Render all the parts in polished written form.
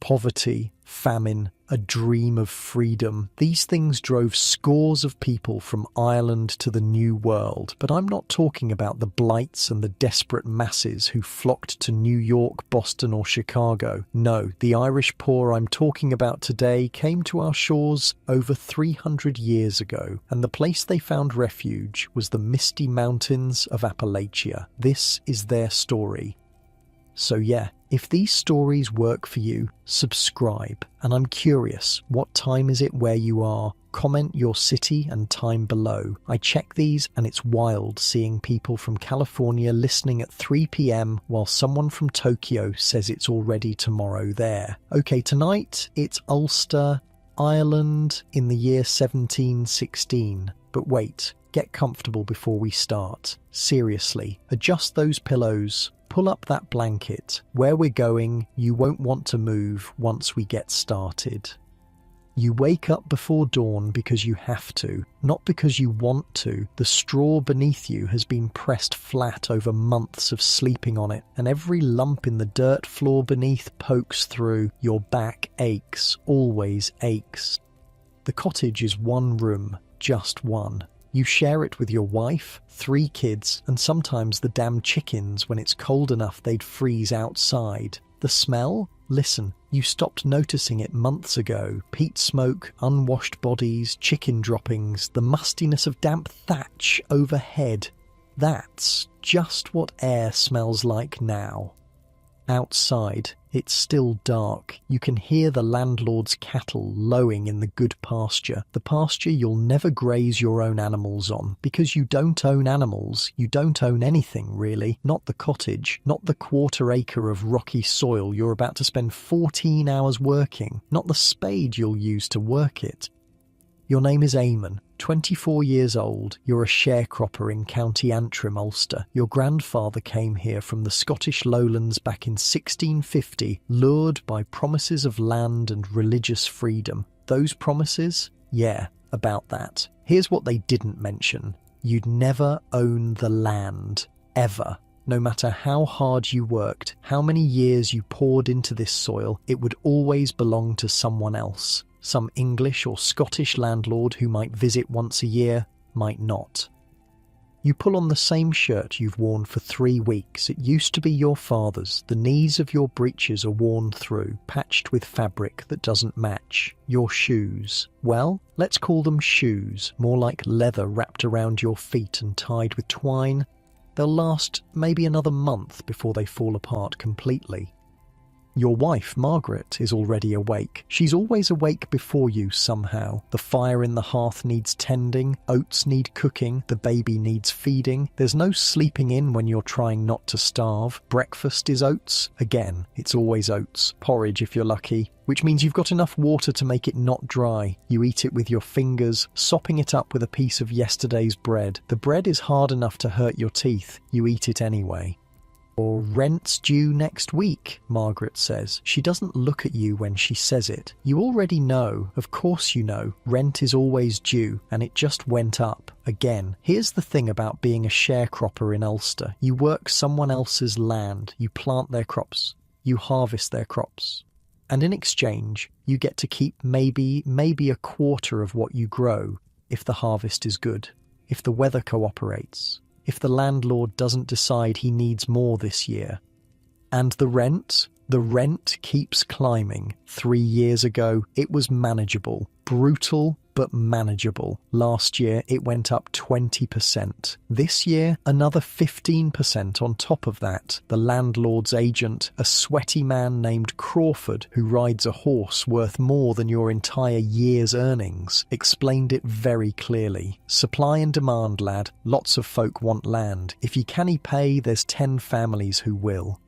poverty, famine, a dream of freedom. These things drove scores of people from Ireland to the New World, but I'm not talking about the blights and the desperate masses who flocked to New York, Boston or Chicago. No, the Irish poor I'm talking about today came to our shores over 300 years ago, and the place they found refuge was the misty mountains of Appalachia. This is their story. So yeah, if these stories work for you, subscribe. And I'm curious, what time is it where you are? Comment your city and time below. I check these and it's wild seeing people from California listening at 3 p.m. while someone from Tokyo says it's already tomorrow there. Okay, tonight it's Ulster, Ireland in the year 1716. But wait, get comfortable before we start. Seriously, adjust those pillows. Pull up that blanket. Where we're going, you won't want to move once we get started. You wake up before dawn because you have to, not because you want to. The straw beneath you has been pressed flat over months of sleeping on it, and every lump in the dirt floor beneath pokes through. Your back aches, always aches. The cottage is one room, just one. You share it with your wife, 3 kids, and sometimes the damn chickens when it's cold enough they'd freeze outside. The smell? Listen, you stopped noticing it months ago. Peat smoke, unwashed bodies, chicken droppings, the mustiness of damp thatch overhead. That's just what air smells like now. Outside, it's still dark. You can hear the landlord's cattle lowing in the good pasture. The pasture you'll never graze your own animals on. Because you don't own animals, you don't own anything really. Not the cottage, not the 1/4 acre of rocky soil you're about to spend 14 hours working, not the spade you'll use to work it. Your name is Eamon, 24 years old. You're a sharecropper in County Antrim, Ulster. Your grandfather came here from the Scottish lowlands back in 1650, lured by promises of land and religious freedom. Those promises? Yeah, about that. Here's what they didn't mention. You'd never own the land. Ever. No matter how hard you worked, how many years you poured into this soil, it would always belong to someone else. Some English or Scottish landlord who might visit once a year, might not. You pull on the same shirt you've worn for 3 weeks. It used to be your father's. The knees of your breeches are worn through, patched with fabric that doesn't match. Your shoes. Well, let's call them shoes, more like leather wrapped around your feet and tied with twine. They'll last maybe another month before they fall apart completely. Your wife, Margaret, is already awake. She's always awake before you somehow. The fire in the hearth needs tending, oats need cooking, the baby needs feeding. There's no sleeping in when you're trying not to starve. Breakfast is oats. Again, it's always oats. Porridge if you're lucky, which means you've got enough water to make it not dry. You eat it with your fingers, sopping it up with a piece of yesterday's bread. The bread is hard enough to hurt your teeth. You eat it anyway. Or rent's due next week, Margaret says. She doesn't look at you when she says it. You already know, of course you know, rent is always due, and it just went up. Again, here's the thing about being a sharecropper in Ulster. You work someone else's land, you plant their crops, you harvest their crops. And in exchange, you get to keep maybe 1/4 of what you grow, if the harvest is good, if the weather cooperates. If the landlord doesn't decide he needs more this year. And the rent? The rent keeps climbing. 3 years ago, it was manageable. Brutal, but manageable. Last year, it went up 20%. This year, another 15% on top of that. The landlord's agent, a sweaty man named Crawford, who rides a horse worth more than your entire year's earnings, explained it very clearly. Supply and demand, lad. Lots of folk want land. If you canny pay, there's 10 families who will.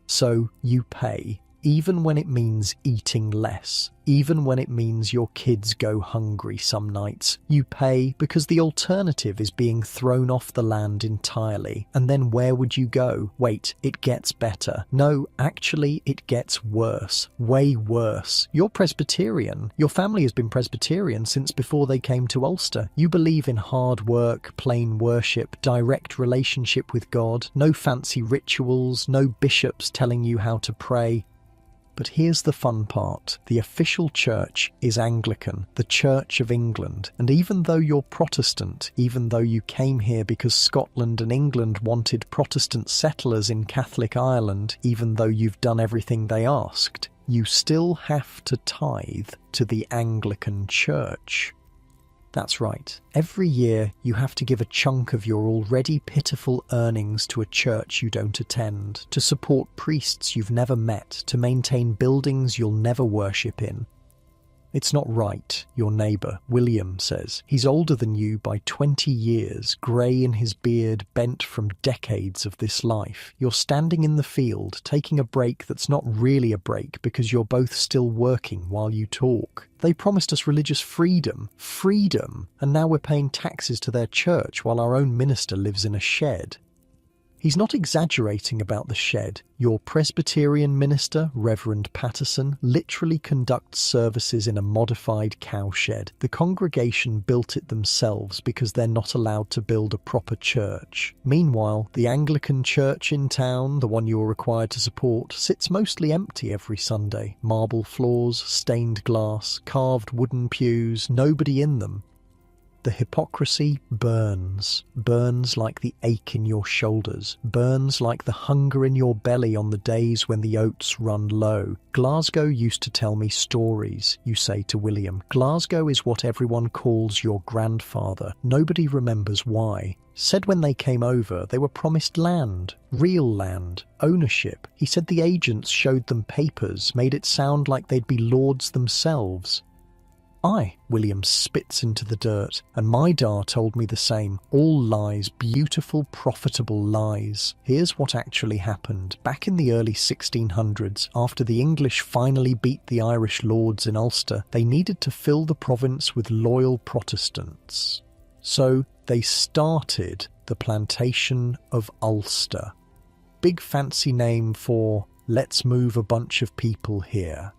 So you pay. Even when it means eating less, even when it means your kids go hungry some nights, you pay because the alternative is being thrown off the land entirely. And then where would you go? Wait, it gets better. No, actually, it gets worse. Way worse. You're Presbyterian. Your family has been Presbyterian since before they came to Ulster. You believe in hard work, plain worship, direct relationship with God, no fancy rituals, no bishops telling you how to pray. But here's the fun part. The official church is Anglican, the Church of England. And even though you're Protestant, even though you came here because Scotland and England wanted Protestant settlers in Catholic Ireland, even though you've done everything they asked, you still have to tithe to the Anglican Church. That's right. Every year you have to give a chunk of your already pitiful earnings to a church you don't attend, to support priests you've never met, to maintain buildings you'll never worship in. It's not right, your neighbour, William, says. He's older than you by 20 years, grey in his beard, bent from decades of this life. You're standing in the field, taking a break that's not really a break because you're both still working while you talk. They promised us religious freedom, and now we're paying taxes to their church while our own minister lives in a shed. He's not exaggerating about the shed. Your Presbyterian minister, Reverend Patterson, literally conducts services in a modified cowshed. The congregation built it themselves because they're not allowed to build a proper church. Meanwhile, the Anglican church in town, the one you're required to support, sits mostly empty every Sunday. Marble floors, stained glass, carved wooden pews, nobody in them. The hypocrisy burns like the ache in your shoulders, burns like the hunger in your belly on the days when the oats run low. Glasgow used to tell me stories, you say to William. Glasgow is what everyone calls your grandfather. Nobody remembers why. Said when they came over, they were promised land, real land, ownership. He said the agents showed them papers, made it sound like they'd be lords themselves. William spits into the dirt, and my da told me the same. All lies, beautiful, profitable lies. Here's what actually happened. Back in the early 1600s, after the English finally beat the Irish lords in Ulster, they needed to fill the province with loyal Protestants. So they started the plantation of Ulster. Big fancy name for, let's move a bunch of people here.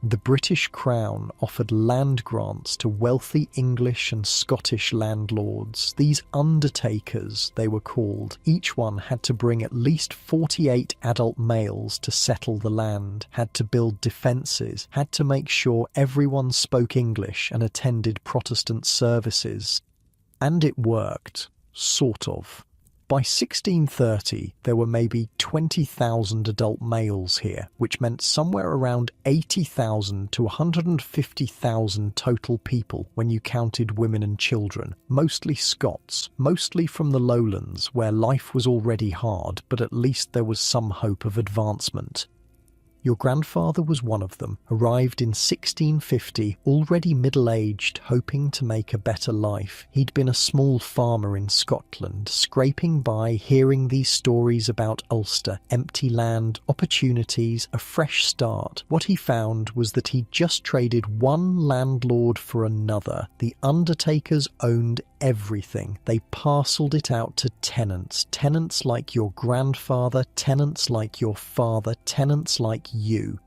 The British Crown offered land grants to wealthy English and Scottish landlords. These undertakers, they were called. Each one had to bring at least 48 adult males to settle the land, had to build defences, had to make sure everyone spoke English and attended Protestant services. And it worked. Sort of. By 1630, there were maybe 20,000 adult males here, which meant somewhere around 80,000 to 150,000 total people when you counted women and children, mostly Scots, mostly from the lowlands, where life was already hard, but at least there was some hope of advancement. Your grandfather was one of them, arrived in 1650, already middle-aged, hoping to make a better life. He'd been a small farmer in Scotland, scraping by, hearing these stories about Ulster, empty land, opportunities, a fresh start. What he found was that he'd just traded one landlord for another. The undertakers owned everything. They parcelled it out to tenants. Tenants like your grandfather, tenants like your father, tenants like you.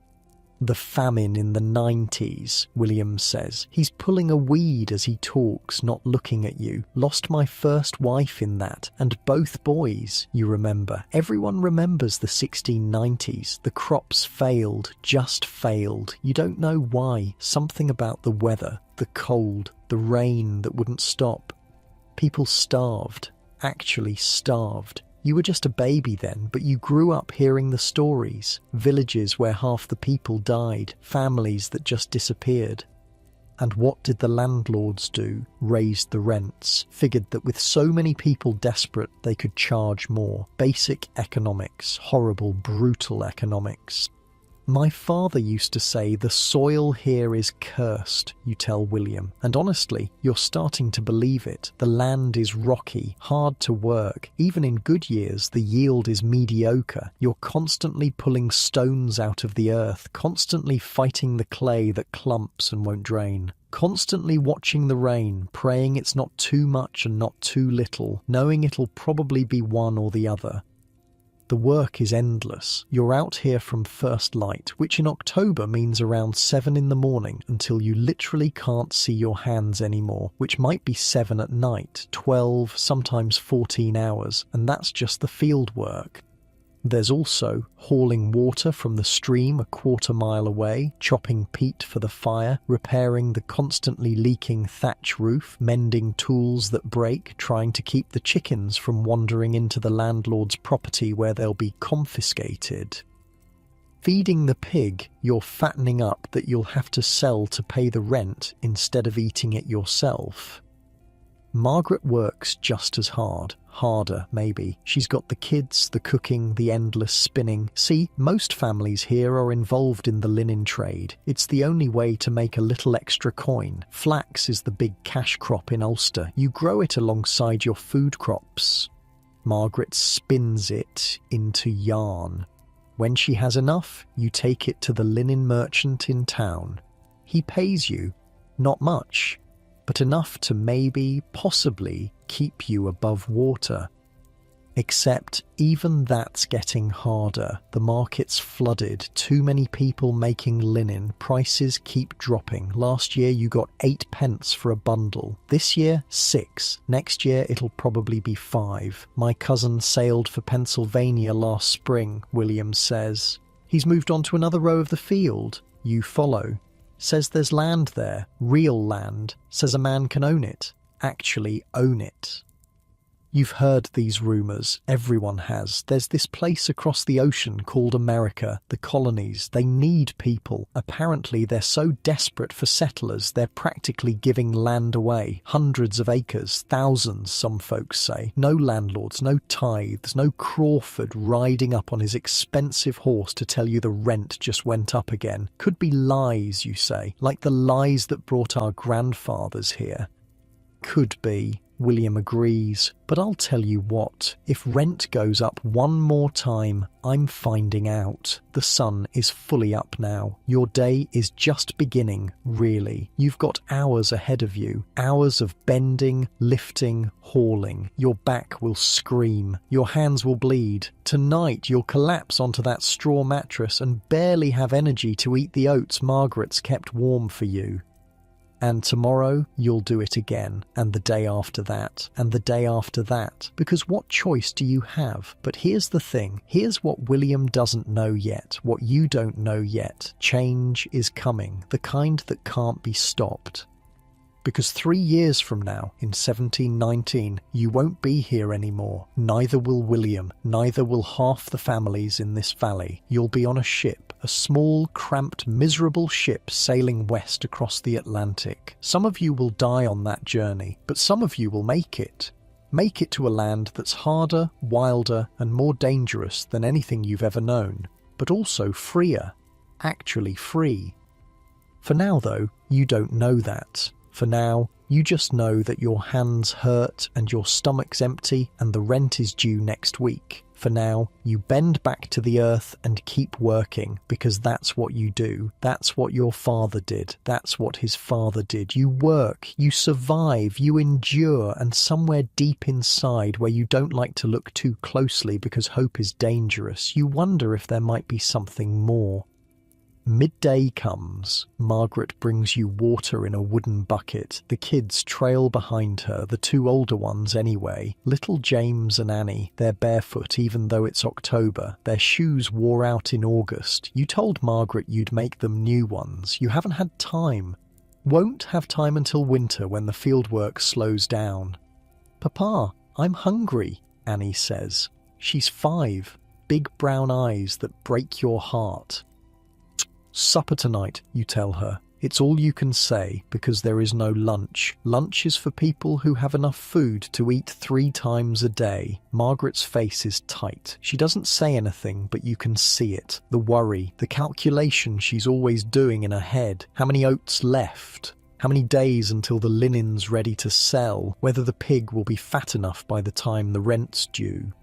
The famine in the 90s, William says. He's pulling a weed as he talks, not looking at you. Lost my first wife in that, and both boys, you remember. Everyone remembers the 1690s. The crops failed, just failed. You don't know why. Something about the weather, the cold, the rain that wouldn't stop. People starved, actually starved. You were just a baby then, but you grew up hearing the stories. Villages where half the people died, families that just disappeared. And what did the landlords do? Raised the rents, figured that with so many people desperate, they could charge more. Basic economics, horrible, brutal economics. My father used to say the soil here is cursed, you tell William. And honestly, you're starting to believe it. The land is rocky, hard to work. Even in good years, the yield is mediocre. You're constantly pulling stones out of the earth, constantly fighting the clay that clumps and won't drain. Constantly watching the rain, praying it's not too much and not too little, knowing it'll probably be one or the other. The work is endless. You're out here from first light, which in October means around 7 in the morning, until you literally can't see your hands anymore, which might be 7 at night, 12, sometimes 14 hours, and that's just the field work. There's also hauling water from the stream a quarter-mile away, chopping peat for the fire, repairing the constantly leaking thatch roof, mending tools that break, trying to keep the chickens from wandering into the landlord's property where they'll be confiscated. Feeding the pig you're fattening up that you'll have to sell to pay the rent instead of eating it yourself. Margaret works just as hard, harder maybe. She's got the kids, the cooking, the endless spinning. See, most families here are involved in the linen trade. It's the only way to make a little extra coin. Flax is the big cash crop in Ulster. You grow it alongside your food crops. Margaret spins it into yarn. When she has enough, you take it to the linen merchant in town. He pays you, not much, but enough to maybe, possibly, keep you above water. Except even that's getting harder. The market's flooded, too many people making linen, prices keep dropping. Last year you got 8 pence for a bundle. This year, 6. Next year it'll probably be 5. My cousin sailed for Pennsylvania last spring, William says. He's moved on to another row of the field. You follow. Says there's land there, real land. Says a man can own it. Actually own it. You've heard these rumours, everyone has. There's this place across the ocean called America, the colonies. They need people. Apparently they're so desperate for settlers, they're practically giving land away. Hundreds of acres, thousands, some folks say. No landlords, no tithes, no Crawford riding up on his expensive horse to tell you the rent just went up again. Could be lies, you say, like the lies that brought our grandfathers here. Could be. William agrees, but I'll tell you what, if rent goes up one more time, I'm finding out. The sun is fully up now. Your day is just beginning, really. You've got hours ahead of you, hours of bending, lifting, hauling. Your back will scream, your hands will bleed. Tonight you'll collapse onto that straw mattress and barely have energy to eat the oats Margaret's kept warm for you. And tomorrow, you'll do it again, and the day after that, and the day after that. Because what choice do you have? But here's the thing. Here's what William doesn't know yet, what you don't know yet. Change is coming, the kind that can't be stopped. Because 3 years from now, in 1719, you won't be here anymore. Neither will William, neither will half the families in this valley. You'll be on a ship, a small, cramped, miserable ship sailing west across the Atlantic. Some of you will die on that journey, but some of you will make it. Make it to a land that's harder, wilder, and more dangerous than anything you've ever known, but also freer. Actually free. For now, though, you don't know that. For now, you just know that your hands hurt and your stomach's empty and the rent is due next week. For now, you bend back to the earth and keep working because that's what you do. That's what your father did. That's what his father did. You work, you survive, you endure, and somewhere deep inside where you don't like to look too closely because hope is dangerous, you wonder if there might be something more. Midday comes. Margaret brings you water in a wooden bucket. The kids trail behind her, the 2 older ones anyway. Little James and Annie, they're barefoot even though it's October. Their shoes wore out in August. You told Margaret you'd make them new ones. You haven't had time. Won't have time until winter when the fieldwork slows down. Papa, I'm hungry, Annie says. She's 5, big brown eyes that break your heart. Supper tonight, you tell her. It's all you can say because there is no lunch. Lunch is for people who have enough food to eat 3 times a day. Margaret's face is tight. She doesn't say anything, but you can see it. The worry, the calculation she's always doing in her head. How many oats left? How many days until the linen's ready to sell? Whether the pig will be fat enough by the time the rent's due.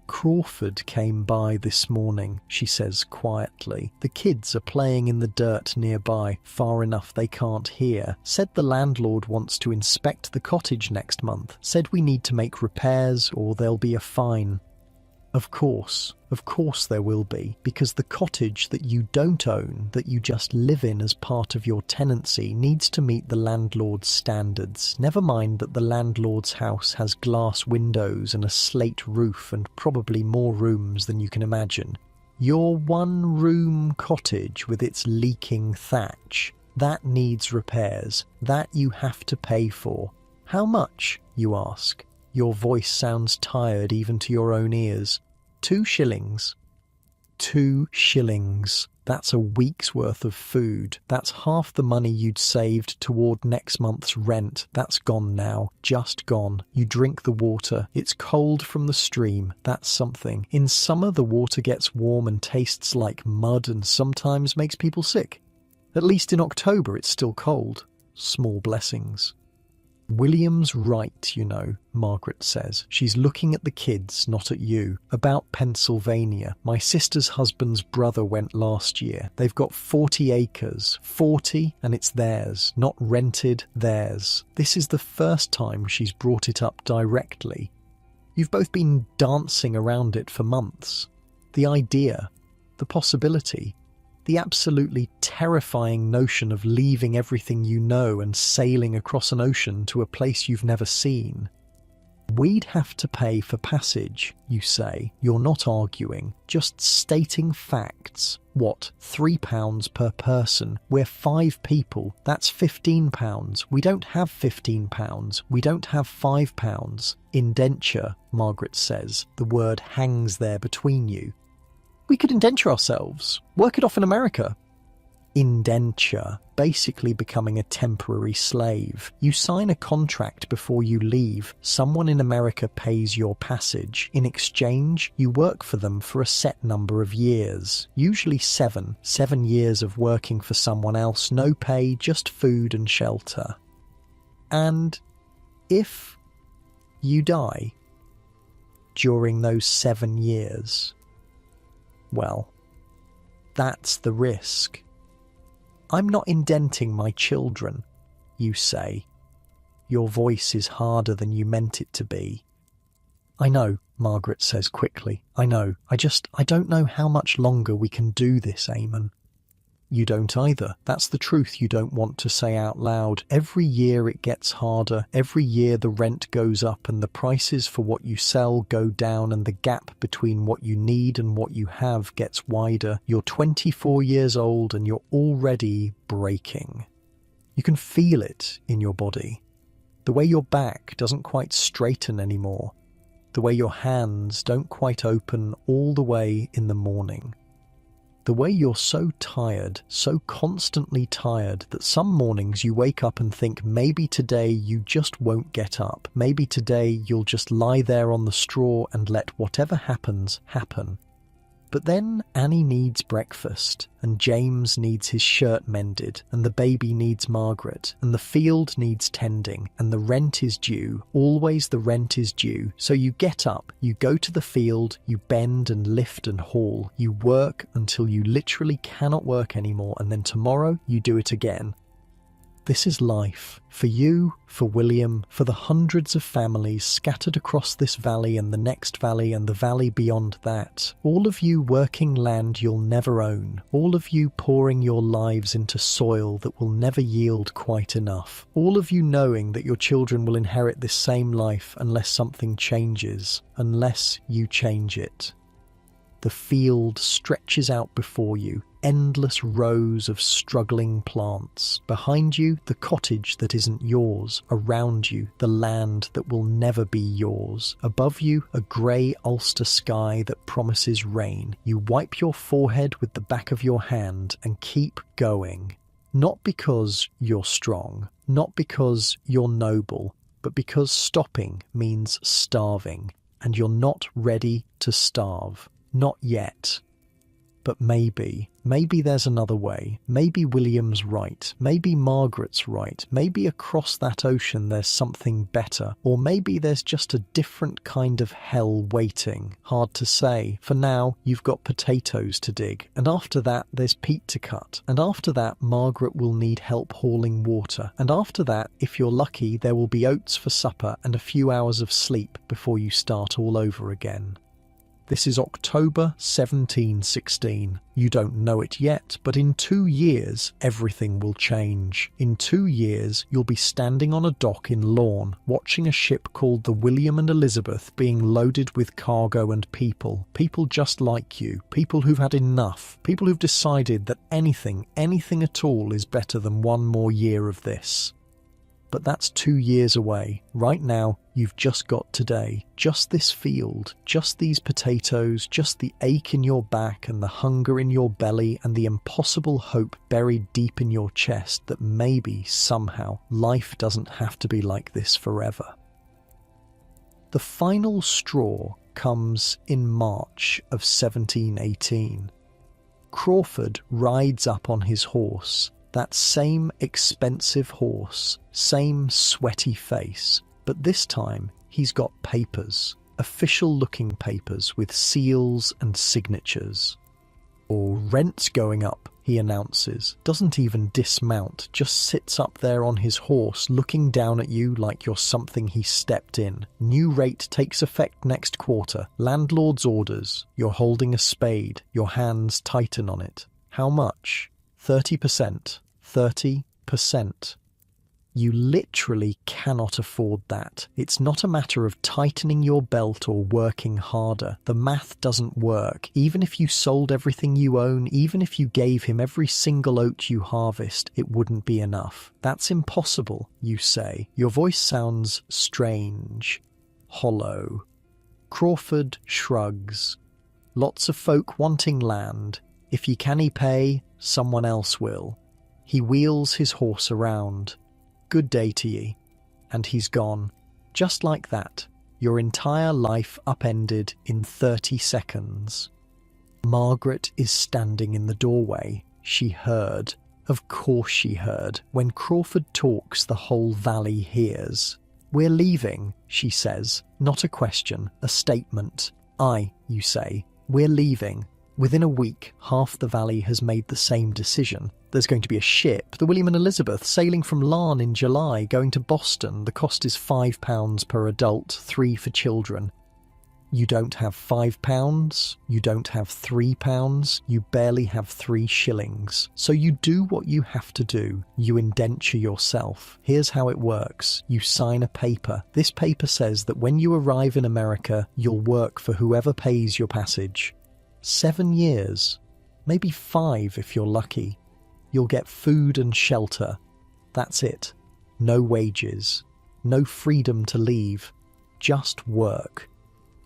Crawford came by this morning, she says quietly. The kids are playing in the dirt nearby, far enough they can't hear. Said the landlord wants to inspect the cottage next month. Said we need to make repairs or there'll be a fine. Of course there will be, because the cottage that you don't own, that you just live in as part of your tenancy, needs to meet the landlord's standards. Never mind that the landlord's house has glass windows and a slate roof and probably more rooms than you can imagine. Your one-room cottage with its leaking thatch, that needs repairs. That you have to pay for. How much, you ask? Your voice sounds tired even to your own ears. 2 shillings. 2 shillings. That's a week's worth of food. That's half the money you'd saved toward next month's rent. That's gone now. Just gone. You drink the water. It's cold from the stream. That's something. In summer, the water gets warm and tastes like mud and sometimes makes people sick. At least in October, it's still cold. Small blessings. William's right, you know, Margaret says. She's looking at the kids, not at you. About Pennsylvania. My sister's husband's brother went last year. They've got 40 acres. 40, and it's theirs. Not rented, theirs. This is the first time she's brought it up directly. You've both been dancing around it for months. The idea, the possibility, the absolutely terrifying notion of leaving everything you know and sailing across an ocean to a place you've never seen. We'd have to pay for passage, you say. You're not arguing, just stating facts. What, £3 per person? We're 5 people. That's £15. We don't have £15. We don't have £5. Indenture, Margaret says. The word hangs there between you. We could indenture ourselves, work it off in America. Indenture, basically becoming a temporary slave. You sign a contract before you leave. Someone in America pays your passage. In exchange, you work for them for a set number of years, usually 7 years of working for someone else, no pay, just food and shelter. And if you die during those 7 years, well, that's the risk. I'm not indenting my children, you say. Your voice is harder than you meant it to be. I know, Margaret says quickly. I know. I don't know how much longer we can do this, Eamon. You don't either. That's the truth you don't want to say out loud. Every year it gets harder. Every year the rent goes up and the prices for what you sell go down and the gap between what you need and what you have gets wider. You're 24 years old and you're already breaking. You can feel it in your body. The way your back doesn't quite straighten anymore. The way your hands don't quite open all the way in the morning. The way you're so tired, so constantly tired, that some mornings you wake up and think maybe today you just won't get up. Maybe today you'll just lie there on the straw and let whatever happens, happen. But then Annie needs breakfast, and James needs his shirt mended, and the baby needs Margaret, and the field needs tending, and the rent is due. Always the rent is due. So you get up, you go to the field, you bend and lift and haul, you work until you literally cannot work anymore, and then tomorrow you do it again. This is life. For you, for William, for the hundreds of families scattered across this valley and the next valley and the valley beyond that. All of you working land you'll never own. All of you pouring your lives into soil that will never yield quite enough. All of you knowing that your children will inherit this same life unless something changes, unless you change it. The field stretches out before you, endless rows of struggling plants. Behind you, the cottage that isn't yours. Around you, the land that will never be yours. Above you, a grey Ulster sky that promises rain. You wipe your forehead with the back of your hand and keep going. Not because you're strong, not because you're noble, but because stopping means starving, and you're not ready to starve. Not yet. But maybe there's another way. Maybe William's right. Maybe Margaret's right. Maybe across that ocean there's something better. Or maybe there's just a different kind of hell waiting. Hard to say. For now, you've got potatoes to dig. And after that, there's peat to cut. And after that, Margaret will need help hauling water. And after that, if you're lucky, there will be oats for supper and a few hours of sleep before you start all over again. This is October 1716. You don't know it yet, but in 2 years, everything will change. In 2 years, you'll be standing on a dock in Lorne, watching a ship called the William and Elizabeth being loaded with cargo and people. People just like you. People who've had enough. People who've decided that anything at all is better than one more year of this. But that's 2 years away. Right now, you've just got today. Just this field, just these potatoes, just the ache in your back and the hunger in your belly and the impossible hope buried deep in your chest that maybe, somehow, life doesn't have to be like this forever. The final straw comes in March of 1718. Crawford rides up on his horse. That same expensive horse, same sweaty face, but this time he's got papers, official-looking papers with seals and signatures. "Or rent's going up," he announces, doesn't even dismount, just sits up there on his horse looking down at you like you're something he stepped in. "New rate takes effect next quarter. Landlord's orders. You're holding a spade. Your hands tighten on it. How much? 30%. 30%. You literally cannot afford that. It's not a matter of tightening your belt or working harder. The math doesn't work. Even if you sold everything you own, even if you gave him every single oat you harvest, it wouldn't be enough. That's impossible, you say. Your voice sounds strange, hollow. Crawford shrugs. Lots of folk wanting land. If ye canny pay, someone else will. He wheels his horse around. "Good day to ye." And he's gone. Just like that. Your entire life upended in 30 seconds. Margaret is standing in the doorway. She heard. Of course she heard. When Crawford talks, the whole valley hears. "We're leaving," she says. Not a question, a statement. "Aye," you say. "We're leaving." Within a week, half the valley has made the same decision. There's going to be a ship, the William and Elizabeth, sailing from Larne in July, going to Boston. The cost is £5 per adult, 3 for children. You don't have £5, you don't have £3, you barely have 3 shillings. So you do what you have to do. You indenture yourself. Here's how it works. You sign a paper. This paper says that when you arrive in America, you'll work for whoever pays your passage. 7 years, maybe 5 if you're lucky. You'll get food and shelter. That's it. No wages. No freedom to leave. Just work.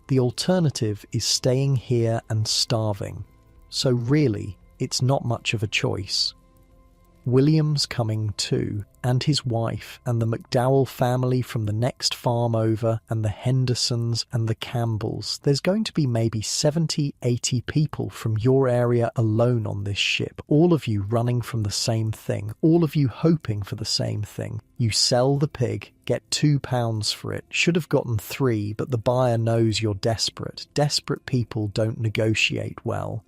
The alternative is staying here and starving. So really, it's not much of a choice. William's coming too, and his wife, and the McDowell family from the next farm over, and the Hendersons and the Campbells. There's going to be maybe 70, 80 people from your area alone on this ship, all of you running from the same thing, all of you hoping for the same thing. You sell the pig, get £2 for it, should have gotten 3, but the buyer knows you're desperate. Desperate people don't negotiate well.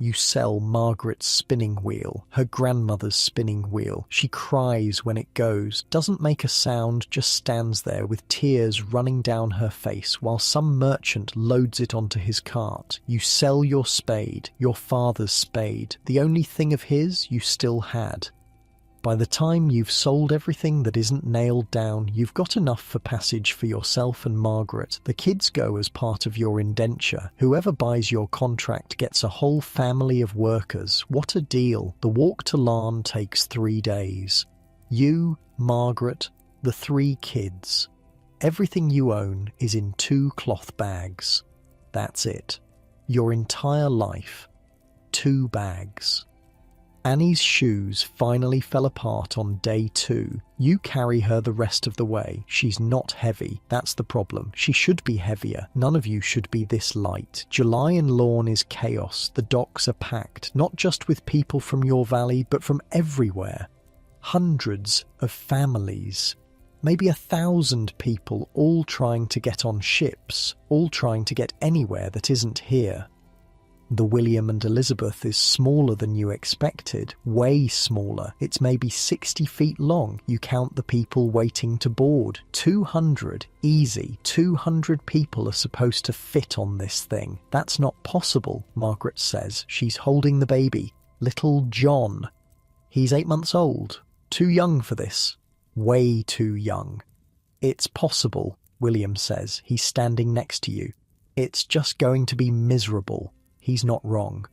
You sell Margaret's spinning wheel, her grandmother's spinning wheel. She cries when it goes, doesn't make a sound, just stands there with tears running down her face while some merchant loads it onto his cart. You sell your spade, your father's spade, the only thing of his you still had. By the time you've sold everything that isn't nailed down, you've got enough for passage for yourself and Margaret. The kids go as part of your indenture. Whoever buys your contract gets a whole family of workers. What a deal. The walk to Larne takes 3 days. You, Margaret, the 3 kids. Everything you own is in 2 cloth bags. That's it. Your entire life. 2 bags. Annie's shoes finally fell apart on day 2. You carry her the rest of the way. She's not heavy. That's the problem. She should be heavier. None of you should be this light. July in Lorne is chaos. The docks are packed, not just with people from your valley, but from everywhere. Hundreds of families. Maybe 1,000 people all trying to get on ships, all trying to get anywhere that isn't here. The William and Elizabeth is smaller than you expected, way smaller. It's maybe 60 feet long. You count the people waiting to board. 200, easy. 200 people are supposed to fit on this thing. That's not possible, Margaret says. She's holding the baby. Little John. He's 8 months old. Too young for this. Way too young. It's possible, William says. He's standing next to you. It's just going to be miserable. He's not wrong.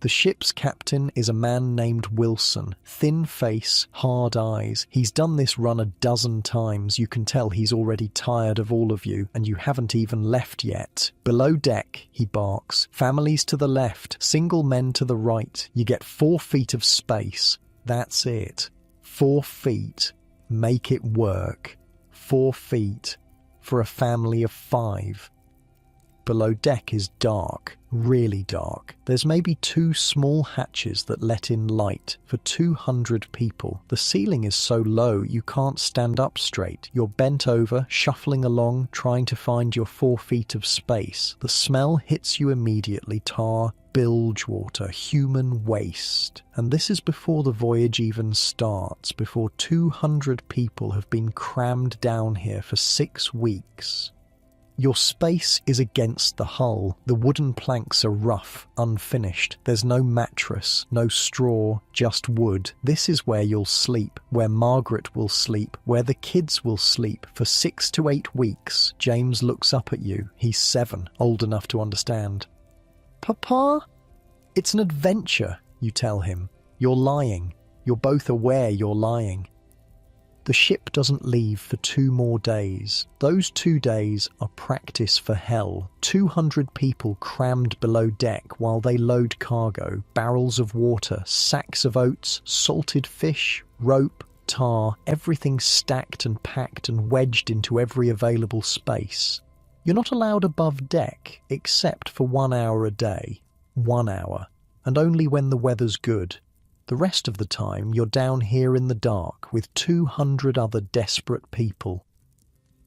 The ship's captain is a man named Wilson. Thin face, hard eyes. He's done this run a dozen times. You can tell he's already tired of all of you, and you haven't even left yet. Below deck, he barks. Families to the left, single men to the right. You get 4 feet of space. That's it. 4 feet. Make it work. 4 feet. For a family of 5. Below deck is dark, really dark. There's maybe 2 small hatches that let in light for 200 people. The ceiling is so low you can't stand up straight. You're bent over, shuffling along, trying to find your 4 feet of space. The smell hits you immediately. Tar, bilge water, human waste. And this is before the voyage even starts, before 200 people have been crammed down here for 6 weeks. Your space is against the hull. The wooden planks are rough, unfinished. There's no mattress, no straw, just wood. This is where you'll sleep, where Margaret will sleep, where the kids will sleep for 6 to 8 weeks. James looks up at you. He's 7, old enough to understand. Papa? It's an adventure, you tell him. You're lying. You're both aware you're lying. The ship doesn't leave for 2 more days. Those 2 days are practice for hell. 200 people crammed below deck while they load cargo, barrels of water, sacks of oats, salted fish, rope, tar, everything stacked and packed and wedged into every available space. You're not allowed above deck, except for 1 hour a day. 1 hour. And only when the weather's good. The rest of the time, you're down here in the dark with 200 other desperate people.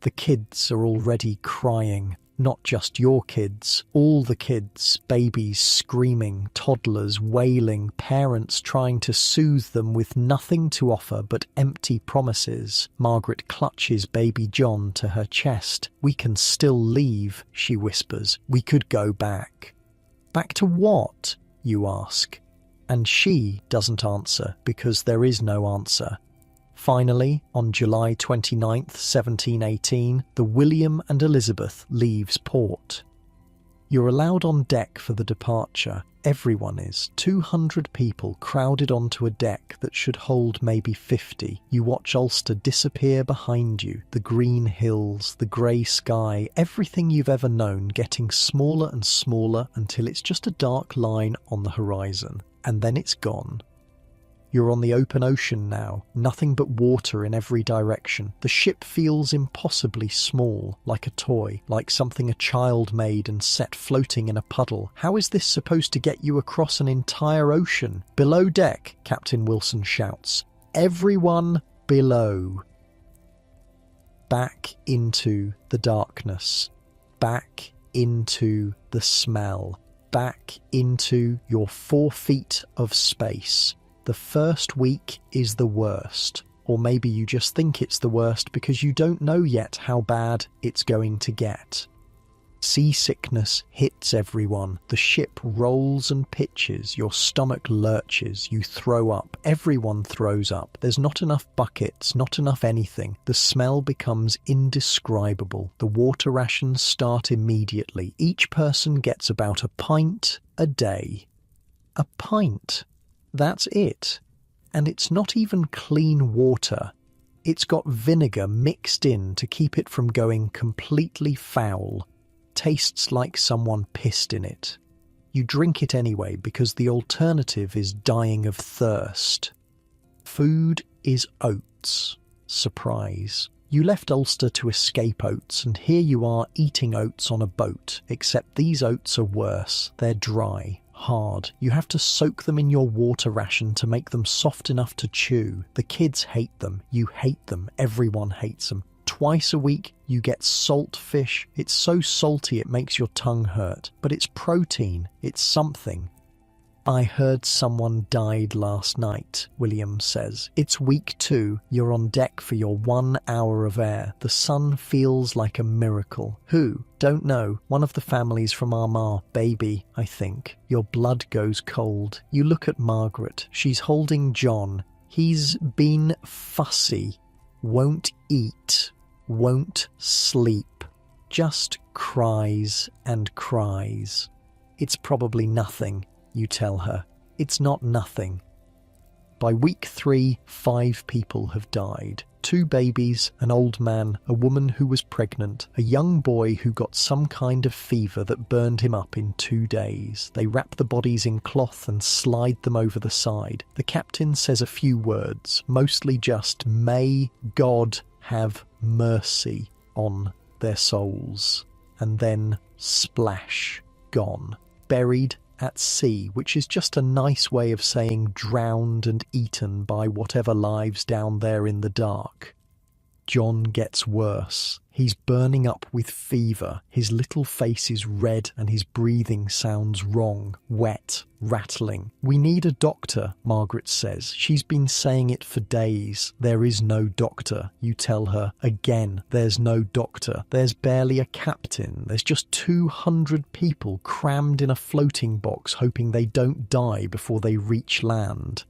The kids are already crying. Not just your kids, all the kids, babies screaming, toddlers wailing, parents trying to soothe them with nothing to offer but empty promises. Margaret clutches baby John to her chest. We can still leave, she whispers. We could go back. Back to what? You ask. And she doesn't answer because there is no answer. Finally, on July 29th, 1718, the William and Elizabeth leaves port. You're allowed on deck for the departure. Everyone is. 200 people crowded onto a deck that should hold maybe 50. You watch Ulster disappear behind you, the green hills, the grey sky, everything you've ever known getting smaller and smaller until it's just a dark line on the horizon. And then it's gone. You're on the open ocean now, nothing but water in every direction. The ship feels impossibly small, like a toy, like something a child made and set floating in a puddle. How is this supposed to get you across an entire ocean? Below deck, Captain Wilson shouts. Everyone below. Back into the darkness. Back into the smell. Back into your 4 feet of space. The first week is the worst, or maybe you just think it's the worst because you don't know yet how bad it's going to get. Seasickness hits everyone. The ship rolls and pitches. Your stomach lurches. You throw up. Everyone throws up. There's not enough buckets, not enough anything. The smell becomes indescribable. The water rations start immediately. Each person gets about a pint a day. A pint. That's it. And it's not even clean water. It's got vinegar mixed in to keep it from going completely foul. Tastes like someone pissed in it. You drink it anyway because the alternative is dying of thirst. Food is oats. Surprise. You left Ulster to escape oats, and here you are eating oats on a boat, except these oats are worse. They're dry. Hard. You have to soak them in your water ration to make them soft enough to chew. The kids hate them. You hate them. Everyone hates them. Twice a week, you get salt fish. It's so salty it makes your tongue hurt. But it's protein. It's something. I heard someone died last night, William says. It's week 2. You're on deck for your 1 hour of air. The sun feels like a miracle. Who? Don't know. One of the families from Armagh. Baby, I think. Your blood goes cold. You look at Margaret. She's holding John. He's been fussy. Won't eat. Won't sleep. Just cries and cries. It's probably nothing. You tell her. It's not nothing. By week 3, 5 people have died. 2 babies, an old man, a woman who was pregnant, a young boy who got some kind of fever that burned him up in 2 days. They wrap the bodies in cloth and slide them over the side. The captain says a few words, mostly just, "May God have mercy on their souls." And then, splash, gone. Buried at sea, which is just a nice way of saying drowned and eaten by whatever lives down there in the dark. John gets worse. He's burning up with fever. His little face is red and his breathing sounds wrong, wet, rattling. "We need a doctor," Margaret says. She's been saying it for days. "There is no doctor," you tell her. Again, there's no doctor. There's barely a captain. There's just 200 people crammed in a floating box hoping they don't die before they reach land.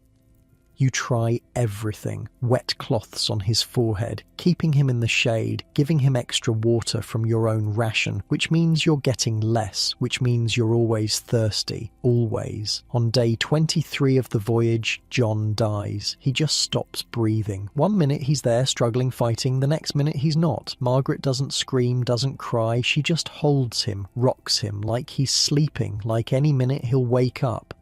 You try everything. Wet cloths on his forehead, keeping him in the shade, giving him extra water from your own ration, which means you're getting less, which means you're always thirsty. Always. On day 23 of the voyage, John dies. He just stops breathing. 1 minute he's there struggling, fighting, the next minute he's not. Margaret doesn't scream, doesn't cry, she just holds him, rocks him, like he's sleeping, like any minute he'll wake up.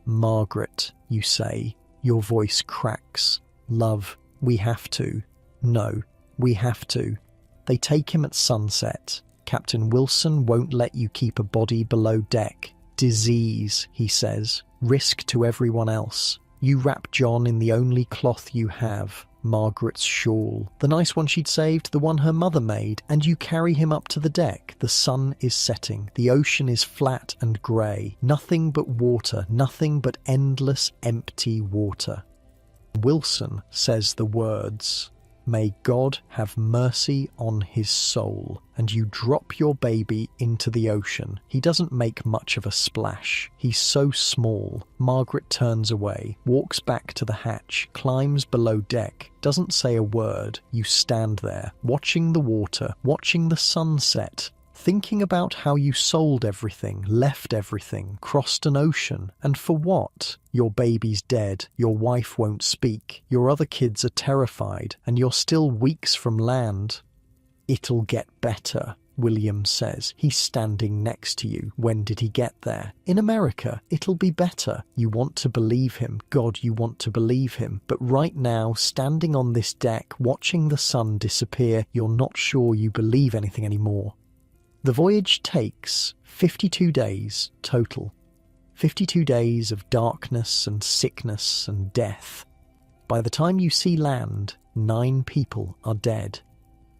"Margaret," you say. Your voice cracks. "Love, we have to." "No, we have to." They take him at sunset. "Captain Wilson won't let you keep a body below deck. Disease," he says. "Risk to everyone else." You wrap John in the only cloth you have, Margaret's shawl, the nice one she'd saved, the one her mother made, and you carry him up to the deck. The sun is setting. The ocean is flat and grey. Nothing but water, nothing but endless, empty water. Wilson says the words, "May God have mercy on his soul," and you drop your baby into the ocean. He doesn't make much of a splash. He's so small. Margaret turns away, walks back to the hatch, climbs below deck, doesn't say a word. You stand there, watching the water, watching the sunset, thinking about how you sold everything, left everything, crossed an ocean, and for what? Your baby's dead, your wife won't speak, your other kids are terrified, and you're still weeks from land. "It'll get better," William says. He's standing next to you. When did he get there? "In America. It'll be better." You want to believe him. God, you want to believe him. But right now, standing on this deck, watching the sun disappear, you're not sure you believe anything anymore. The voyage takes 52 days total. 52 days of darkness and sickness and death. By the time you see land, 9 people are dead.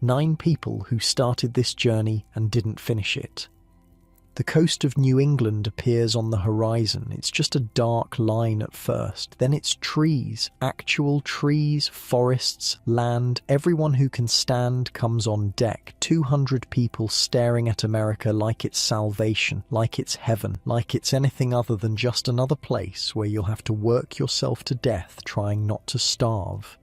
9 people who started this journey and didn't finish it. The coast of New England appears on the horizon. It's just a dark line at first. Then it's trees, actual trees, forests, land. Everyone who can stand comes on deck. 200 people staring at America like it's salvation, like it's heaven, like it's anything other than just another place where you'll have to work yourself to death trying not to starve.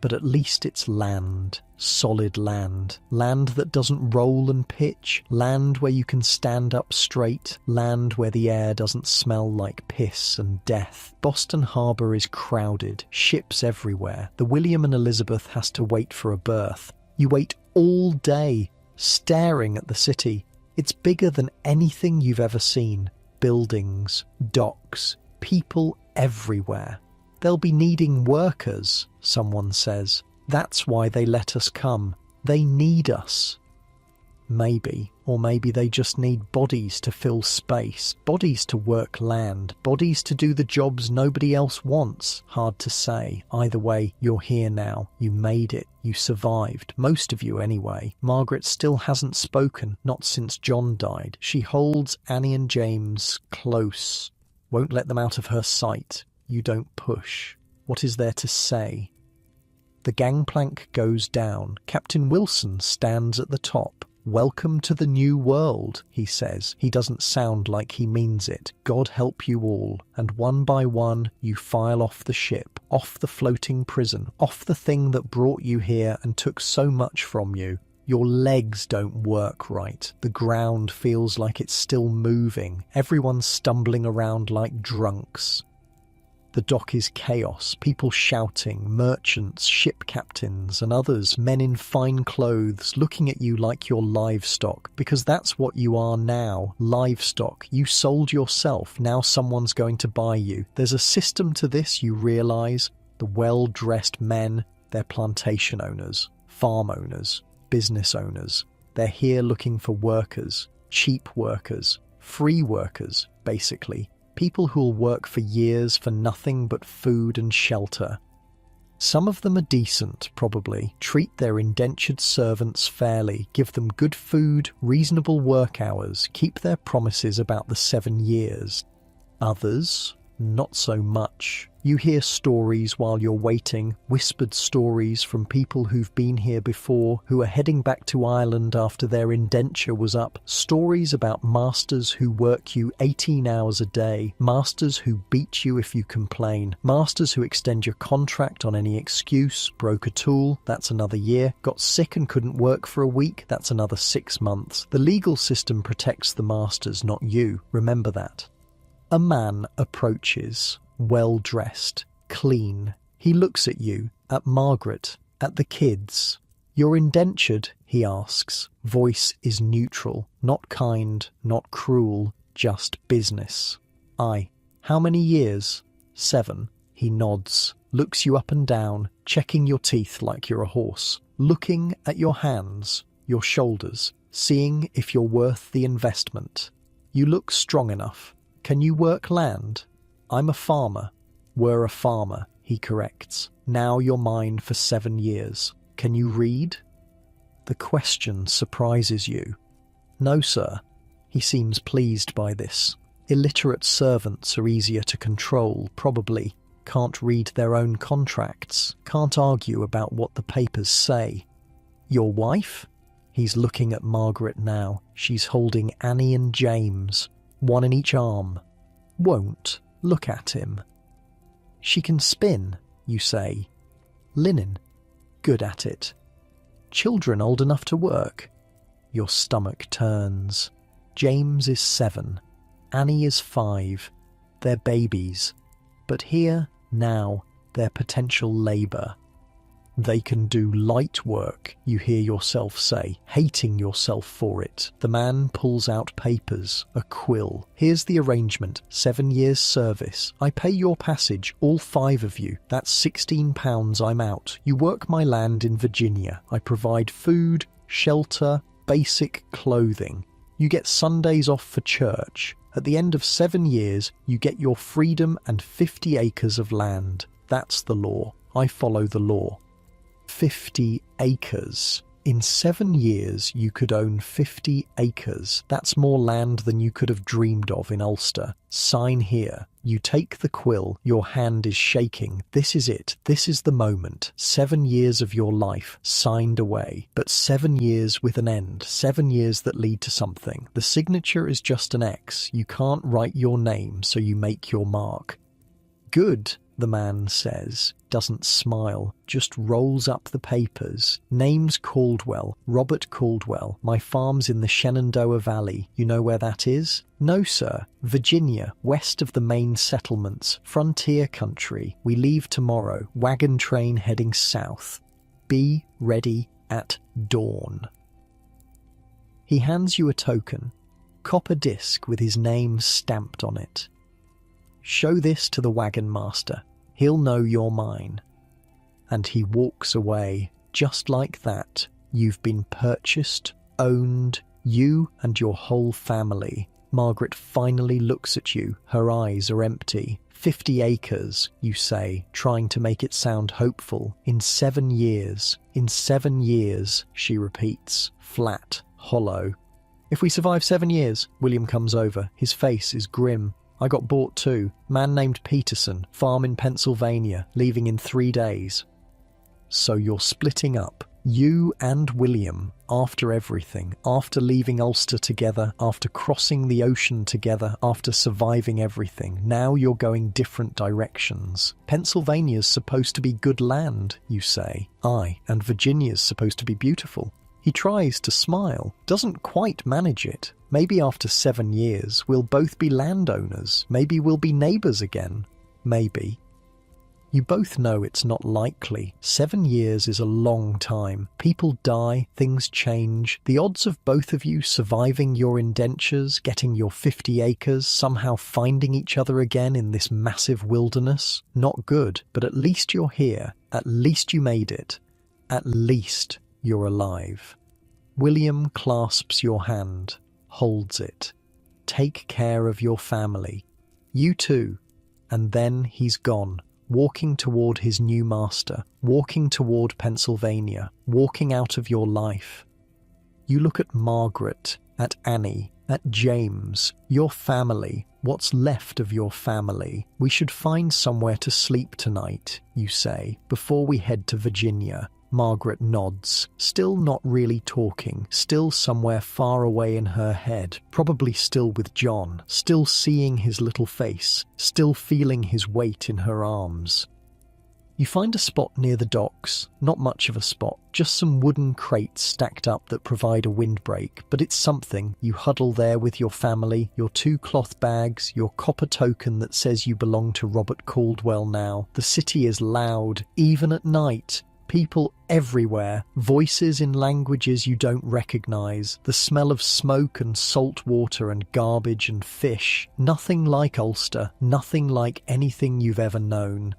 But at least it's land, solid land, land that doesn't roll and pitch, land where you can stand up straight, land where the air doesn't smell like piss and death. Boston Harbor is crowded, ships everywhere. The William and Elizabeth has to wait for a berth. You wait all day, staring at the city. It's bigger than anything you've ever seen. Buildings, docks, people everywhere. "They'll be needing workers," someone says. "That's why they let us come. They need us." Maybe, Or maybe they just need bodies to fill space, bodies to work land, bodies to do the jobs nobody else wants. Hard to say. Either way, you're here now. You made it. You survived. Most of you anyway. Margaret still hasn't spoken, not since John died. She holds Annie and James close. Won't let them out of her sight. You don't push. What is there to say? The gangplank goes down. Captain Wilson stands at the top. "Welcome to the new world," he says. He doesn't sound like he means it. "God help you all." And one by one, you file off the ship, off the floating prison, off the thing that brought you here and took so much from you. Your legs don't work right. The ground feels like it's still moving. Everyone's stumbling around like drunks. The dock is chaos, people shouting, merchants, ship captains, and others, men in fine clothes, looking at you like you're livestock, because that's what you are now, livestock. You sold yourself, now someone's going to buy you. There's a system to this, you realise. The well-dressed men, they're plantation owners, farm owners, business owners. They're here looking for workers, cheap workers, free workers, basically. People who'll work for years for nothing but food and shelter. Some of them are decent, probably, treat their indentured servants fairly, give them good food, reasonable work hours, keep their promises about the 7 years. Others, not so much. You hear stories while you're waiting, whispered stories from people who've been here before, who are heading back to Ireland after their indenture was up. Stories about masters who work you 18 hours a day, masters who beat you if you complain, masters who extend your contract on any excuse, broke a tool, that's another year, got sick and couldn't work for a week, that's another 6 months. The legal system protects the masters, not you. Remember that. A man approaches, well-dressed, clean. He looks at you, at Margaret, at the kids. "You're indentured?" he asks. Voice is neutral, not kind, not cruel, just business. "Aye." "How many years?" "7. He nods, looks you up and down, checking your teeth like you're a horse, looking at your hands, your shoulders, seeing if you're worth the investment. "You look strong enough. Can you work land?" "I'm a farmer." "Were a farmer," he corrects. "Now you're mine for 7 years. Can you read?" The question surprises you. "No, sir." He seems pleased by this. Illiterate servants are easier to control, probably. Can't read their own contracts. Can't argue about what the papers say. "Your wife?" He's looking at Margaret now. She's holding Annie and James, one in each arm. "Won't look at him." "She can spin," you say. "Linen. Good at it." "Children old enough to work?" Your stomach turns. James is 7. Annie is 5. They're babies. But here, now, they're potential labour. "They can do light work," you hear yourself say, hating yourself for it. The man pulls out papers, a quill. "Here's the arrangement, 7 years service. I pay your passage, all 5 of you. That's £16, I'm out. You work my land in Virginia. I provide food, shelter, basic clothing. You get Sundays off for church. At the end of 7 years, you get your freedom and 50 acres of land. That's the law. I follow the law." 50 acres. In 7 years, you could own 50 acres. That's more land than you could have dreamed of in Ulster. Sign here. You take the quill. Your hand is shaking. This is it. This is the moment. 7 years of your life signed away. But 7 years with an end. 7 years that lead to something. The signature is just an X. You can't write your name, so you make your mark. "Good," the man says, doesn't smile, just rolls up the papers. "Name's Caldwell, Robert Caldwell. My farm's in the Shenandoah Valley. You know where that is?" "No, sir. Virginia, west of the main settlements, frontier country. We leave tomorrow, wagon train heading south. Be ready at dawn." He hands you a token, copper disc with his name stamped on it. "Show this to the wagon master. He'll know you're mine." And he walks away. Just like that, you've been purchased, owned, You and your whole family. Margaret finally looks at you. Her eyes are empty. 50 acres, you say, trying to make it sound hopeful. In 7 years. In 7 years, she repeats, flat, hollow. If we survive 7 years, William comes over. His face is grim. I got bought too. Man named Peterson, farm in Pennsylvania, leaving in 3 days. So you're splitting up. You and William, after everything, after leaving Ulster together, after crossing the ocean together, after surviving everything, now you're going different directions. Pennsylvania's supposed to be good land, you say. Aye, and Virginia's supposed to be beautiful. He tries to smile, doesn't quite manage it. Maybe after 7 years, we'll both be landowners. Maybe we'll be neighbours again. Maybe. You both know it's not likely. 7 years is a long time. People die, things change. The odds of both of you surviving your indentures, getting your 50 acres, somehow finding each other again in this massive wilderness, not good. But at least you're here. At least you made it. At least you're alive. William clasps your hand, holds it. Take care of your family. You too. And then he's gone. Walking toward his new master, walking toward Pennsylvania, walking out of your life. You look at Margaret, at Annie, at James, your family, what's left of your family. We should find somewhere to sleep tonight, you say, before we head to Virginia. Margaret nods, still not really talking, still somewhere far away in her head, probably still with John, still seeing his little face, still feeling his weight in her arms. You find a spot near the docks, not much of a spot, just some wooden crates stacked up that provide a windbreak, but it's something. You huddle there with your family, your 2 cloth bags, your copper token that says you belong to Robert Caldwell now. The city is loud, even at night. People everywhere, voices in languages you don't recognize, the smell of smoke and salt water and garbage and fish. Nothing like Ulster, nothing like anything you've ever known.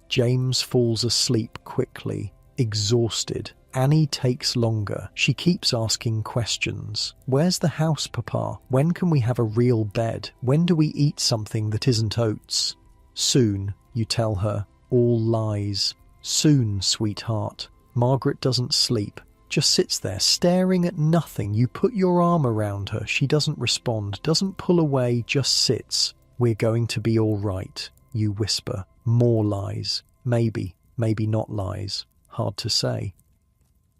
James falls asleep quickly, exhausted. Annie takes longer. She keeps asking questions. Where's the house, Papa? When can we have a real bed? When do we eat something that isn't oats? Soon, you tell her. All lies. Soon, sweetheart. Margaret doesn't sleep, just sits there staring at nothing. You put your arm around her. She doesn't respond, doesn't pull away, just sits. We're going to be all right, you whisper. More lies. Maybe not lies. Hard to say.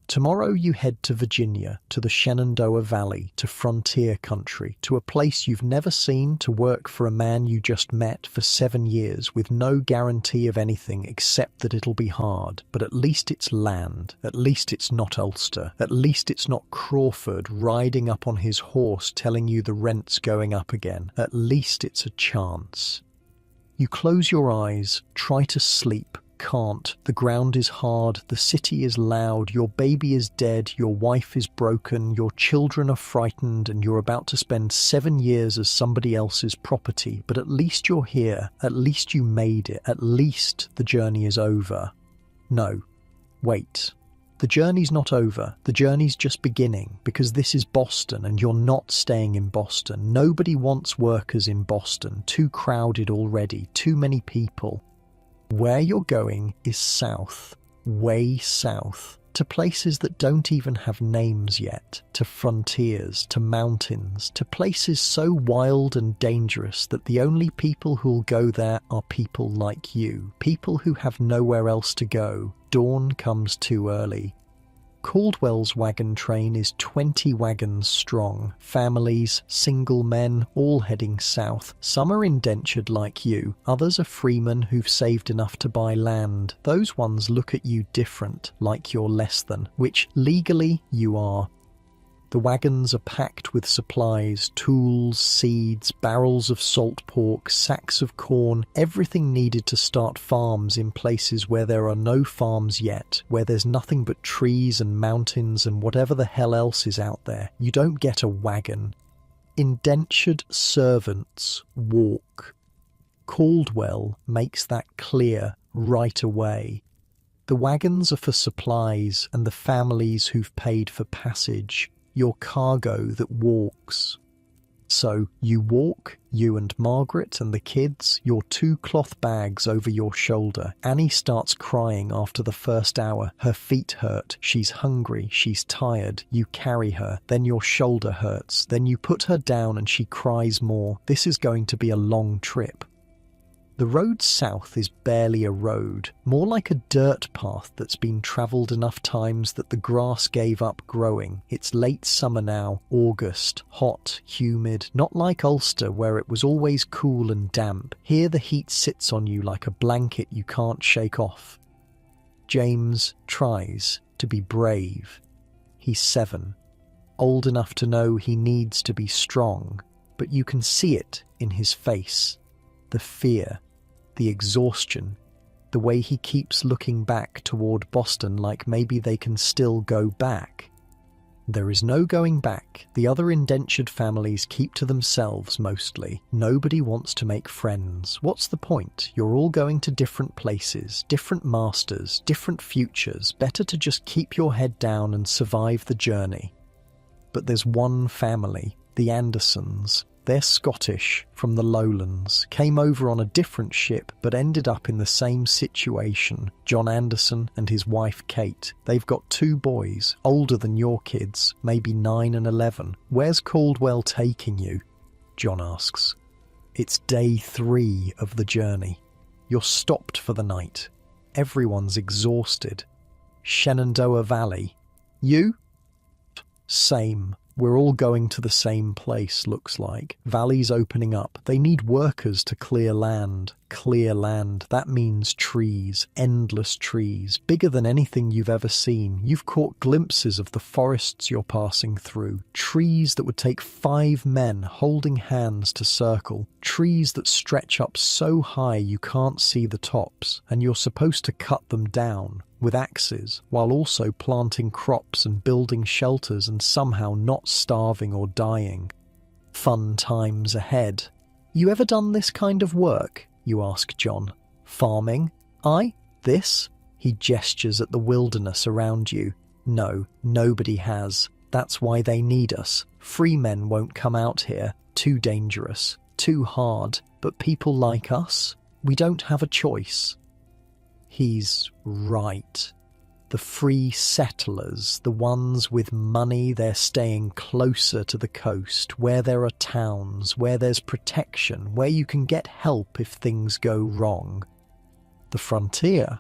Tomorrow you head to Virginia, to the Shenandoah Valley, to frontier country, to a place you've never seen, to work for a man you just met for 7 years with no guarantee of anything except that it'll be hard. But at least it's land. At least it's not Ulster. At least it's not Crawford riding up on his horse telling you the rent's going up again. At least it's a chance. You close your eyes, try to sleep. Can't. The ground is hard, the city is loud, your baby is dead, your wife is broken, your children are frightened, and you're about to spend 7 years as somebody else's property. But at least you're here, at least you made it, at least the journey is over. No. Wait. The journey's not over, the journey's just beginning, because this is Boston and you're not staying in Boston. Nobody wants workers in Boston, too crowded already, too many people. Where you're going is south, way south, to places that don't even have names yet, to frontiers, to mountains, to places so wild and dangerous that the only people who'll go there are people like you, people who have nowhere else to go. Dawn comes too early. Caldwell's wagon train is 20 wagons strong, families, single men, all heading south. Some are indentured like you, others are freemen who've saved enough to buy land. Those ones look at you different, like you're less than, which legally you are. The wagons are packed with supplies, tools, seeds, barrels of salt pork, sacks of corn, everything needed to start farms in places where there are no farms yet, where there's nothing but trees and mountains and whatever the hell else is out there. You don't get a wagon. Indentured servants walk. Caldwell makes that clear right away. The wagons are for supplies and the families who've paid for passage. your cargo that walks. So you walk, you and Margaret and the kids, your 2 cloth bags over your shoulder. Annie starts crying after the first hour. Her feet hurt, she's hungry, she's tired. You carry her, then your shoulder hurts, then you put her down and she cries more. This is going to be a long trip. The road south is barely a road, more like a dirt path that's been travelled enough times that the grass gave up growing. It's late summer now, August, hot, humid, not like Ulster where it was always cool and damp. Here the heat sits on you like a blanket you can't shake off. James tries to be brave. He's 7, old enough to know he needs to be strong, but you can see it in his face. The fear, the exhaustion, the way he keeps looking back toward Boston like maybe they can still go back. There is no going back. The other indentured families keep to themselves mostly. Nobody wants to make friends. What's the point? You're all going to different places, different masters, different futures. Better to just keep your head down and survive the journey. But there's one family, the Andersons. They're Scottish, from the lowlands, came over on a different ship but ended up in the same situation. John Anderson and his wife Kate. They've got 2 boys, older than your kids, maybe 9 and 11. Where's Caldwell taking you? John asks. It's day 3 of the journey. You're stopped for the night. Everyone's exhausted. Shenandoah Valley. You? Same. We're all going to the same place, looks like. Valley's opening up. They need workers to clear land. Clear land. That means trees. Endless trees. Bigger than anything you've ever seen. You've caught glimpses of the forests you're passing through. Trees that would take 5 men holding hands to circle. Trees that stretch up so high you can't see the tops, and you're supposed to cut them down with axes, while also planting crops and building shelters and somehow not starving or dying. Fun times ahead. You ever done this kind of work? You ask John. Farming? This? He gestures at the wilderness around you. No, nobody has. That's why they need us. Free men won't come out here. Too dangerous. Too hard. But people like us? We don't have a choice. He's right. The free settlers, the ones with money, they're staying closer to the coast, where there are towns, where there's protection, where you can get help if things go wrong. The frontier,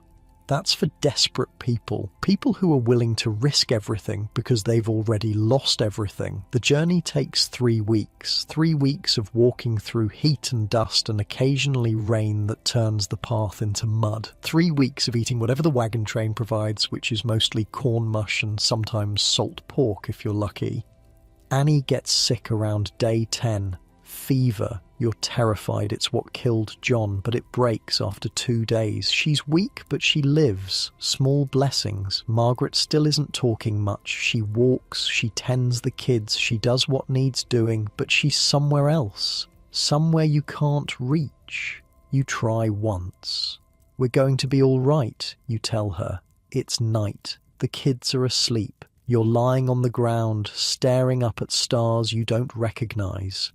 that's for desperate people, people who are willing to risk everything because they've already lost everything. The journey takes 3 weeks, 3 weeks of walking through heat and dust and occasionally rain that turns the path into mud. 3 weeks of eating whatever the wagon train provides, which is mostly corn mush and sometimes salt pork if you're lucky. Annie gets sick around day 10. Fever. You're terrified it's what killed John, but it breaks after 2 days. She's weak, but she lives. Small blessings. Margaret still isn't talking much. She walks, she tends the kids, she does what needs doing, but she's somewhere else. Somewhere you can't reach. You try once. We're going to be all right, you tell her. It's night. The kids are asleep. You're lying on the ground, staring up at stars you don't recognize.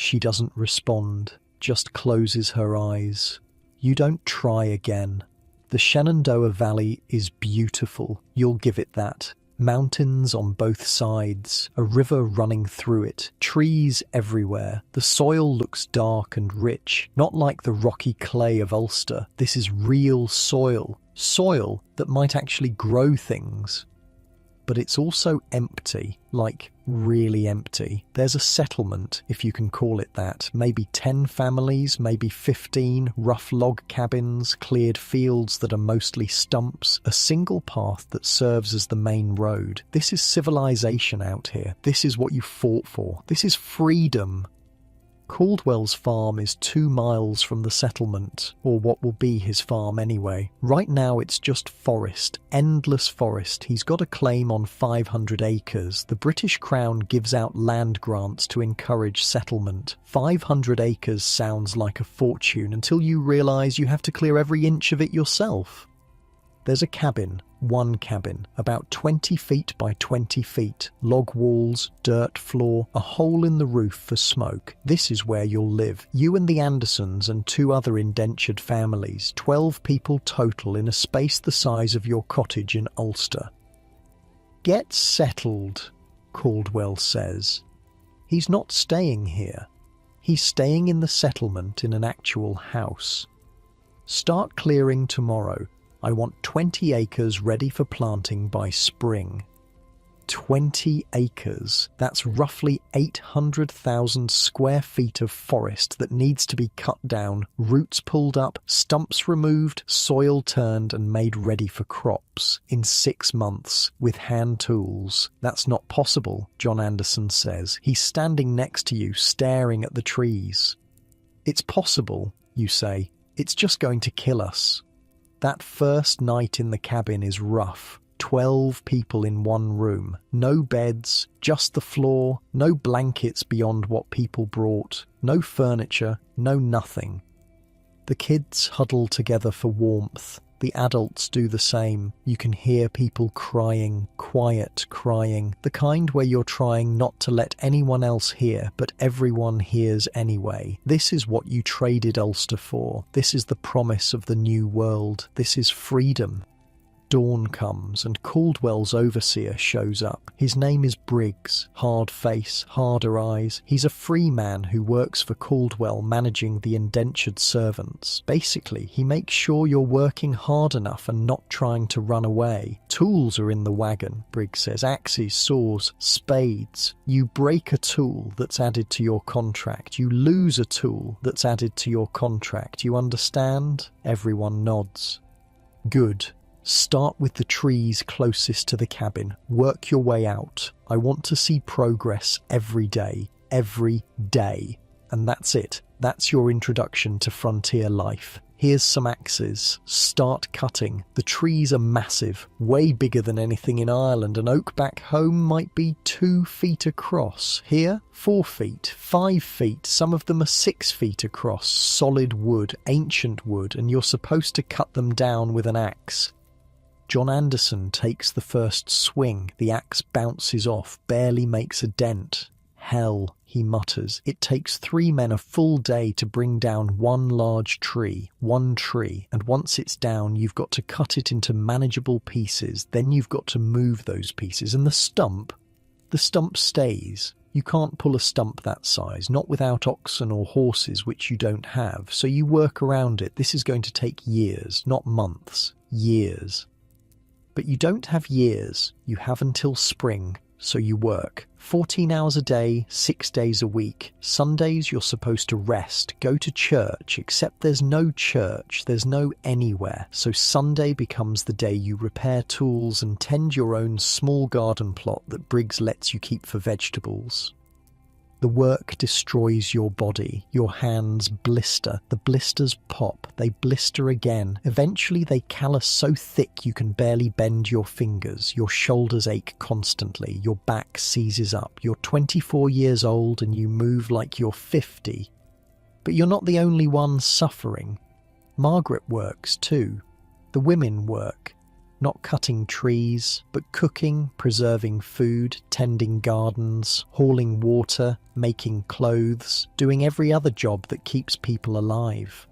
She doesn't respond, just closes her eyes. You don't try again. The Shenandoah Valley is beautiful, you'll give it that. Mountains on both sides, a river running through it, trees everywhere. The soil looks dark and rich, not like the rocky clay of Ulster. This is real soil, soil that might actually grow things. But it's also empty, like really empty. There's a settlement, if you can call it that. Maybe 10 families, maybe 15, rough log cabins, cleared fields that are mostly stumps, a single path that serves as the main road. This is civilization out here. This is what you fought for. This is freedom. Caldwell's farm is 2 miles from the settlement, or what will be his farm anyway. Right now it's just forest, endless forest. He's got a claim on 500 acres. The British Crown gives out land grants to encourage settlement. 500 acres sounds like a fortune until you realise you have to clear every inch of it yourself. There's a cabin, One cabin, about 20 feet by 20 feet, log walls, dirt floor, a hole in the roof for smoke. This is where you'll live. You and the Andersons and 2 other indentured families, 12 people total in a space the size of your cottage in Ulster. Get settled, Caldwell says. He's not staying here. He's staying in the settlement in an actual house. Start clearing tomorrow. I want 20 acres ready for planting by spring. 20 acres. That's roughly 800,000 square feet of forest that needs to be cut down, roots pulled up, stumps removed, soil turned and made ready for crops in 6 months with hand tools. That's not possible, John Anderson says. He's standing next to you, staring at the trees. It's possible, you say. It's just going to kill us. That first night in the cabin is rough. 12 people in one room. No beds, just the floor, no blankets beyond what people brought, no furniture, no nothing. The kids huddle together for warmth. The adults do the same. You can hear people crying, quiet crying, the kind where you're trying not to let anyone else hear, but everyone hears anyway. This is what you traded Ulster for. This is the promise of the new world. This is freedom. Dawn comes and Caldwell's overseer shows up. His name is Briggs. Hard face, harder eyes. He's a free man who works for Caldwell managing the indentured servants. Basically, he makes sure you're working hard enough and not trying to run away. Tools are in the wagon, Briggs says. Axes, saws, spades. You break a tool that's added to your contract. You lose a tool that's added to your contract. You understand? Everyone nods. Good. Start with the trees closest to the cabin. Work your way out. I want to see progress every day. Every day. And that's it. That's your introduction to frontier life. Here's some axes. Start cutting. The trees are massive, way bigger than anything in Ireland. An oak back home might be 2 feet across. Here, 4 feet, 5 feet. Some of them are 6 feet across. Solid wood, ancient wood, and you're supposed to cut them down with an axe. John Anderson takes the first swing. The axe bounces off, barely makes a dent. Hell, he mutters. It takes 3 men a full day to bring down one large tree, and once it's down, you've got to cut it into manageable pieces. Then you've got to move those pieces, and the stump stays. You can't pull a stump that size, not without oxen or horses, which you don't have, so you work around it. This is going to take years, not months. Years. But you don't have years, you have until spring, so you work. 14 hours a day, 6 days a week. Sundays you're supposed to rest, go to church, except there's no church, there's no anywhere. So Sunday becomes the day you repair tools and tend your own small garden plot that Briggs lets you keep for vegetables. The work destroys your body. Your hands blister. The blisters pop. They blister again. Eventually they callus so thick you can barely bend your fingers. Your shoulders ache constantly. Your back seizes up. You're 24 years old and you move like you're 50. But you're not the only one suffering. Margaret works too. The women work. Not cutting trees, but cooking, preserving food, tending gardens, hauling water, making clothes, doing every other job that keeps people alive.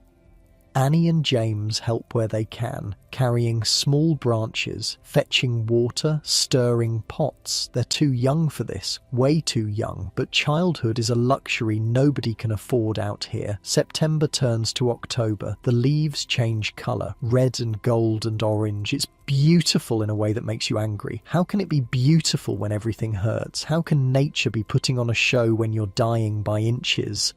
Annie and James help where they can, carrying small branches, fetching water, stirring pots. They're too young for this, way too young, but childhood is a luxury nobody can afford out here. September turns to October. The leaves change colour, red and gold and orange. It's beautiful in a way that makes you angry. How can it be beautiful when everything hurts? How can nature be putting on a show when you're dying by inches?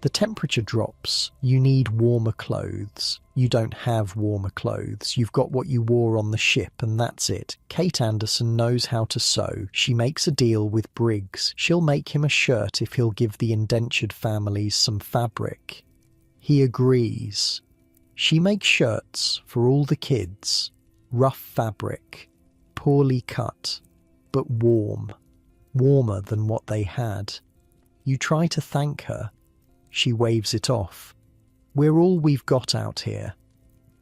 The temperature drops. You need warmer clothes. You don't have warmer clothes. You've got what you wore on the ship and that's it. Kate Anderson knows how to sew. She makes a deal with Briggs. She'll make him a shirt if he'll give the indentured families some fabric. He agrees. She makes shirts for all the kids. Rough fabric. Poorly cut. But warm. Warmer than what they had. You try to thank her. She waves it off. We're all we've got out here.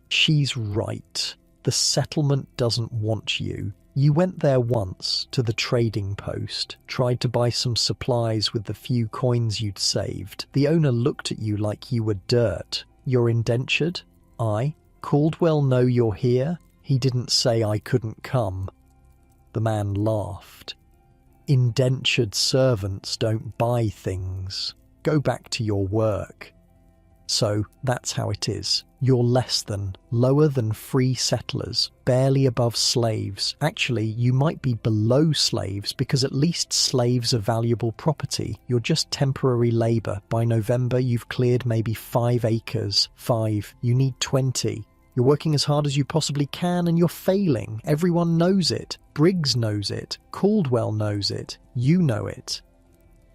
She's right. The settlement doesn't want you. You went there once, to the trading post, tried to buy some supplies with the few coins you'd saved. The owner looked at you like you were dirt. You're indentured? Aye. Caldwell know you're here? He didn't say I couldn't come. The man laughed. Indentured servants don't buy things. Go back to your work. So that's how it is. You're less than, lower than free settlers, barely above slaves. Actually, you might be below slaves because at least slaves are valuable property. You're just temporary labour. By November, you've cleared maybe 5 acres. 5. You need 20. You're working as hard as you possibly can and you're failing. Everyone knows it. Briggs knows it. Caldwell knows it. You know it.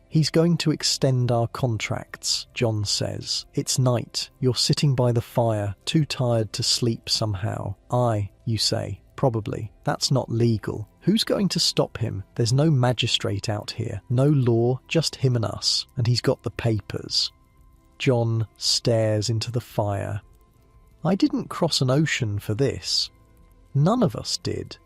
He's going to extend our contracts, John says. It's night. You're sitting by the fire, too tired to sleep somehow. Aye, you say. Probably. That's not legal. Who's going to stop him? There's no magistrate out here. No law, just him and us. And he's got the papers. John stares into the fire. I didn't cross an ocean for this. None of us did.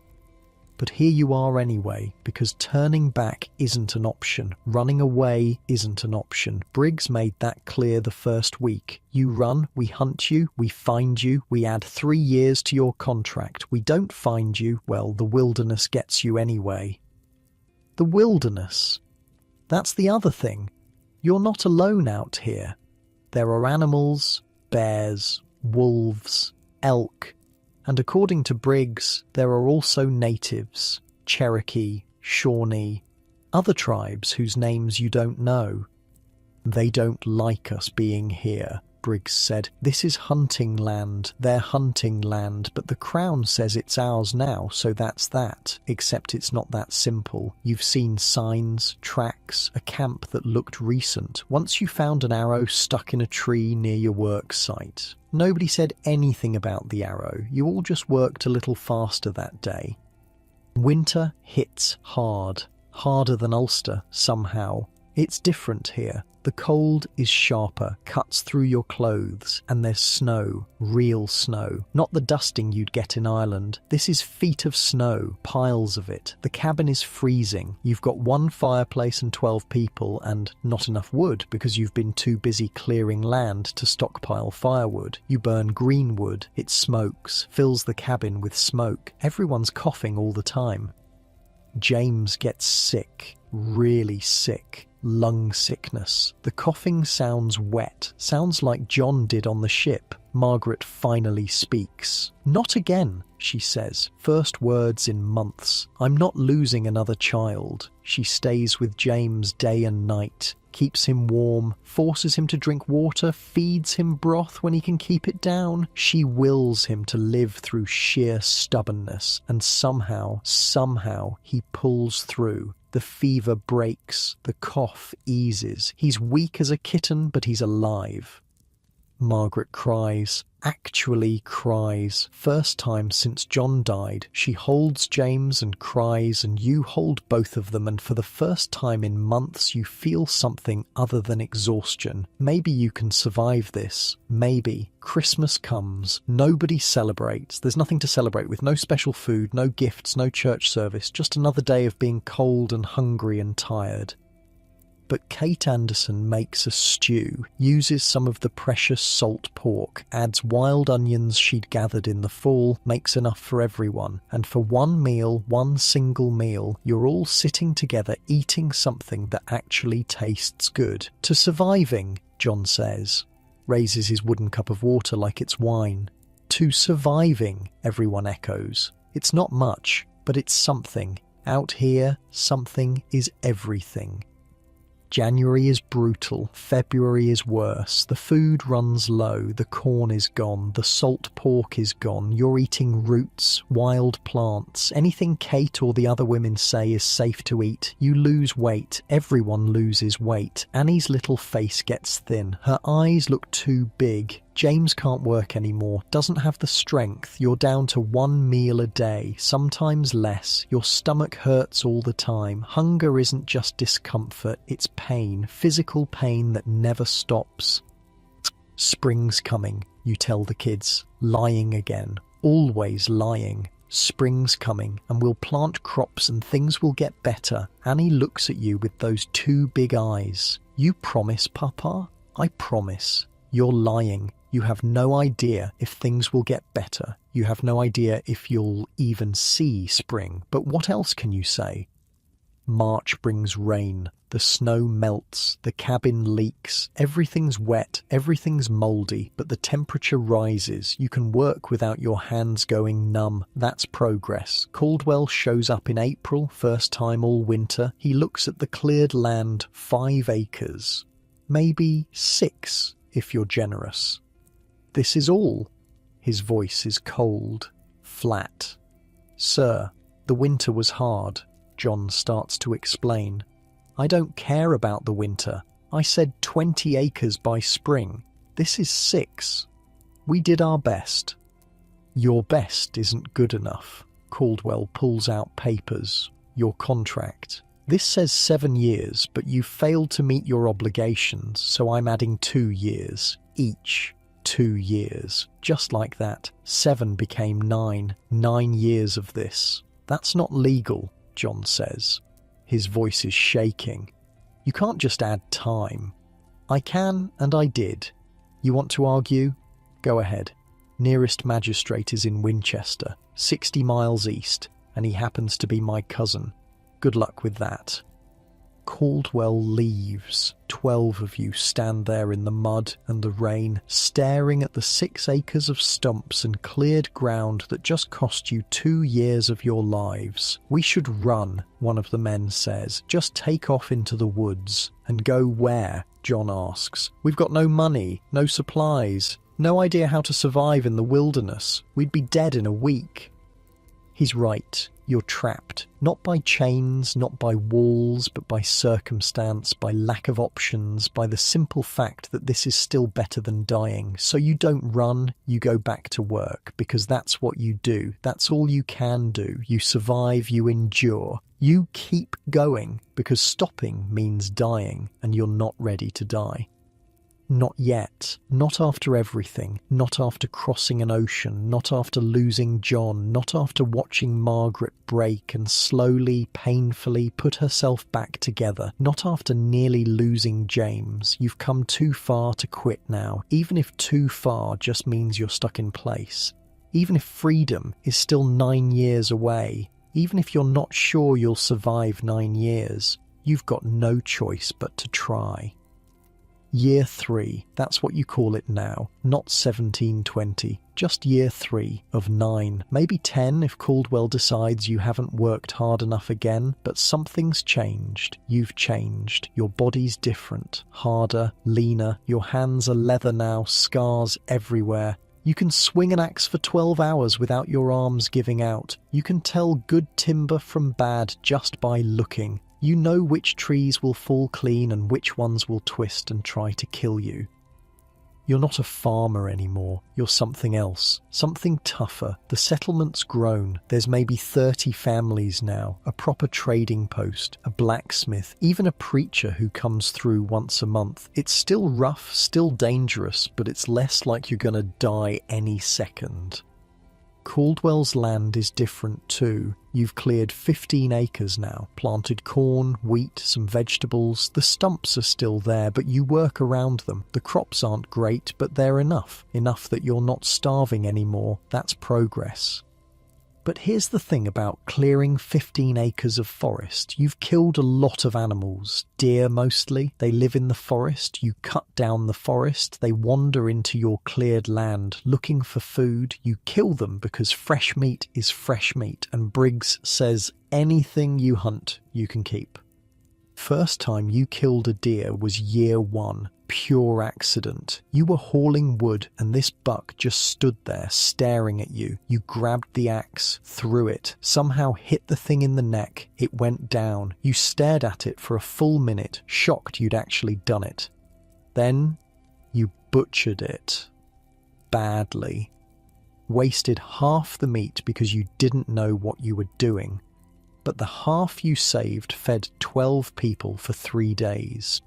But here you are anyway, because turning back isn't an option. Running away isn't an option. Briggs made that clear the first week. You run, we hunt you, we find you, we add 3 years to your contract. We don't find you, well, the wilderness gets you anyway. The wilderness. That's the other thing. You're not alone out here. There are animals, bears, wolves, elk, and according to Briggs, there are also natives, Cherokee, Shawnee, other tribes whose names you don't know. They don't like us being here, Briggs said. This is hunting land, their hunting land, but the Crown says it's ours now, so that's that. Except it's not that simple. You've seen signs, tracks, a camp that looked recent. Once you found an arrow stuck in a tree near your work site. Nobody said anything about the arrow. You all just worked a little faster that day. Winter hits hard. Harder than Ulster, somehow. It's different here. The cold is sharper, cuts through your clothes, and there's snow, real snow. Not the dusting you'd get in Ireland. This is feet of snow, piles of it. The cabin is freezing. You've got 1 fireplace and 12 people, and not enough wood because you've been too busy clearing land to stockpile firewood. You burn green wood. It smokes, fills the cabin with smoke. Everyone's coughing all the time. James gets sick, really sick. Lung sickness. The coughing sounds wet, sounds like John did on the ship. Margaret finally speaks. Not again, she says. First words in months. I'm not losing another child. She stays with James day and night, keeps him warm, forces him to drink water, feeds him broth when he can keep it down. She wills him to live through sheer stubbornness, and somehow he pulls through. The fever breaks, the cough eases. He's weak as a kitten, but he's alive. Margaret cries, actually cries. First time since John died. She holds James and cries, and you hold both of them, and for the first time in months you feel something other than exhaustion. Maybe you can survive this. Maybe. Christmas comes. Nobody celebrates. There's nothing to celebrate with. No special food, no gifts, no church service. Just another day of being cold and hungry and tired. But Kate Anderson makes a stew, uses some of the precious salt pork, adds wild onions she'd gathered in the fall, makes enough for everyone. And for one meal, one single meal, you're all sitting together eating something that actually tastes good. To surviving, John says. Raises his wooden cup of water like it's wine. To surviving, everyone echoes. It's not much, but it's something. Out here, something is everything. January is brutal, February is worse, the food runs low, the corn is gone, the salt pork is gone, you're eating roots, wild plants, anything Kate or the other women say is safe to eat. You lose weight, everyone loses weight. Annie's little face gets thin, her eyes look too big. James can't work anymore, doesn't have the strength. You're down to 1 meal a day, sometimes less. Your stomach hurts all the time. Hunger isn't just discomfort, it's pain, physical pain that never stops. Spring's coming, you tell the kids, lying again. Always lying. Spring's coming and we'll plant crops and things will get better. Annie looks at you with those two big eyes. You promise, Papa? I promise. You're lying. You have no idea if things will get better. You have no idea if you'll even see spring. But what else can you say? March brings rain. The snow melts. The cabin leaks. Everything's wet. Everything's mouldy. But the temperature rises. You can work without your hands going numb. That's progress. Caldwell shows up in April, first time all winter. He looks at the cleared land, 5 acres. Maybe 6, if you're generous. This is all. His voice is cold, flat. Sir, the winter was hard. John starts to explain. I don't care about the winter. I said 20 acres by spring. This is 6. We did our best. Your best isn't good enough. Caldwell pulls out papers. Your contract. This says 7 years, but you failed to meet your obligations, so I'm adding 2 years. Each 2 years. Just like that. 7 became 9. 9 years of this. That's not legal, John says. His voice is shaking. You can't just add time. I can, and I did. You want to argue? Go ahead. Nearest magistrate is in Winchester, 60 miles east, and he happens to be my cousin. Good luck with that. Caldwell leaves. 12 of you stand there in the mud and the rain, staring at the 6 acres of stumps and cleared ground that just cost you 2 years of your lives. We should run, one of the men says. Just take off into the woods. And go where? John asks. We've got no money, no supplies, no idea how to survive in the wilderness. We'd be dead in a week. He's right. You're trapped, not by chains, not by walls, but by circumstance, by lack of options, by the simple fact that this is still better than dying. So you don't run, you go back to work, because that's what you do. That's all you can do. You survive, you endure. You keep going, because stopping means dying, and you're not ready to die. Not yet. Not after everything. Not after crossing an ocean. Not after losing John. Not after watching Margaret break and slowly, painfully put herself back together. Not after nearly losing James. You've come too far to quit now. Even if too far just means you're stuck in place. Even if freedom is still 9 years away. Even if you're not sure you'll survive 9 years. You've got no choice but to try. Year 3, that's what you call it now, not 1720, just year 3 of 9, maybe 10 if Caldwell decides you haven't worked hard enough again, but something's changed. You've changed. Your body's different, harder, leaner, your hands are leather now, scars everywhere. You can swing an axe for 12 hours without your arms giving out. You can tell good timber from bad just by looking. You know which trees will fall clean and which ones will twist and try to kill you. You're not a farmer anymore. You're something else, something tougher. The settlement's grown. There's maybe 30 families now, a proper trading post, a blacksmith, even a preacher who comes through once a month. It's still rough, still dangerous, but it's less like you're gonna die any second. Caldwell's land is different too. You've cleared 15 acres now, planted corn, wheat, some vegetables. The stumps are still there, but you work around them. The crops aren't great, but they're enough. Enough that you're not starving anymore. That's progress. But here's the thing about clearing 15 acres of forest. You've killed a lot of animals. Deer mostly. They live in the forest. You cut down the forest. They wander into your cleared land looking for food. You kill them because fresh meat is fresh meat. And Briggs says anything you hunt, you can keep. First time you killed a deer was year 1. Pure accident. You were hauling wood and this buck just stood there staring at you. You grabbed the axe, threw it, somehow hit the thing in the neck. It went down. You stared at it for a full minute, shocked you'd actually done it. Then you butchered it. Badly. Wasted half the meat because you didn't know what you were doing. But the half you saved fed 12 people for 3 days.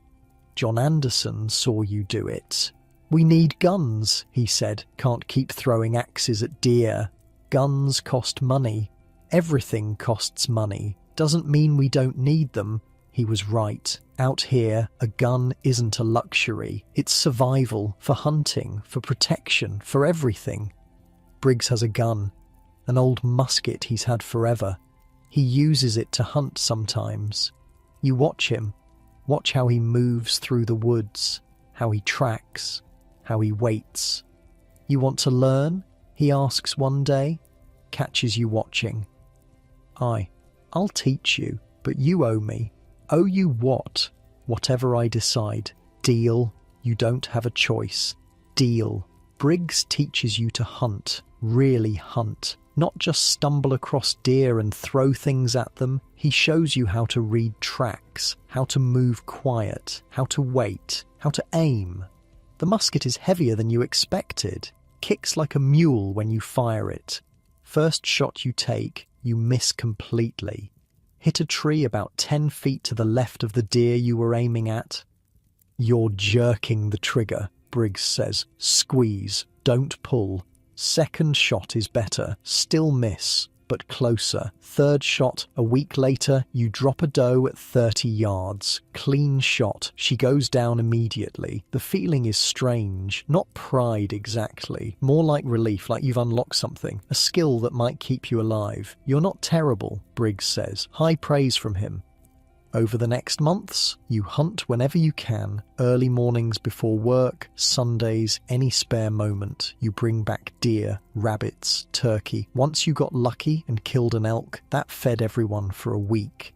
John Anderson saw you do it. We need guns, he said. Can't keep throwing axes at deer. Guns cost money. Everything costs money. Doesn't mean we don't need them. He was right. Out here, a gun isn't a luxury. It's survival, for hunting, for protection, for everything. Briggs has a gun, an old musket he's had forever. He uses it to hunt sometimes. You watch him. Watch how he moves through the woods, how he tracks, how he waits. You want to learn? He asks one day, catches you watching. I'll teach you, but you owe me. Owe you what? Whatever I decide. Deal? You don't have a choice. Deal. Briggs teaches you to hunt, really hunt. Not just stumble across deer and throw things at them. He shows you how to read tracks, how to move quiet, how to wait, how to aim. The musket is heavier than you expected. Kicks like a mule when you fire it. First shot you take, you miss completely. Hit a tree about 10 feet to the left of the deer you were aiming at. You're jerking the trigger, Briggs says. Squeeze, don't pull. Second shot is better. Still miss, but closer. Third shot, a week later, you drop a doe at 30 yards. Clean shot. She goes down immediately. The feeling is strange. Not pride exactly. More like relief, like you've unlocked something. A skill that might keep you alive. You're not terrible, Briggs says. High praise from him. Over the next months, you hunt whenever you can, early mornings before work, Sundays, any spare moment. You bring back deer, rabbits, turkey. Once you got lucky and killed an elk, that fed everyone for a week.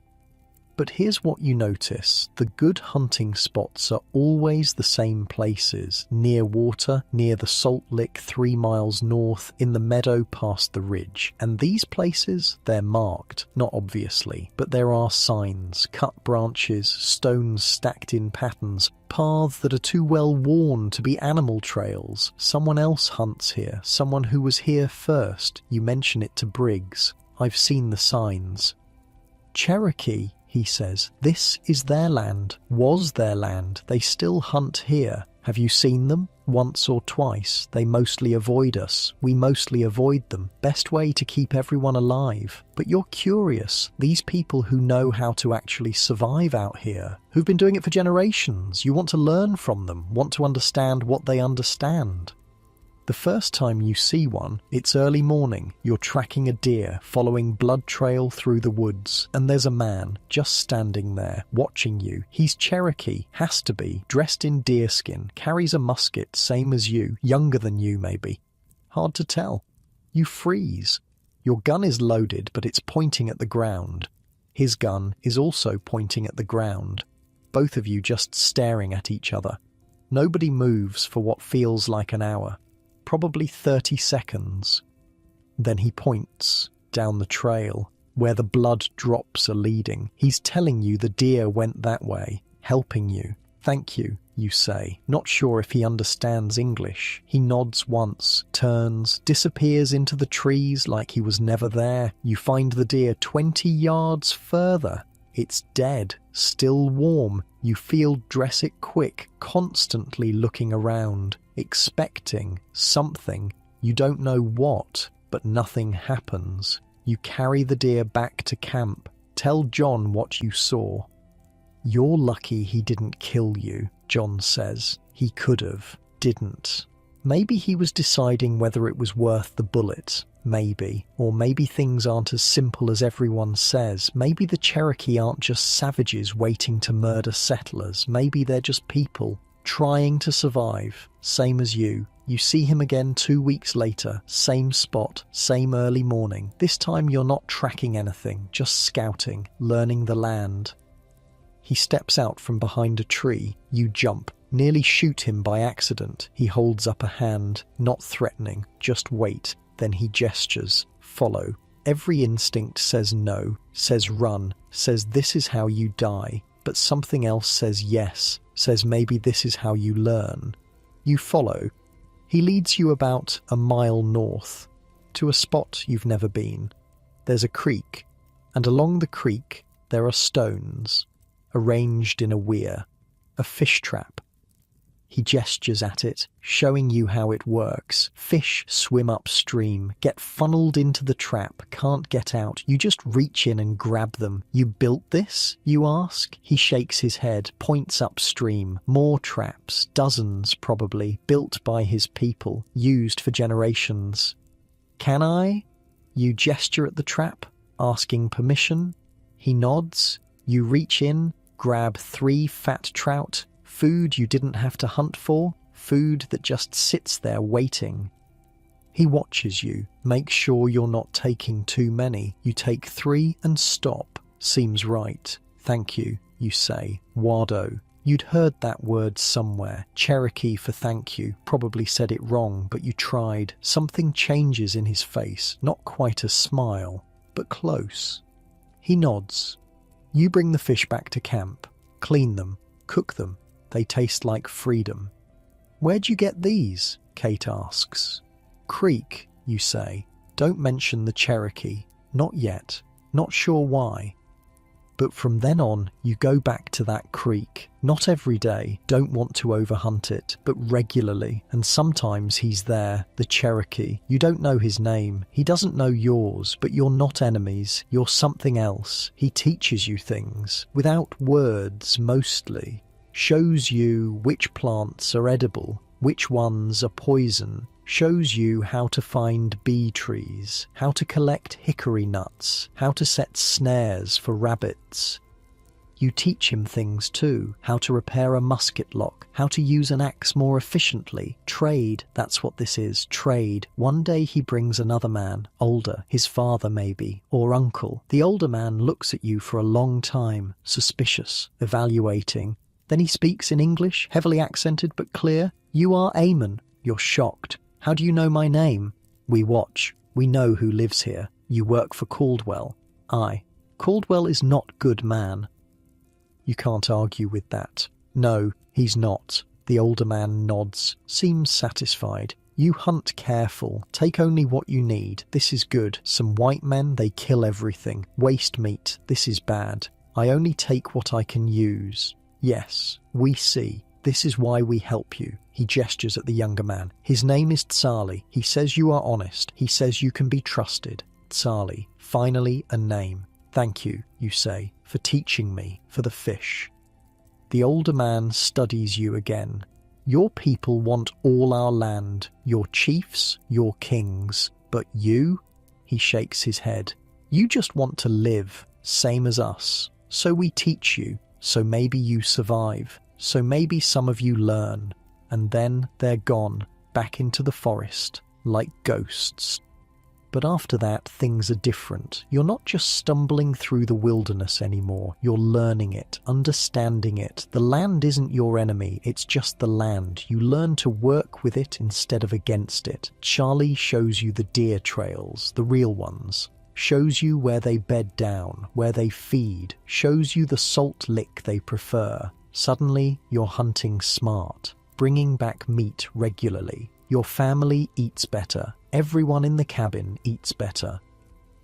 But here's what you notice. The good hunting spots are always the same places. Near water, near the salt lick 3 miles north, in the meadow past the ridge. And these places, they're marked. Not obviously, but there are signs, cut branches, stones stacked in patterns, paths that are too well worn to be animal trails. Someone else hunts here, someone who was here first. You mention it to Briggs. I've seen the signs. Cherokee, he says. This is their land, was their land. They still hunt here. Have you seen them? Once or twice. They mostly avoid us. We mostly avoid them. Best way to keep everyone alive. But you're curious. These people who know how to actually survive out here, who've been doing it for generations, you want to learn from them, want to understand what they understand. The first time you see one, it's early morning, you're tracking a deer, following blood trail through the woods, and there's a man just standing there, watching you. He's Cherokee, has to be, dressed in deerskin, carries a musket, same as you, younger than you maybe. Hard to tell. You freeze. Your gun is loaded, but it's pointing at the ground. His gun is also pointing at the ground. Both of you just staring at each other. Nobody moves for what feels like an hour. Probably 30 seconds. Then he points down the trail, where the blood drops are leading. He's telling you the deer went that way, helping you. Thank you, you say, not sure if he understands English. He nods once, turns, disappears into the trees like he was never there. You find the deer 20 yards further. It's dead, still warm. You feel dress it quick, constantly looking around, expecting something. You don't know what, but nothing happens. You carry the deer back to camp. Tell John what you saw. You're lucky he didn't kill you, John says. He could have, didn't. Maybe he was deciding whether it was worth the bullet. Maybe. Or maybe things aren't as simple as everyone says. Maybe the Cherokee aren't just savages waiting to murder settlers. Maybe they're just people trying to survive, same as you. You see him again 2 weeks later, same spot, same early morning. This time you're not tracking anything, just scouting, learning the land. He steps out from behind a tree. You jump, nearly shoot him by accident. He holds up a hand, not threatening, just wait. Then he gestures, follow. Every instinct says no, says run, says this is how you die. But something else says yes, says maybe this is how you learn. You follow. He leads you about a mile north, to a spot you've never been. There's a creek, and along the creek there are stones, arranged in a weir, a fish trap. He gestures at it, showing you how it works. Fish swim upstream, get funneled into the trap, can't get out. You just reach in and grab them. You built this, you ask? He shakes his head, points upstream. More traps, dozens probably, built by his people, used for generations. Can I? You gesture at the trap, asking permission. He nods. You reach in, grab 3 fat trout. Food you didn't have to hunt for, food that just sits there waiting. He watches you, makes sure you're not taking too many. You take 3 and stop. Seems right. Thank you, you say. Wado. You'd heard that word somewhere. Cherokee for thank you. Probably said it wrong, but you tried. Something changes in his face. Not quite a smile, but close. He nods. You bring the fish back to camp. Clean them. Cook them. They taste like freedom. Where'd you get these? Kate asks. Creek, you say. Don't mention the Cherokee. Not yet. Not sure why. But from then on, you go back to that creek. Not every day, don't want to overhunt it, but regularly. And sometimes he's there, the Cherokee. You don't know his name. He doesn't know yours, but you're not enemies. You're something else. He teaches you things. Without words, mostly. Shows you which plants are edible, which ones are poison, shows you how to find bee trees, how to collect hickory nuts, how to set snares for rabbits. You teach him things too, how to repair a musket lock, how to use an axe more efficiently. Trade, that's what this is, trade. One day he brings another man, older, his father maybe, or uncle. The older man looks at you for a long time, suspicious, evaluating. Then he speaks in English, heavily accented but clear. You are Eamon. You're shocked. How do you know my name? We watch. We know who lives here. You work for Caldwell. Caldwell is not good man. You can't argue with that. No, he's not. The older man nods, seems satisfied. You hunt careful. Take only what you need. This is good. Some white men, they kill everything. Waste meat. This is bad. I only take what I can use. Yes, we see. This is why we help you. He gestures at the younger man. His name is Tsali. He says you are honest. He says you can be trusted. Tsali. Finally, a name. Thank you, you say, for teaching me, for the fish. The older man studies you again. Your people want all our land, your chiefs, your kings. But you? He shakes his head. You just want to live, same as us. So we teach you. So maybe you survive. So maybe some of you learn. And then they're gone, back into the forest, like ghosts. But after that, things are different. You're not just stumbling through the wilderness anymore. You're learning it, understanding it. The land isn't your enemy, it's just the land. You learn to work with it instead of against it. Charlie shows you the deer trails, the real ones. Shows you where they bed down, where they feed, shows you the salt lick they prefer. Suddenly, you're hunting smart, bringing back meat regularly. Your family eats better. Everyone in the cabin eats better.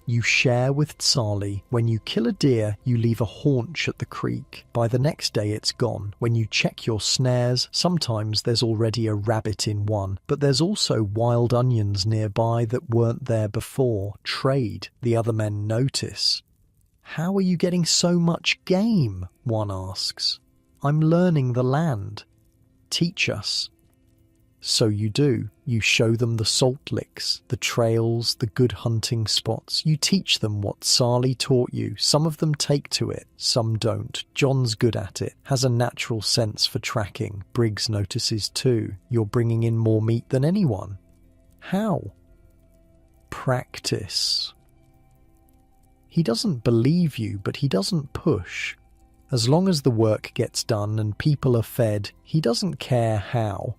You share with Tsali. When you kill a deer, you leave a haunch at the creek. By the next day, it's gone. When you check your snares, sometimes there's already a rabbit in one, but there's also wild onions nearby that weren't there before. Trade, the other men notice. How are you getting so much game? One asks. I'm learning the land. Teach us. So you do. You show them the salt licks, the trails, the good hunting spots. You teach them what Tsali taught you. Some of them take to it, some don't. John's good at it, has a natural sense for tracking. Briggs notices too. You're bringing in more meat than anyone. How? Practice. He doesn't believe you, but he doesn't push. As long as the work gets done and people are fed, he doesn't care how.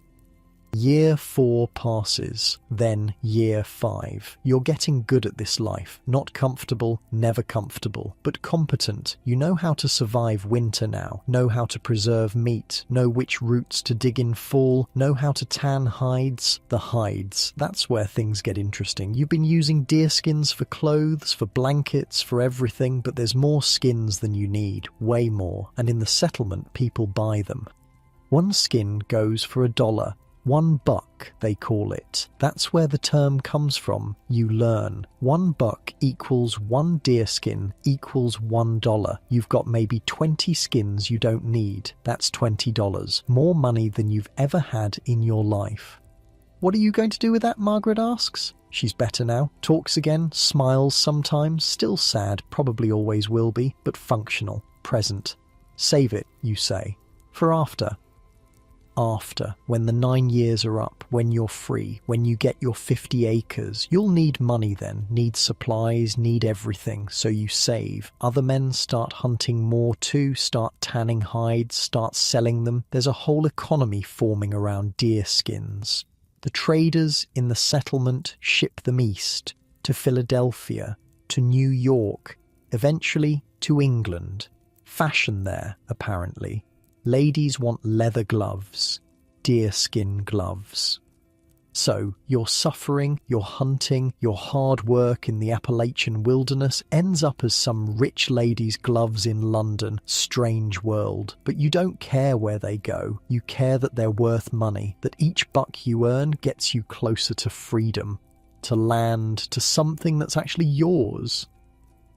Year 4 passes, then year 5. You're getting good at this life. Not comfortable, never comfortable, but competent. You know how to survive winter now, know how to preserve meat, know which roots to dig in fall, know how to tan hides. The hides, that's where things get interesting. You've been using deer skins for clothes, for blankets, for everything, but there's more skins than you need, way more, and in the settlement people buy them. One skin goes for $1. $1, they call it. That's where the term comes from. You learn. $1 equals one deer skin equals $1. You've got maybe 20 skins you don't need. That's $20. More money than you've ever had in your life. What are you going to do with that? Margaret asks. She's better now, talks again, smiles sometimes, still sad, probably always will be, but functional, present. Save it, you say, for after. After, when the 9 years are up, when you're free, when you get your 50 acres, you'll need money then, need supplies, need everything, so you save. Other men start hunting more too, start tanning hides, start selling them. There's a whole economy forming around deer skins. The traders in the settlement ship them east, to Philadelphia, to New York, eventually to England. Fashion there, apparently. Ladies want leather gloves, deerskin gloves. So, your suffering, your hunting, your hard work in the Appalachian wilderness ends up as some rich lady's gloves in London. Strange world. But you don't care where they go. You care that they're worth money, that each buck you earn gets you closer to freedom, to land, to something that's actually yours.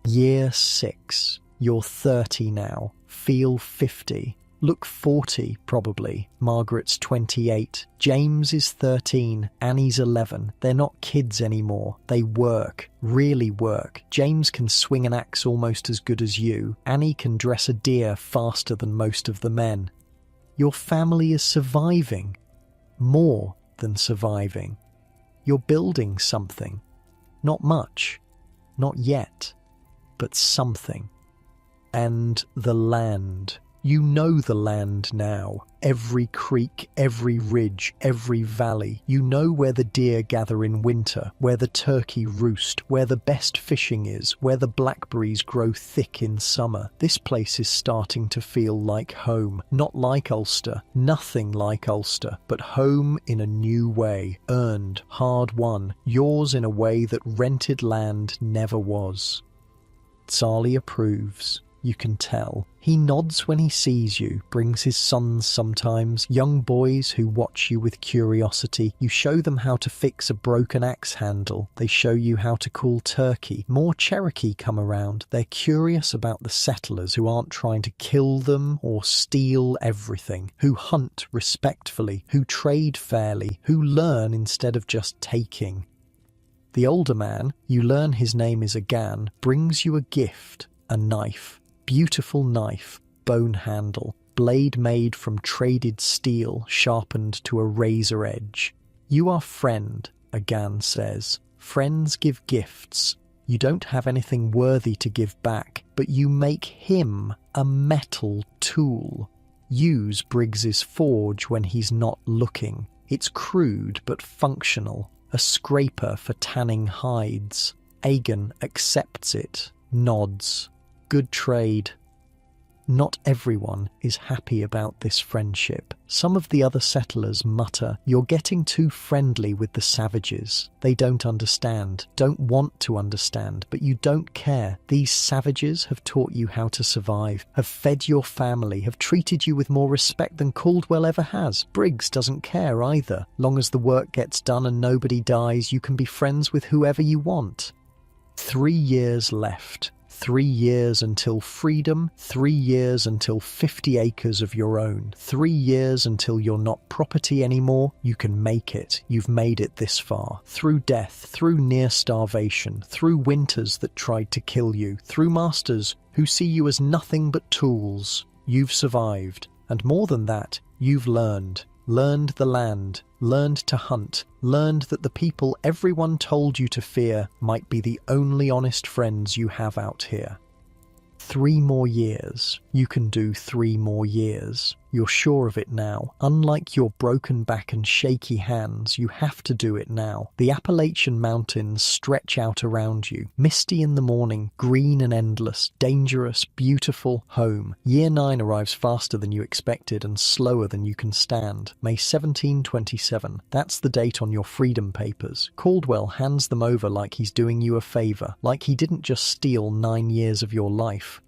Year 6. You're 30 now. Feel 50. Look 40, probably. Margaret's 28. James is 13. Annie's 11. They're not kids anymore. They work. Really work. James can swing an axe almost as good as you. Annie can dress a deer faster than most of the men. Your family is surviving. More than surviving. You're building something. Not much. Not yet. But something. And the land. You know the land now. Every creek, every ridge, every valley. You know where the deer gather in winter, where the turkey roost, where the best fishing is, where the blackberries grow thick in summer. This place is starting to feel like home. Not like Ulster, nothing like Ulster, but home in a new way. Earned, hard won, yours in a way that rented land never was. Tzali approves. You can tell. He nods when he sees you, brings his sons sometimes, young boys who watch you with curiosity. You show them how to fix a broken axe handle. They show you how to cool turkey. More Cherokee come around. They're curious about the settlers who aren't trying to kill them or steal everything, who hunt respectfully, who trade fairly, who learn instead of just taking. The older man, you learn his name is Agan, brings you a gift, a knife. Beautiful knife, bone handle, blade made from traded steel sharpened to a razor edge. You are friend, Agan says. Friends give gifts. You don't have anything worthy to give back, but you make him a metal tool. Use Briggs's forge when he's not looking. It's crude but functional, a scraper for tanning hides. Agan accepts it, nods. Good trade. Not everyone is happy about this friendship. Some of the other settlers mutter, "You're getting too friendly with the savages. They don't understand, don't want to understand, but you don't care. These savages have taught you how to survive, have fed your family, have treated you with more respect than Caldwell ever has. Briggs doesn't care either. Long as the work gets done and nobody dies, you can be friends with whoever you want." 3 years left. 3 years until freedom, 3 years until 50 acres of your own, 3 years until you're not property anymore. You can make it. You've made it this far. Through death, through near starvation, through winters that tried to kill you, through masters who see you as nothing but tools. You've survived. And more than that, you've learned. Learned the land, learned to hunt, learned that the people everyone told you to fear might be the only honest friends you have out here. 3 more years. You can do 3 more years. You're sure of it now. Unlike your broken back and shaky hands, you have to do it now. The Appalachian Mountains stretch out around you. Misty in the morning, green and endless, dangerous, beautiful, home. Year 9 arrives faster than you expected and slower than you can stand. May 1727. That's the date on your freedom papers. Caldwell hands them over like he's doing you a favor, like he didn't just steal 9 years of your life.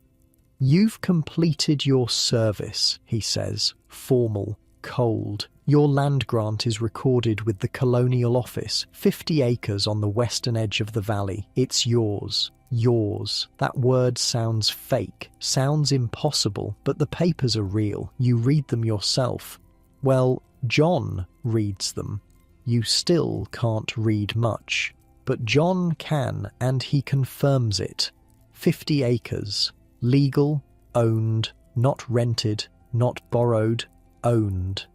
"You've completed your service," he says, formal. cold. Your land grant is recorded with the Colonial Office, 50 acres on the western edge of the valley. It's yours. Yours. That word sounds fake, sounds impossible, but the papers are real. You read them yourself. Well, John reads them. You still can't read much. But John can, and he confirms it. 50 acres. Legal, owned, not rented, not borrowed, owned.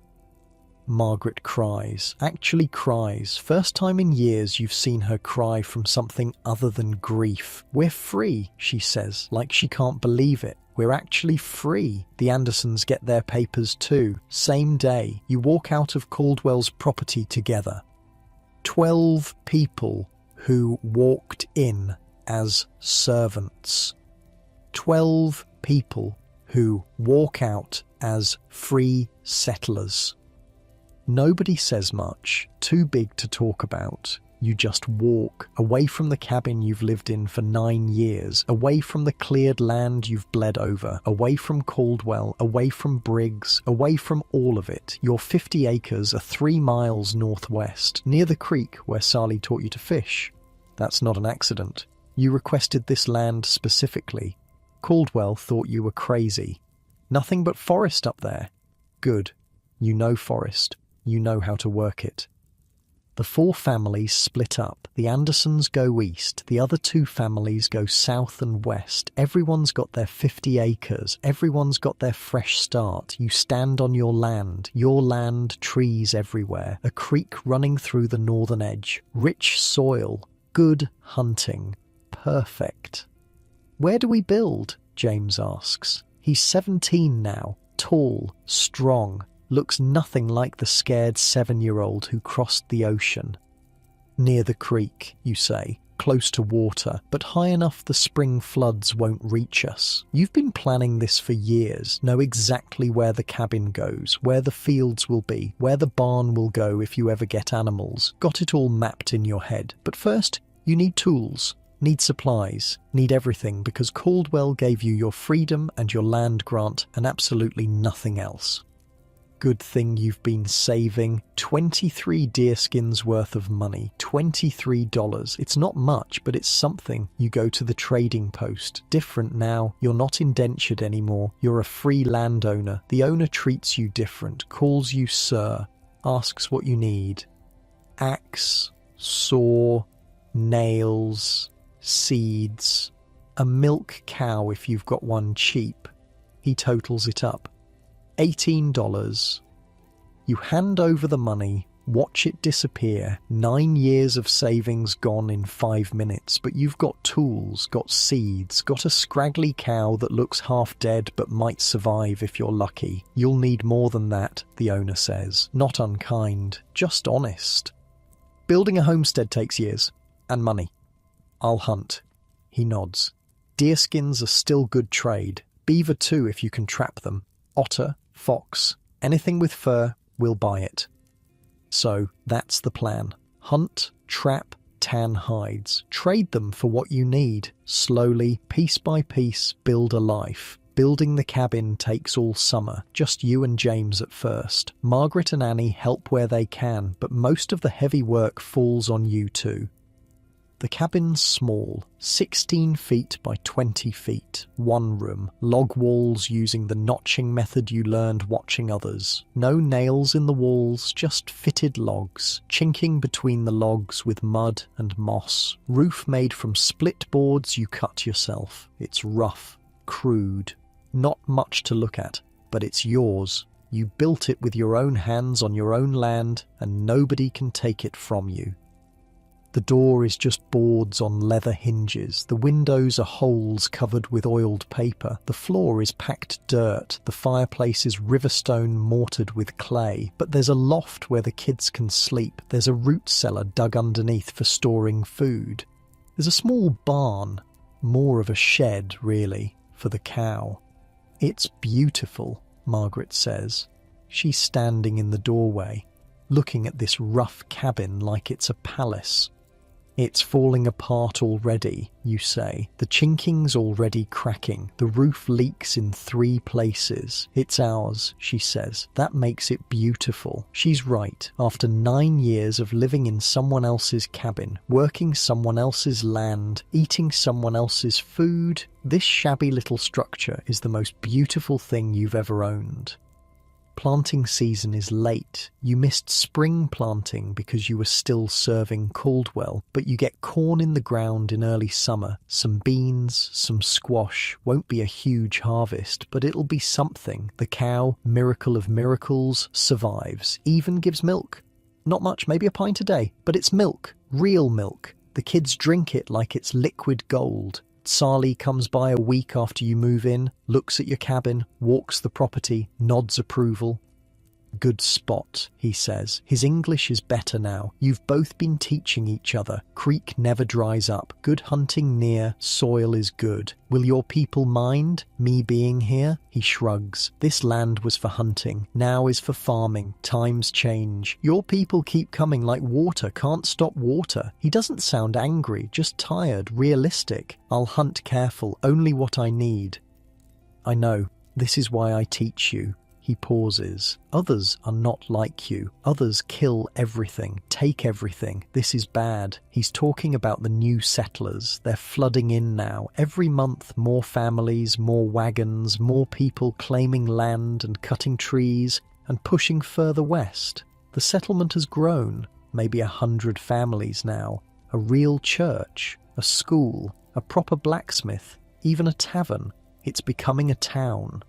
Margaret cries, actually cries. First time in years you've seen her cry from something other than grief. We're free, she says, like she can't believe it. We're actually free. The Andersons get their papers too. Same day, you walk out of Caldwell's property together. 12 people who walked in as servants. 12 people who walk out as free settlers. Nobody says much, too big to talk about. You just walk, away from the cabin you've lived in for 9 years, away from the cleared land you've bled over, away from Caldwell, away from Briggs, away from all of it. Your 50 acres are 3 miles northwest, near the creek where Sally taught you to fish. That's not an accident. You requested this land specifically. Caldwell thought you were crazy. Nothing but forest up there. Good. You know forest. You know how to work it. The 4 families split up. The Andersons go east. The other 2 families go south and west. Everyone's got their 50 acres. Everyone's got their fresh start. You stand on your land, trees everywhere. A creek running through the northern edge. Rich soil. Good hunting. Perfect. Where do we build? James asks. He's 17 now. Tall, strong. Looks nothing like the scared 7-year-old who crossed the ocean. Near the creek, you say, close to water, but high enough the spring floods won't reach us. You've been planning this for years, know exactly where the cabin goes, where the fields will be, where the barn will go if you ever get animals. Got it all mapped in your head. But first, you need tools, need supplies, need everything, because Caldwell gave you your freedom and your land grant and absolutely nothing else. Good thing you've been saving 23 deerskins worth of money. $23. It's not much, but it's something. You go to the trading post. Different now. You're not indentured anymore. You're a free landowner. The owner treats you different, calls you sir, asks what you need. Axe, saw, nails, seeds, a milk cow if you've got one cheap. He totals it up. $18. You hand over the money, watch it disappear. 9 years of savings gone in 5 minutes, but you've got tools, got seeds, got a scraggly cow that looks half dead but might survive if you're lucky. You'll need more than that, the owner says. Not unkind, just honest. Building a homestead takes years, and money. I'll hunt. He nods. Deerskins are still good trade. Beaver too if you can trap them. Otter, fox, anything with fur, we'll buy it. So that's the plan. Hunt, trap, tan hides. Trade them for what you need. Slowly, piece by piece, build a life. Building the cabin takes all summer, just you and James at first. Margaret and Annie help where they can, but most of the heavy work falls on you two. The cabin's small, 16 feet by 20 feet, 1 room, log walls using the notching method you learned watching others. No nails in the walls, just fitted logs, chinking between the logs with mud and moss. Roof made from split boards you cut yourself. It's rough, crude, not much to look at, but it's yours. You built it with your own hands on your own land, and nobody can take it from you. The door is just boards on leather hinges. The windows are holes covered with oiled paper. The floor is packed dirt. The fireplace is riverstone mortared with clay. But there's a loft where the kids can sleep. There's a root cellar dug underneath for storing food. There's a small barn, more of a shed, really, for the cow. It's beautiful, Margaret says. She's standing in the doorway, looking at this rough cabin like it's a palace. It's falling apart already, you say. The chinking's already cracking. The roof leaks in 3 places. It's ours, she says. That makes it beautiful. She's right. After 9 years of living in someone else's cabin, working someone else's land, eating someone else's food, this shabby little structure is the most beautiful thing you've ever owned. Planting season is late. You missed spring planting because you were still serving Caldwell, but you get corn in the ground in early summer, some beans, some squash. Won't be a huge harvest, but it'll be something. The cow, miracle of miracles, survives, even gives milk. Not much, maybe a pint a day, but it's milk, real milk. The kids drink it like it's liquid gold. Sally comes by a week after you move in, looks at your cabin, walks the property, nods approval. Good spot, he says. His English is better now. You've both been teaching each other. Creek never dries up. Good hunting near. Soil is good. Will your people mind me being here? He shrugs. This land was for hunting. Now is for farming. Times change. Your people keep coming like water. Can't stop water. He doesn't sound angry, just tired, realistic. I'll hunt careful. Only what I need. I know. This is why I teach you. He pauses. Others are not like you. Others kill everything, take everything. This is bad. He's talking about the new settlers. They're flooding in now. Every month, more families, more wagons, more people claiming land and cutting trees and pushing further west. The settlement has grown. Maybe 100 families now. A real church, a school, a proper blacksmith, even a tavern. It's becoming a town.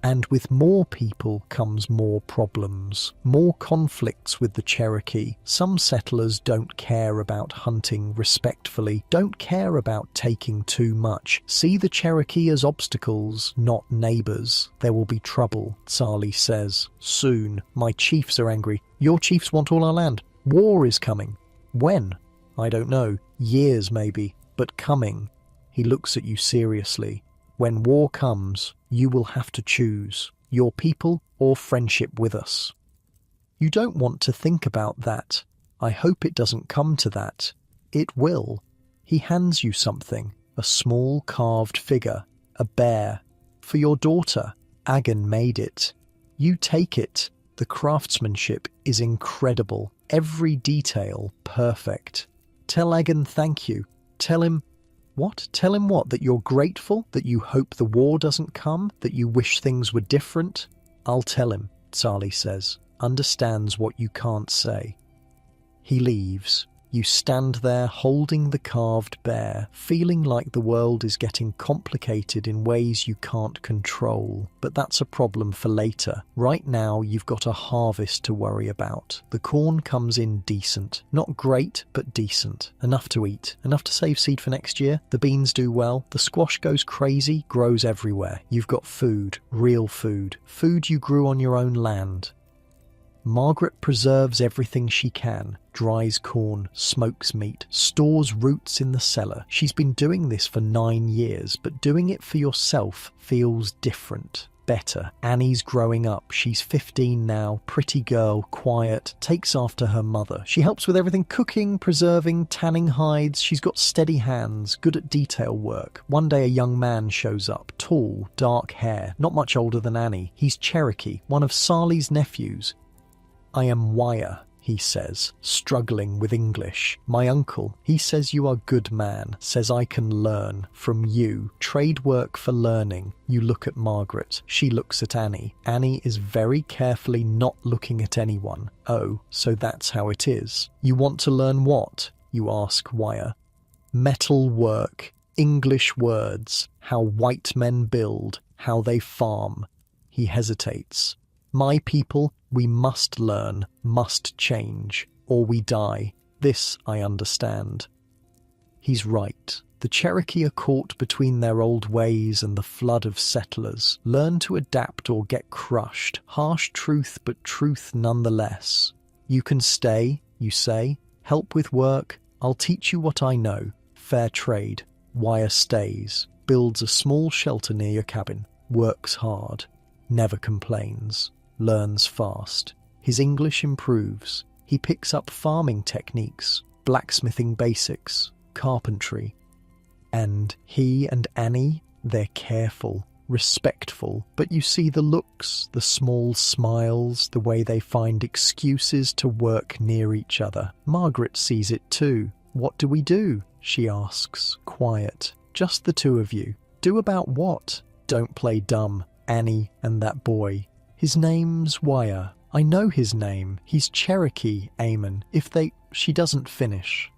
And with more people comes more problems, more conflicts with the Cherokee. Some settlers don't care about hunting respectfully, don't care about taking too much, see the Cherokee as obstacles, not neighbours. There will be trouble, Sally says. Soon. My chiefs are angry. Your chiefs want all our land. War is coming. When? I don't know. Years maybe, but coming. He looks at you seriously. When war comes, you will have to choose your people or friendship with us. You don't want to think about that. I hope it doesn't come to that. It will. He hands you something, a small carved figure, a bear. For your daughter. Agan made it. You take it. The craftsmanship is incredible. Every detail perfect. Tell Agan thank you. Tell him... What? Tell him what? That you're grateful? That you hope the war doesn't come? That you wish things were different? I'll tell him, Sally says. Understands what you can't say. He leaves. You stand there holding the carved bear, feeling like the world is getting complicated in ways you can't control. But that's a problem for later. Right now, you've got a harvest to worry about. The corn comes in decent. Not great, but decent. Enough to eat. Enough to save seed for next year. The beans do well. The squash goes crazy, grows everywhere. You've got food. Real food. Food you grew on your own land. Margaret preserves everything she can, dries corn, smokes meat, stores roots in the cellar. She's been doing this for 9 years, but doing it for yourself feels different, better. Annie's growing up. She's 15 now, pretty girl, quiet, takes after her mother. She helps with everything, cooking, preserving, tanning hides. She's got steady hands, good at detail work. One day a young man shows up, tall, dark hair, not much older than Annie. He's Cherokee, one of Sally's nephews. I am Wire, he says, struggling with English. My uncle, he says you are good man, says I can learn from you. Trade work for learning. You look at Margaret. She looks at Annie. Annie is very carefully not looking at anyone. Oh, so that's how it is. You want to learn what? You ask Wire. Metal work, English words, how white men build, how they farm. He hesitates. My people, we must learn, must change, or we die. This I understand. He's right. The Cherokee are caught between their old ways and the flood of settlers. Learn to adapt or get crushed. Harsh truth, but truth nonetheless. You can stay, you say. Help with work. I'll teach you what I know. Fair trade. Wire stays. Builds a small shelter near your cabin. Works hard. Never complains. Learns fast. His English improves. He picks up farming techniques. blacksmithing basics, carpentry. And he and Annie, they're careful, respectful, but you see the looks, the small smiles, the way they find excuses to work near each other. Margaret sees it too. "What do we do?" she asks, quiet. "Just the two of you." "Do about what?" "Don't play dumb. Annie and that boy. His name's Wire. I know his name. He's Cherokee, Eamon. She doesn't finish.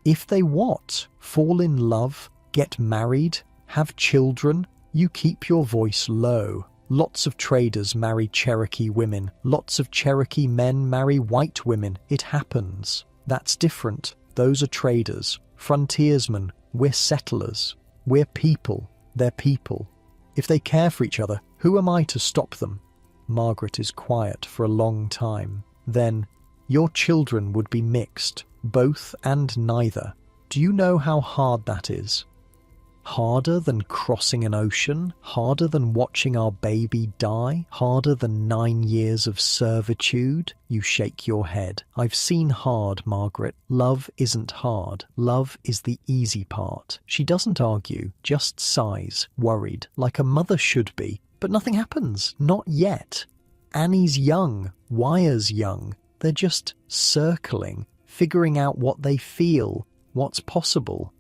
"If they what? Fall in love? Get married? Have children?" You keep your voice low. Lots of traders marry Cherokee women. Lots of Cherokee men marry white women. It happens. That's different. Those are traders. Frontiersmen. We're settlers. We're people. They're people. If they care for each other, who am I to stop them? Margaret is quiet for a long time. Then, "Your children would be mixed, both and neither. Do you know how hard that is? Harder than crossing an ocean? Harder than watching our baby die? Harder than 9 years of servitude?" You shake your head. "I've seen hard, Margaret. Love isn't hard. Love is the easy part." She doesn't argue, just sighs, worried, like a mother should be. But nothing happens. Not yet. Annie's young. Wire's young. They're just circling, figuring out what they feel, what's possible.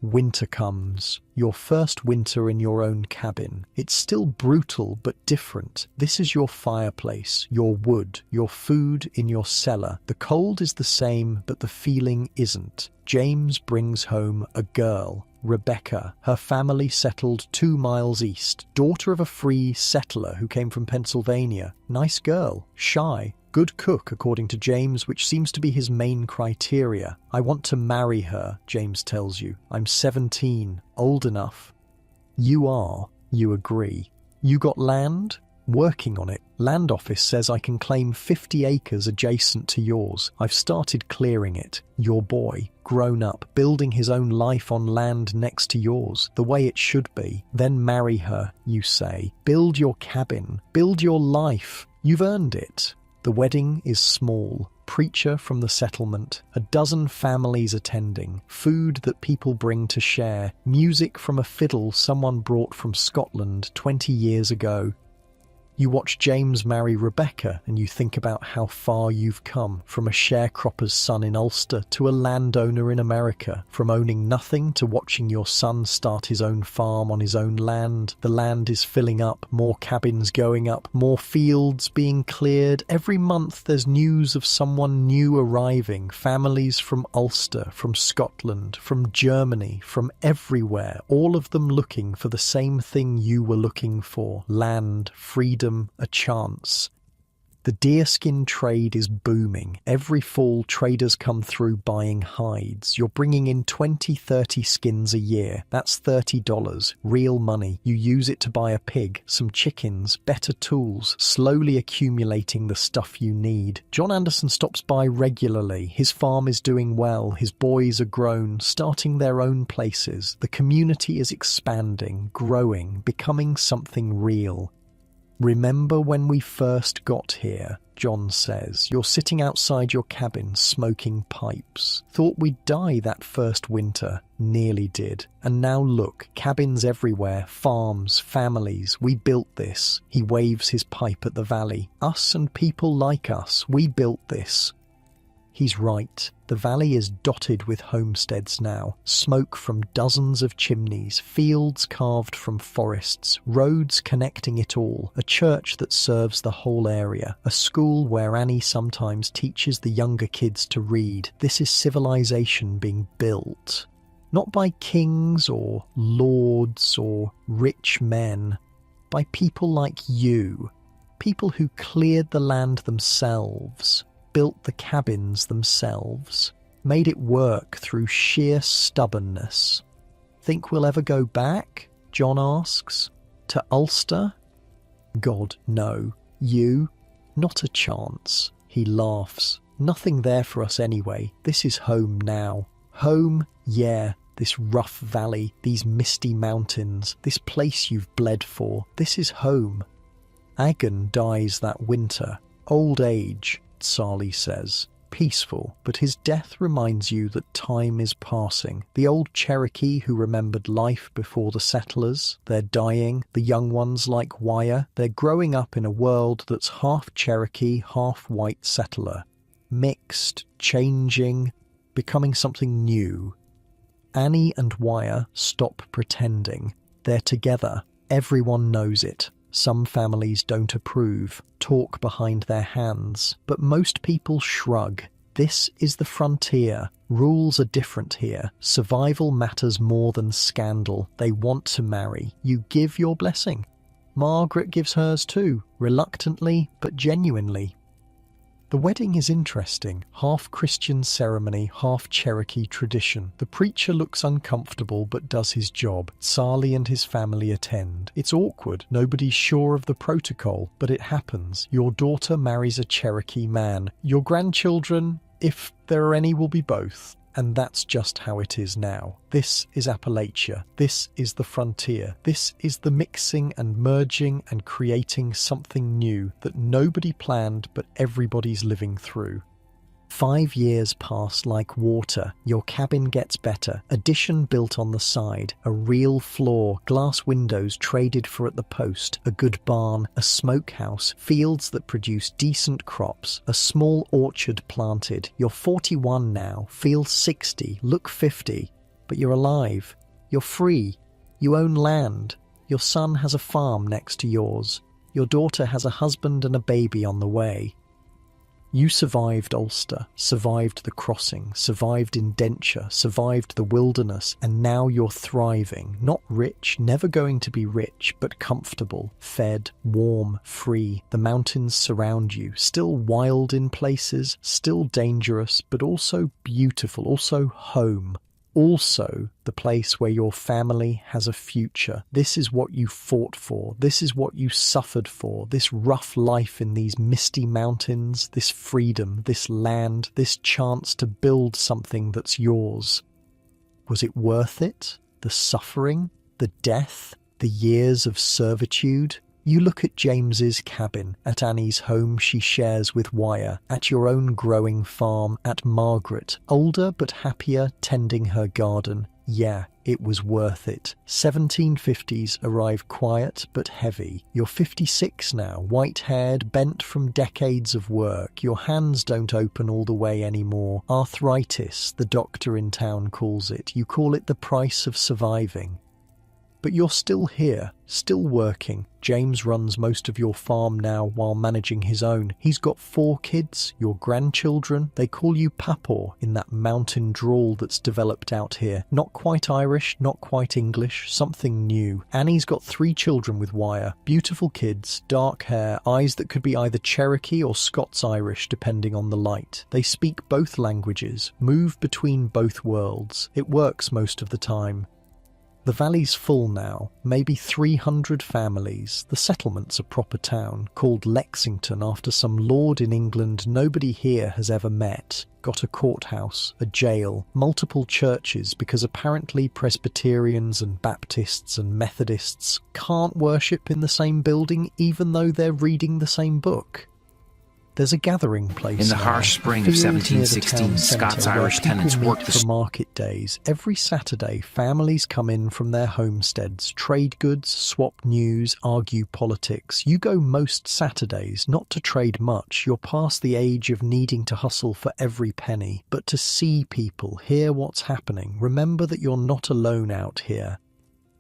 Winter comes. Your first winter in your own cabin. It's still brutal but different. This is your fireplace, your wood, your food in your cellar. The cold is the same, but the feeling isn't. James brings home a girl, Rebecca. Her family settled 2 miles east. Daughter of a free settler who came from Pennsylvania. Nice girl, shy. Good cook, according to James, which seems to be his main criteria. "I want to marry her," James tells you. "I'm 17, old enough." You are, you agree. "You got land?" "Working on it. Land office says I can claim 50 acres adjacent to yours. I've started clearing it." Your boy, grown up, building his own life on land next to yours, the way it should be. "Then marry her," you say. "Build your cabin. Build your life. You've earned it." The wedding is small. Preacher from the settlement, a dozen families attending, food that people bring to share, music from a fiddle someone brought from Scotland 20 years ago. You watch James marry Rebecca and you think about how far you've come, from a sharecropper's son in Ulster to a landowner in America, from owning nothing to watching your son start his own farm on his own land. The land is filling up, more cabins going up, more fields being cleared. Every month there's news of someone new arriving, families from Ulster, from Scotland, from Germany, from everywhere, all of them looking for the same thing you were looking for: land, freedom, a chance. The deerskin trade is booming. Every fall, traders come through buying hides. You're bringing in 20-30 skins a year. That's $30, real money. You use it to buy a pig, some chickens, better tools, slowly accumulating the stuff you need. John Anderson stops by regularly. His farm is doing well. His boys are grown, starting their own places. The community is expanding, growing, becoming something real. "Remember when we first got here?" John says. "You're sitting outside your cabin, smoking pipes. Thought we'd die that first winter. Nearly did. And now look, cabins everywhere, farms, families. We built this." He waves his pipe at the valley. "Us and people like us. We built this." He's right. The valley is dotted with homesteads now, smoke from dozens of chimneys, fields carved from forests, roads connecting it all, a church that serves the whole area, a school where Annie sometimes teaches the younger kids to read. This is civilization being built. Not by kings or lords or rich men, by people like you, people who cleared the land themselves, built the cabins themselves, made it work through sheer stubbornness. "Think we'll ever go back?" John asks. "To Ulster?" "God, no. You? Not a chance." He laughs. "Nothing there for us anyway. This is home now." "Home? Yeah. This rough valley, these misty mountains, this place you've bled for. This is home." Agon dies that winter. Old age, Sali says. peaceful, but his death reminds you that time is passing. The old Cherokee who remembered life before the settlers, they're dying. The young ones like Wire, they're growing up in a world that's half Cherokee, half white settler. Mixed, changing, becoming something new. Annie and Wire stop pretending. They're together. Everyone knows it. Some families don't approve, talk behind their hands, but most people shrug. This is the frontier. Rules are different here. Survival matters more than scandal. They want to marry. You give your blessing. Margaret gives hers too, reluctantly but genuinely. The wedding is interesting, half Christian ceremony, half Cherokee tradition. The preacher looks uncomfortable but does his job. Sali and his family attend. It's awkward, nobody's sure of the protocol, but it happens. Your daughter marries a Cherokee man. Your grandchildren, if there are any, will be both. And that's just how it is now. This is Appalachia. This is the frontier. This is the mixing and merging and creating something new that nobody planned but everybody's living through. 5 years pass like water. Your cabin gets better. Addition built on the side. A real floor. Glass windows traded for at the post. A good barn. A smokehouse. Fields that produce decent crops. A small orchard planted. You're 41 now. Feel 60. Look 50. But you're alive. You're free. You own land. Your son has a farm next to yours. Your daughter has a husband and a baby on the way. You survived Ulster, survived the crossing, survived indenture, survived the wilderness, and now you're thriving. Not rich, never going to be rich, but comfortable, fed, warm, free. The mountains surround you, still wild in places, still dangerous, but also beautiful, also home. Also, the place where your family has a future. This is what you fought for. This is what you suffered for. This rough life in these misty mountains, this freedom, this land, this chance to build something that's yours. Was it worth it? The suffering? The death? The years of servitude? You look at James's cabin, at Annie's home she shares with Wire, at your own growing farm, at Margaret, older but happier, tending her garden. Yeah, it was worth it. 1750s arrive quiet but heavy. You're 56 now, white-haired, bent from decades of work. Your hands don't open all the way anymore. Arthritis, the doctor in town calls it. You call it the price of surviving. But you're still here, still working. James runs most of your farm now while managing his own. He's got 4 kids, your grandchildren. They call you Papaw in that mountain drawl that's developed out here. Not quite Irish, not quite English, something new. Annie's got 3 children with Wire. Beautiful kids, dark hair, eyes that could be either Cherokee or Scots-Irish depending on the light. They speak both languages, move between both worlds. It works most of the time. The valley's full now, maybe 300 families. The settlement's a proper town, called Lexington after some lord in England nobody here has ever met. Got a courthouse, a jail, multiple churches because apparently Presbyterians and Baptists and Methodists can't worship in the same building even though they're reading the same book. There's a gathering place in the harsh spring of 1716. Scots Irish tenants worked for market days. Every Saturday, families come in from their homesteads, trade goods, swap news, argue politics. You go most Saturdays, not to trade much. You're past the age of needing to hustle for every penny, but to see people, hear what's happening. Remember that you're not alone out here.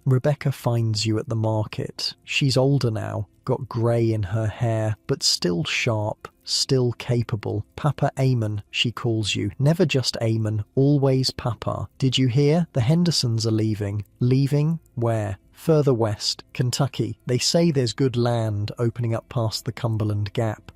Rebecca finds you at the market. She's older now, got grey in her hair, but still sharp, still capable. Papa Eamon, she calls you. Never just Eamon, always Papa. Did you hear? The Hendersons are leaving. Leaving? Where? Further west, Kentucky. They say there's good land opening up past the Cumberland Gap.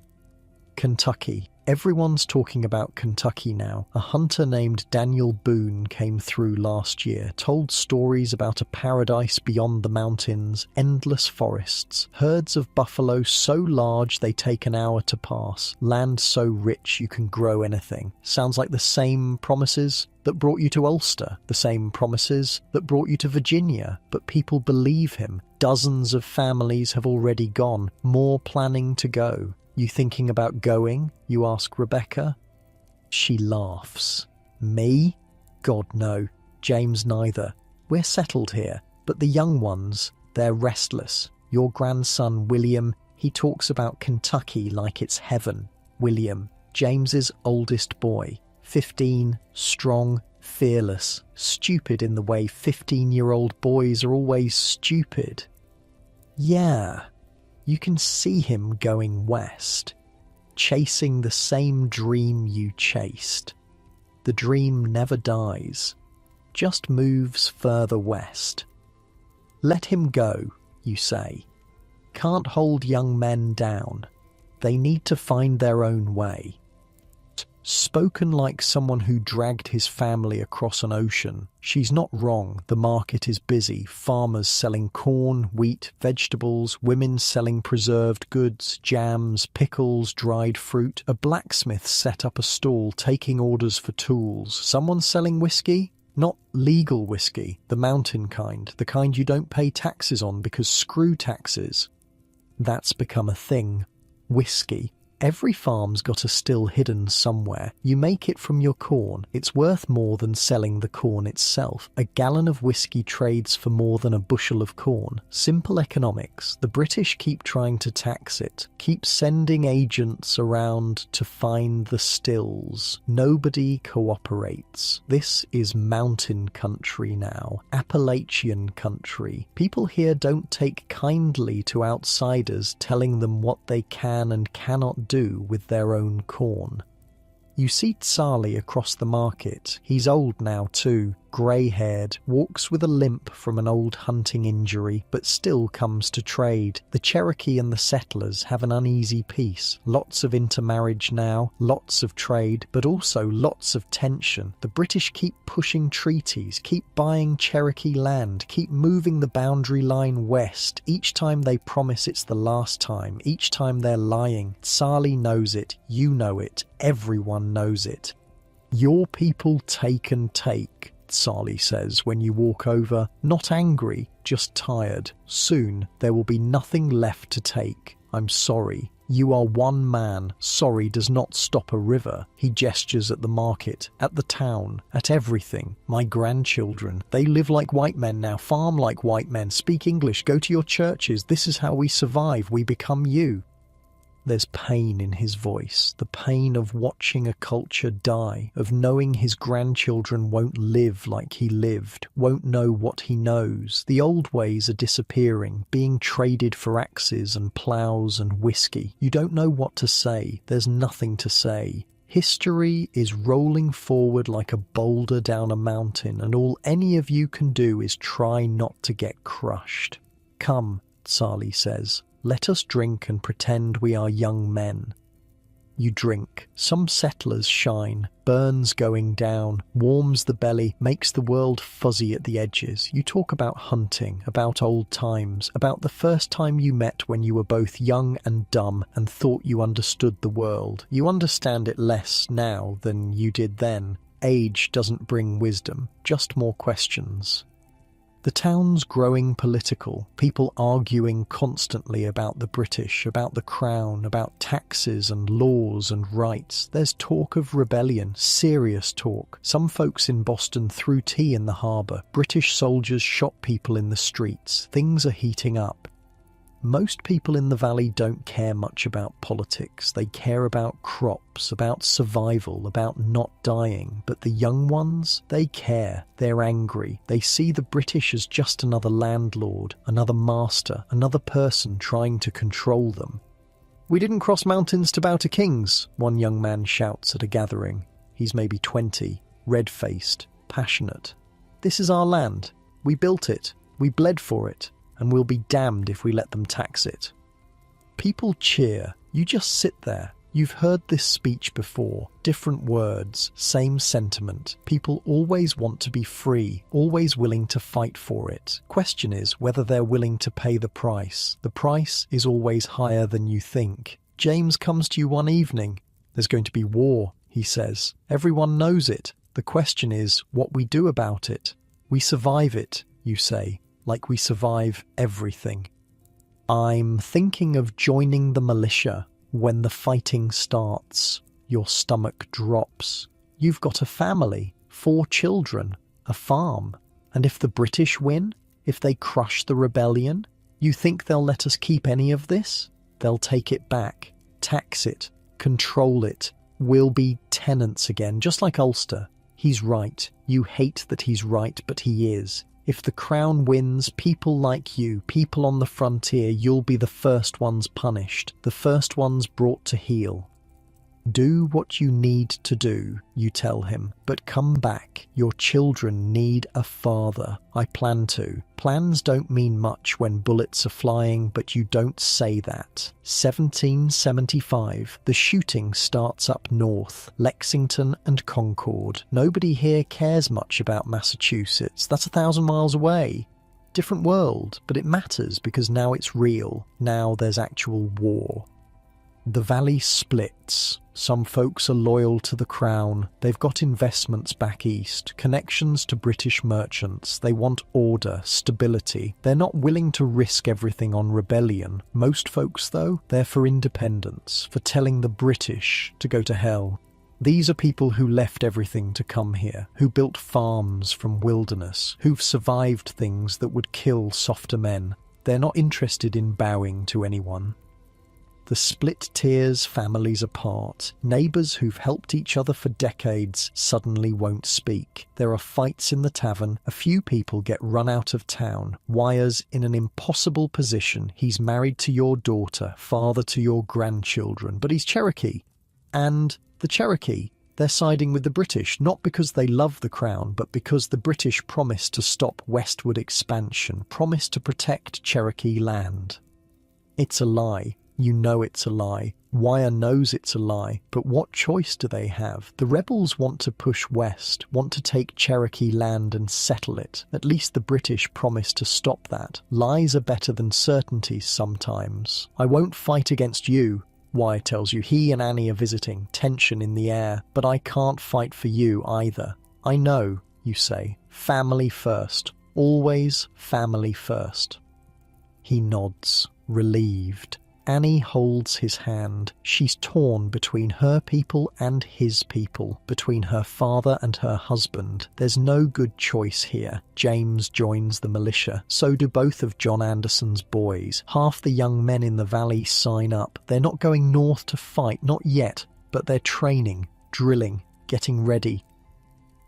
Kentucky. Everyone's talking about Kentucky now. A hunter named Daniel Boone came through last year, told stories about a paradise beyond the mountains, endless forests, herds of buffalo so large they take an hour to pass, land so rich you can grow anything. Sounds like the same promises that brought you to Ulster, the same promises that brought you to Virginia, but people believe him. Dozens of families have already gone, more planning to go. You thinking about going? You ask Rebecca. She laughs. Me? God, no. James, neither. We're settled here. But the young ones, they're restless. Your grandson, William, he talks about Kentucky like it's heaven. William, James's oldest boy. 15, strong, fearless, stupid in the way 15-year-old boys are always stupid. Yeah, you can see him going west, chasing the same dream you chased. The dream never dies, just moves further west. Let him go, you say. Can't hold young men down. They need to find their own way. Spoken like someone who dragged his family across an ocean. She's not wrong. The market is busy. Farmers selling corn, wheat, vegetables, women selling preserved goods, jams, pickles, dried fruit. A blacksmith set up a stall taking orders for tools. Someone selling whiskey? Not legal whiskey, the mountain kind, the kind you don't pay taxes on because screw taxes. That's become a thing. Whiskey. Every farm's got a still hidden somewhere. You make it from your corn. It's worth more than selling the corn itself. A gallon of whiskey trades for more than a bushel of corn. Simple economics. The British keep trying to tax it, keep sending agents around to find the stills. Nobody cooperates. This is mountain country now. Appalachian country. People here don't take kindly to outsiders telling them what they can and cannot do with their own corn. You see Tsali across the market. He's old now too, grey-haired, walks with a limp from an old hunting injury, but still comes to trade. The Cherokee and the settlers have an uneasy peace. Lots of intermarriage now, lots of trade, but also lots of tension. The British keep pushing treaties, keep buying Cherokee land, keep moving the boundary line west. Each time they promise it's the last time, each time they're lying. Tsali knows it, you know it, everyone knows it. Your people take and take, Tsali says when you walk over, not angry, just tired. Soon there will be nothing left to take. I'm sorry. You are one man. Sorry does not stop a river. He gestures at the market, at the town, at everything. My grandchildren, they live like white men now, farm like white men, speak English, go to your churches. This is how we survive. We become you. There's pain in his voice, the pain of watching a culture die, of knowing his grandchildren won't live like he lived, won't know what he knows. The old ways are disappearing, being traded for axes and ploughs and whiskey. You don't know what to say. There's nothing to say. History is rolling forward like a boulder down a mountain, and all any of you can do is try not to get crushed. Come, Tsali says. Let us drink and pretend we are young men. You drink. Some settlers shine. Burns going down. Warms the belly. Makes the world fuzzy at the edges. You talk about hunting. About old times. About the first time you met when you were both young and dumb and thought you understood the world. You understand it less now than you did then. Age doesn't bring wisdom. Just more questions. The town's growing political, people arguing constantly about the British, about the Crown, about taxes and laws and rights. There's talk of rebellion, serious talk. Some folks in Boston threw tea in the harbour. British soldiers shot people in the streets. Things are heating up. Most people in the valley don't care much about politics. They care about crops, about survival, about not dying. But the young ones, they care. They're angry. They see the British as just another landlord, another master, another person trying to control them. "We didn't cross mountains to bow to kings," one young man shouts at a gathering. He's maybe 20, red-faced, passionate. "This is our land. We built it. We bled for it. And we'll be damned if we let them tax it." People cheer. You just sit there. You've heard this speech before. Different words, same sentiment. People always want to be free, always willing to fight for it. Question is whether they're willing to pay the price. The price is always higher than you think. James comes to you one evening. "There's going to be war," he says. "Everyone knows it. The question is what we do about it. We survive it," you say. Like we survive everything. "I'm thinking of joining the militia when the fighting starts," Your stomach drops. You've got a family, 4 children, a farm. And if the British win, if they crush the rebellion, you think they'll let us keep any of this? They'll take it back, tax it, control it. We'll be tenants again, just like Ulster. He's right. You hate that he's right, but he is. If the Crown wins, people like you, people on the frontier, you'll be the first ones punished, the first ones brought to heel. Do what you need to do, you tell him, but come back. Your children need a father. I plan to. Plans don't mean much when bullets are flying, but you don't say that. 1775, the shooting starts up north, Lexington and Concord. Nobody here cares much about Massachusetts. That's 1,000 miles away. Different world, but it matters because now it's real. Now there's actual war. The valley splits. Some folks are loyal to the Crown. They've got investments back east, connections to British merchants. They want order, stability. They're not willing to risk everything on rebellion. Most folks, though, they're for independence, for telling the British to go to hell. These are people who left everything to come here, who built farms from wilderness, who've survived things that would kill softer men. They're not interested in bowing to anyone. The split tears families apart. Neighbours who've helped each other for decades suddenly won't speak. There are fights in the tavern. A few people get run out of town. Wyer's in an impossible position. He's married to your daughter, father to your grandchildren, but he's Cherokee. And the Cherokee, they're siding with the British, not because they love the Crown, but because the British promised to stop westward expansion, promised to protect Cherokee land. It's a lie. You know it's a lie. Wire knows it's a lie, but what choice do they have? The rebels want to push west, want to take Cherokee land and settle it. At least the British promised to stop that. Lies are better than certainties sometimes. I won't fight against you, Wire tells you. He and Annie are visiting, tension in the air, but I can't fight for you either. I know, you say. Family first. Always family first. He nods, relieved. Annie holds his hand. She's torn between her people and his people, between her father and her husband. There's no good choice here. James joins the militia. So do both of John Anderson's boys. Half the young men in the valley sign up. They're not going north to fight, not yet, but they're training, drilling, getting ready.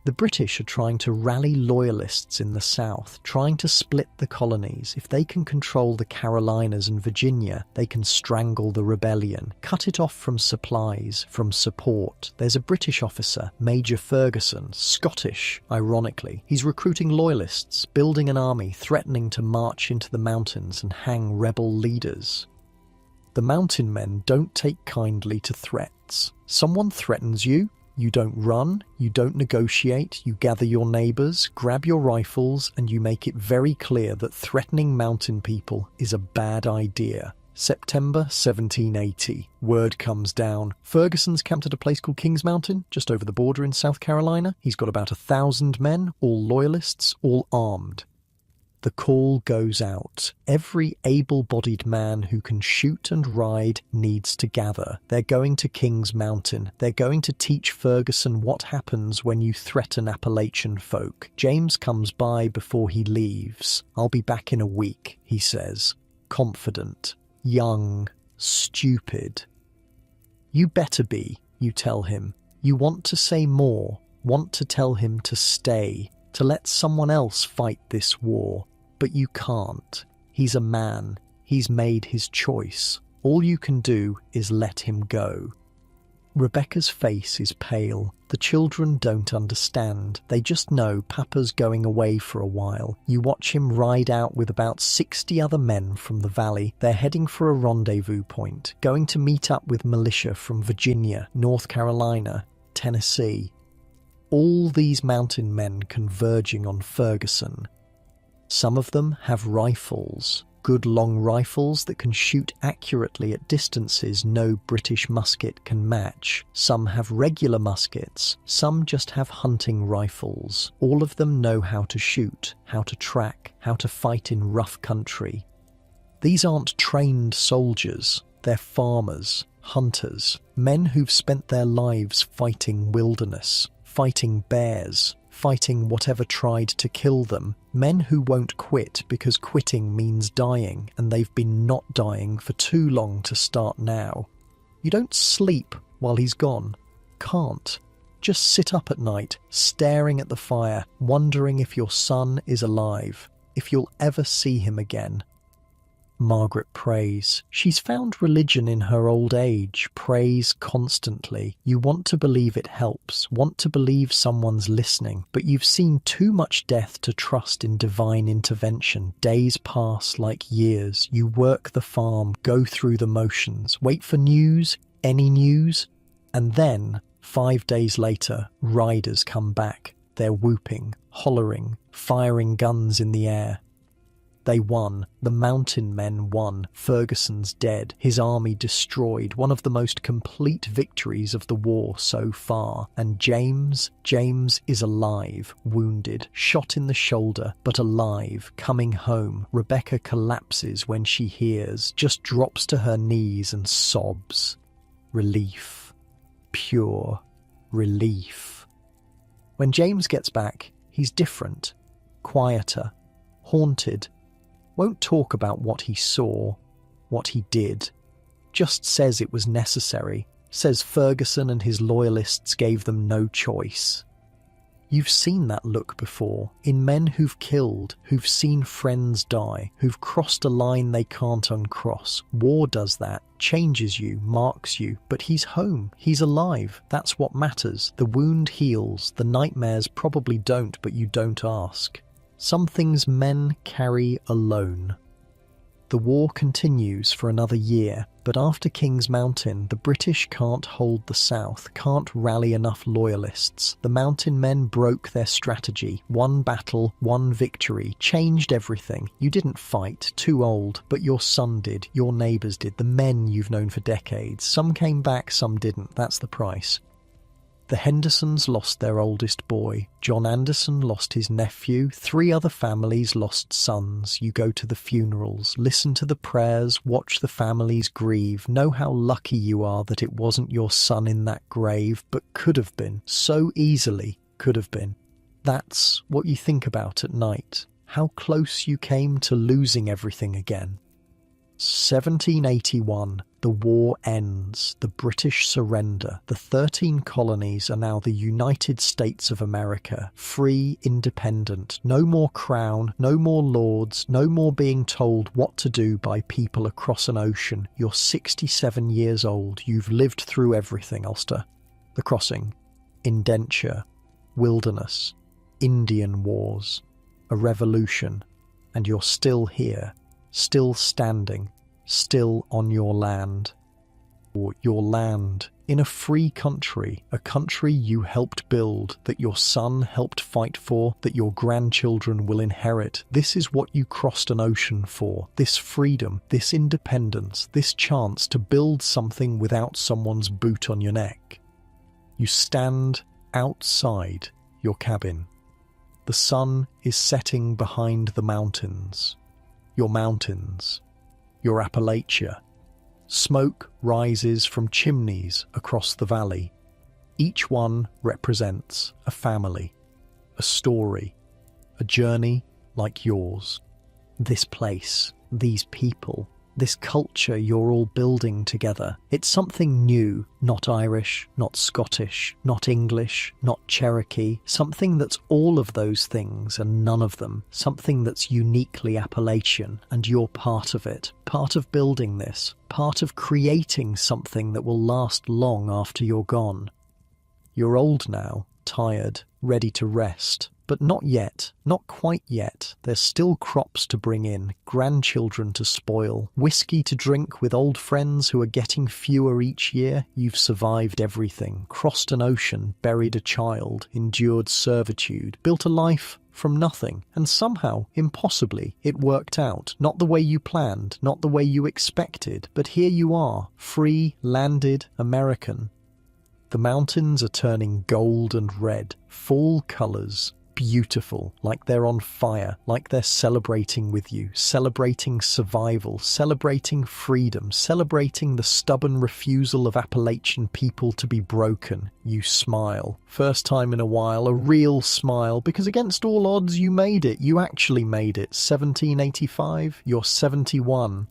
The British are trying to rally loyalists in the south, trying to split the colonies. If they can control the Carolinas and Virginia, they can strangle the rebellion, cut it off from supplies, from support. There's a British officer, Major Ferguson, Scottish, ironically. He's recruiting loyalists, building an army, threatening to march into the mountains and hang rebel leaders. The mountain men don't take kindly to threats. Someone threatens you, you don't run, you don't negotiate, you gather your neighbours, grab your rifles, and you make it very clear that threatening mountain people is a bad idea. September 1780. Word comes down. Ferguson's camped at a place called Kings Mountain, just over the border in South Carolina. He's got about 1,000 men, all loyalists, all armed. The call goes out. Every able-bodied man who can shoot and ride needs to gather. They're going to Kings Mountain. They're going to teach Ferguson what happens when you threaten Appalachian folk. James comes by before he leaves. I'll be back in a week, he says. Confident, young, stupid. You better be, you tell him. You want to say more, want to tell him to stay, to let someone else fight this war. But you can't. He's a man. He's made his choice. All you can do is let him go. Rebecca's face is pale. The children don't understand. They just know Papa's going away for a while. You watch him ride out with about 60 other men from the valley. They're heading for a rendezvous point, going to meet up with militia from Virginia, North Carolina, Tennessee. All these mountain men converging on Ferguson. Some of them have rifles, good long rifles that can shoot accurately at distances no British musket can match. Some have regular muskets, some just have hunting rifles. All of them know how to shoot, how to track, how to fight in rough country. These aren't trained soldiers, they're farmers, hunters, men who've spent their lives fighting wilderness, fighting bears, fighting whatever tried to kill them, men who won't quit because quitting means dying, and they've been not dying for too long to start now. You don't sleep while he's gone. Can't. Just sit up at night, staring at the fire, wondering if your son is alive, if you'll ever see him again. Margaret prays. She's found religion in her old age, prays constantly. You want to believe it helps, want to believe someone's listening, but you've seen too much death to trust in divine intervention. Days pass like years. You work the farm, go through the motions, wait for news, any news, and then, 5 days later, riders come back. They're whooping, hollering, firing guns in the air. They won. The mountain men won. Ferguson's dead. His army destroyed. One of the most complete victories of the war so far. And James is alive, wounded, shot in the shoulder, but alive, coming home. Rebecca collapses when she hears, just drops to her knees and sobs. Relief. Pure relief. When James gets back, he's different, quieter, haunted. Won't talk about what he saw, what he did. Just says it was necessary, says Ferguson and his loyalists gave them no choice. You've seen that look before, in men who've killed, who've seen friends die, who've crossed a line they can't uncross. War does that, changes you, marks you, but he's home, he's alive, that's what matters. The wound heals, the nightmares probably don't, but you don't ask. Some things men carry alone. The war continues for another year, but after King's Mountain, the British can't hold the south, can't rally enough loyalists. The mountain men broke their strategy. One battle, one victory, changed everything. You didn't fight, too old, but your son did, your neighbours did, the men you've known for decades. Some came back, some didn't, that's the price. The Hendersons lost their oldest boy. John Anderson lost his nephew. 3 other families lost sons. You go to the funerals, listen to the prayers, watch the families grieve. Know how lucky you are that it wasn't your son in that grave, but could have been. So easily could have been. That's what you think about at night. How close you came to losing everything again. 1781. The war ends. The British surrender. The 13 colonies are now the United States of America. Free, independent. No more crown, no more lords, no more being told what to do by people across an ocean. You're 67 years old. You've lived through everything, Ulster. The Crossing. Indenture. Wilderness. Indian wars. A revolution. And you're still here. Still standing, still on your land. Or your land, in a free country, a country you helped build, that your son helped fight for, that your grandchildren will inherit. This is what you crossed an ocean for, this freedom, this independence, this chance to build something without someone's boot on your neck. You stand outside your cabin. The sun is setting behind the mountains. Your mountains, your Appalachia. Smoke rises from chimneys across the valley. Each one represents a family, a story, a journey like yours. This place, these people, this culture you're all building together. It's something new, not Irish, not Scottish, not English, not Cherokee. Something that's all of those things and none of them. Something that's uniquely Appalachian, and you're part of it. Part of building this. Part of creating something that will last long after you're gone. You're old now, tired, ready to rest. But not yet, not quite yet. There's still crops to bring in, grandchildren to spoil, whiskey to drink with old friends who are getting fewer each year. You've survived everything, crossed an ocean, buried a child, endured servitude, built a life from nothing, and somehow, impossibly, it worked out. Not the way you planned, not the way you expected, but here you are, free, landed, American. The mountains are turning gold and red, fall colours. beautiful, like they're on fire, like they're celebrating with you, celebrating survival, celebrating freedom, celebrating the stubborn refusal of Appalachian people to be broken. You smile. First time in a while, a real smile, because against all odds you made it. You actually made it. 1785, you're 71.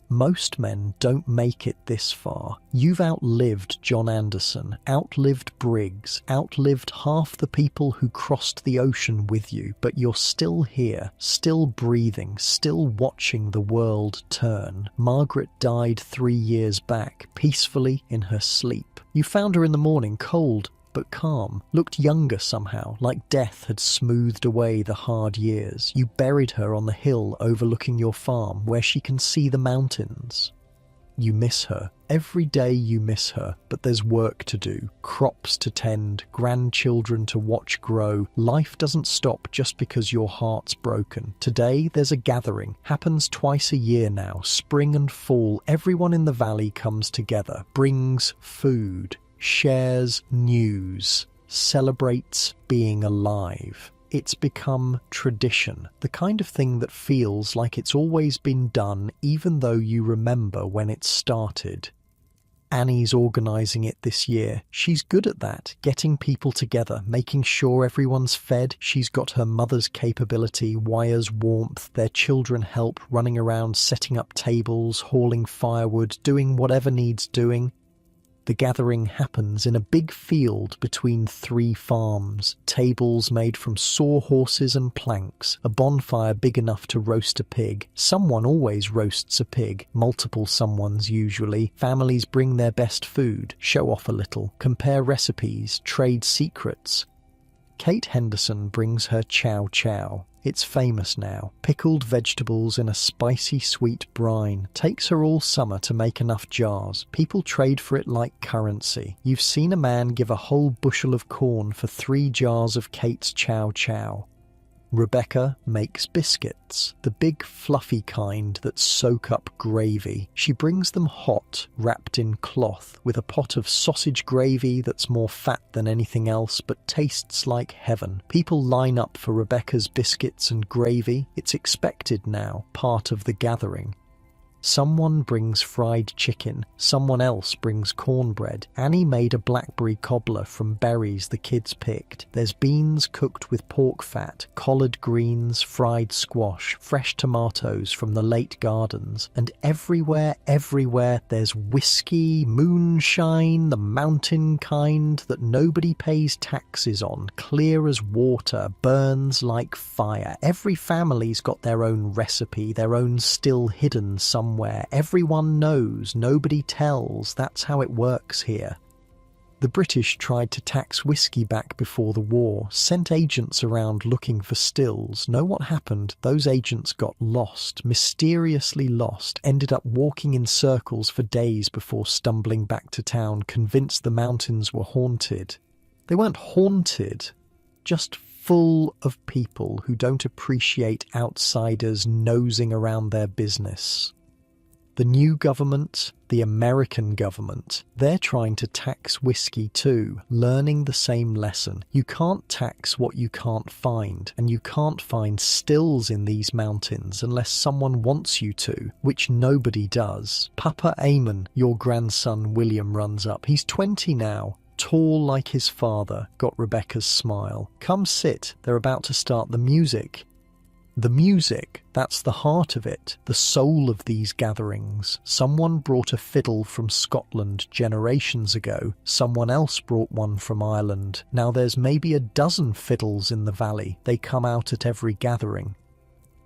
Most men don't make it this far. You've outlived John Anderson, outlived Briggs, outlived half the people who crossed the ocean with you, but you're still here, still breathing, still watching the world turn. Margaret died 3 years back, peacefully in her sleep. You found her in the morning, cold but calm, looked younger somehow, like death had smoothed away the hard years. You buried her on the hill overlooking your farm, where she can see the mountains. You miss her. Every day you miss her, but there's work to do, crops to tend, grandchildren to watch grow. Life doesn't stop just because your heart's broken. Today there's a gathering, happens twice a year now, spring and fall. Everyone in the valley comes together, brings food, shares news, celebrates being alive. It's become tradition, the kind of thing that feels like it's always been done even though you remember when it started. Annie's organising it this year. She's good at that, getting people together, making sure everyone's fed. She's got her mother's capability, wires warmth, their children help, running around setting up tables, hauling firewood, doing whatever needs doing. The gathering happens in a big field between 3 farms, tables made from sawhorses and planks, a bonfire big enough to roast a pig. Someone always roasts a pig, multiple someones usually. Families bring their best food, show off a little, compare recipes, trade secrets. Kate Henderson brings her chow chow. It's famous now. Pickled vegetables in a spicy sweet brine. Takes her all summer to make enough jars. People trade for it like currency. You've seen a man give a whole bushel of corn for 3 jars of Kate's chow chow. Rebecca makes biscuits, the big fluffy kind that soak up gravy. She brings them hot, wrapped in cloth, with a pot of sausage gravy that's more fat than anything else but tastes like heaven. People line up for Rebecca's biscuits and gravy. It's expected now, part of the gathering. Someone brings fried chicken, someone else brings cornbread. Annie made a blackberry cobbler from berries the kids picked. There's beans cooked with pork fat, collard greens, fried squash, fresh tomatoes from the late gardens. And everywhere, there's whiskey, moonshine, the mountain kind that nobody pays taxes on, clear as water, burns like fire. Every family's got their own recipe, their own still hidden somewhere. Everyone knows, nobody tells. That's how it works here. The British tried to tax whiskey back before the war, sent agents around looking for stills. Know what happened? Those agents got lost, mysteriously lost, ended up walking in circles for days before stumbling back to town, convinced the mountains were haunted. They weren't haunted, just full of people who don't appreciate outsiders nosing around their business. The new government, the American government, they're trying to tax whiskey too, learning the same lesson. You can't tax what you can't find, and you can't find stills in these mountains unless someone wants you to, which nobody does. Papa Eamon, your grandson William, runs up. He's 20 now. Tall like his father, got Rebecca's smile. Come sit, they're about to start the music. The music, that's the heart of it, the soul of these gatherings. Someone brought a fiddle from Scotland generations ago. Someone else brought one from Ireland. Now there's maybe a dozen fiddles in the valley. They come out at every gathering.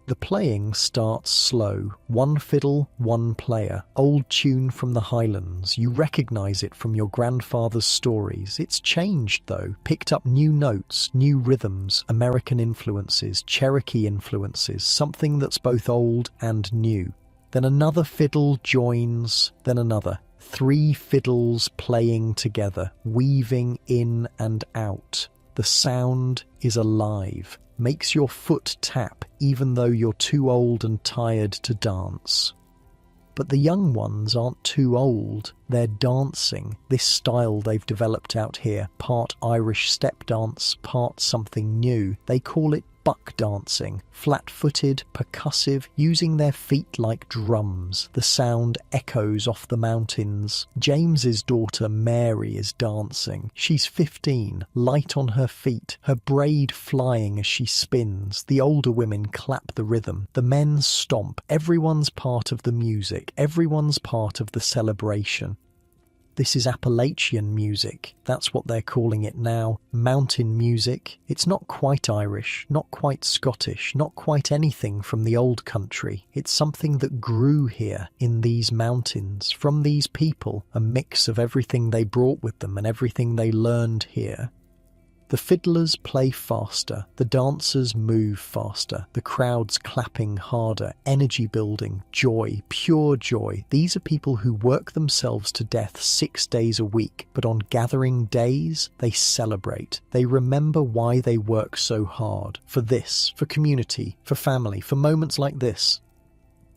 The playing starts slow. 1 fiddle, 1 player. Old tune from the Highlands. You recognise it from your grandfather's stories. It's changed though. Picked up new notes, new rhythms, American influences, Cherokee influences, something that's both old and new. Then another fiddle joins, then another. 3 fiddles playing together, weaving in and out. The sound is alive. Makes your foot tap even though you're too old and tired to dance. But the young ones aren't too old. They're dancing. This style they've developed out here, part Irish step dance, part something new. They call it buck dancing, flat-footed, percussive, using their feet like drums. The sound echoes off the mountains. James's daughter Mary is dancing. She's 15, light on her feet, her braid flying as she spins. The older women clap the rhythm. The men stomp. Everyone's part of the music. Everyone's part of the celebration. This is Appalachian music. That's what they're calling it now. Mountain music. It's not quite Irish, not quite Scottish, not quite anything from the old country. It's something that grew here in these mountains, from these people, a mix of everything they brought with them and everything they learned here. The fiddlers play faster, the dancers move faster, the crowd's clapping harder, energy building, joy, pure joy. These are people who work themselves to death 6 days a week, but on gathering days, they celebrate. They remember why they work so hard. For this, for community, for family, for moments like this.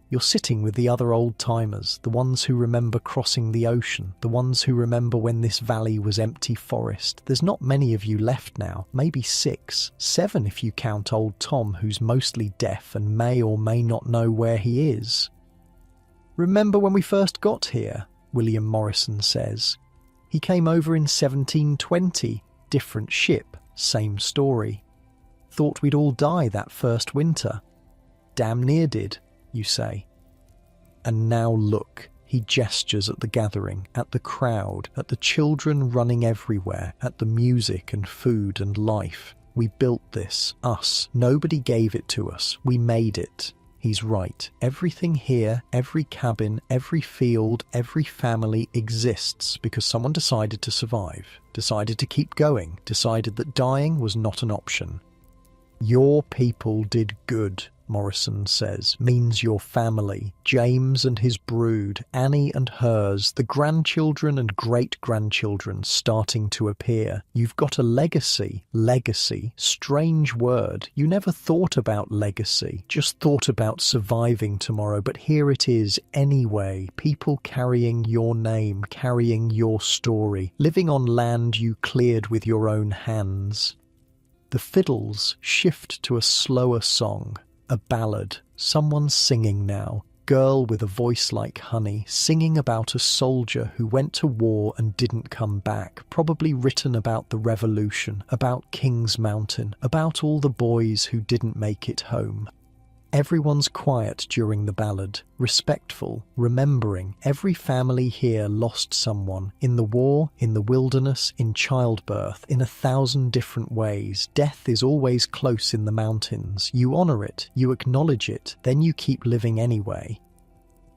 You're sitting with the other old-timers, the ones who remember crossing the ocean, the ones who remember when this valley was empty forest. There's not many of you left now, maybe 6, 7 if you count old Tom, who's mostly deaf and may or may not know where he is. Remember when we first got here, William Morrison says. He came over in 1720, different ship, same story. Thought we'd all die that first winter. Damn near did. You say. And now look, he gestures at the gathering, at the crowd, at the children running everywhere, at the music and food and life. We built this, us. Nobody gave it to us. We made it. He's right. Everything here, every cabin, every field, every family exists because someone decided to survive, decided to keep going, decided that dying was not an option. Your people did good, Morrison says, means your family, James and his brood, Annie and hers, the grandchildren and great-grandchildren starting to appear. You've got a legacy. Legacy. Strange word. You never thought about legacy, just thought about surviving tomorrow, but here it is anyway. People carrying your name, carrying your story, living on land you cleared with your own hands. The fiddles shift to a slower song. A ballad, someone singing now, girl with a voice like honey, singing about a soldier who went to war and didn't come back, probably written about the revolution, about King's Mountain, about all the boys who didn't make it home. Everyone's quiet during the ballad, respectful, remembering every family here lost someone, in the war, in the wilderness, in childbirth, in 1,000 different ways. Death is always close in the mountains. You honour it, you acknowledge it, then you keep living anyway.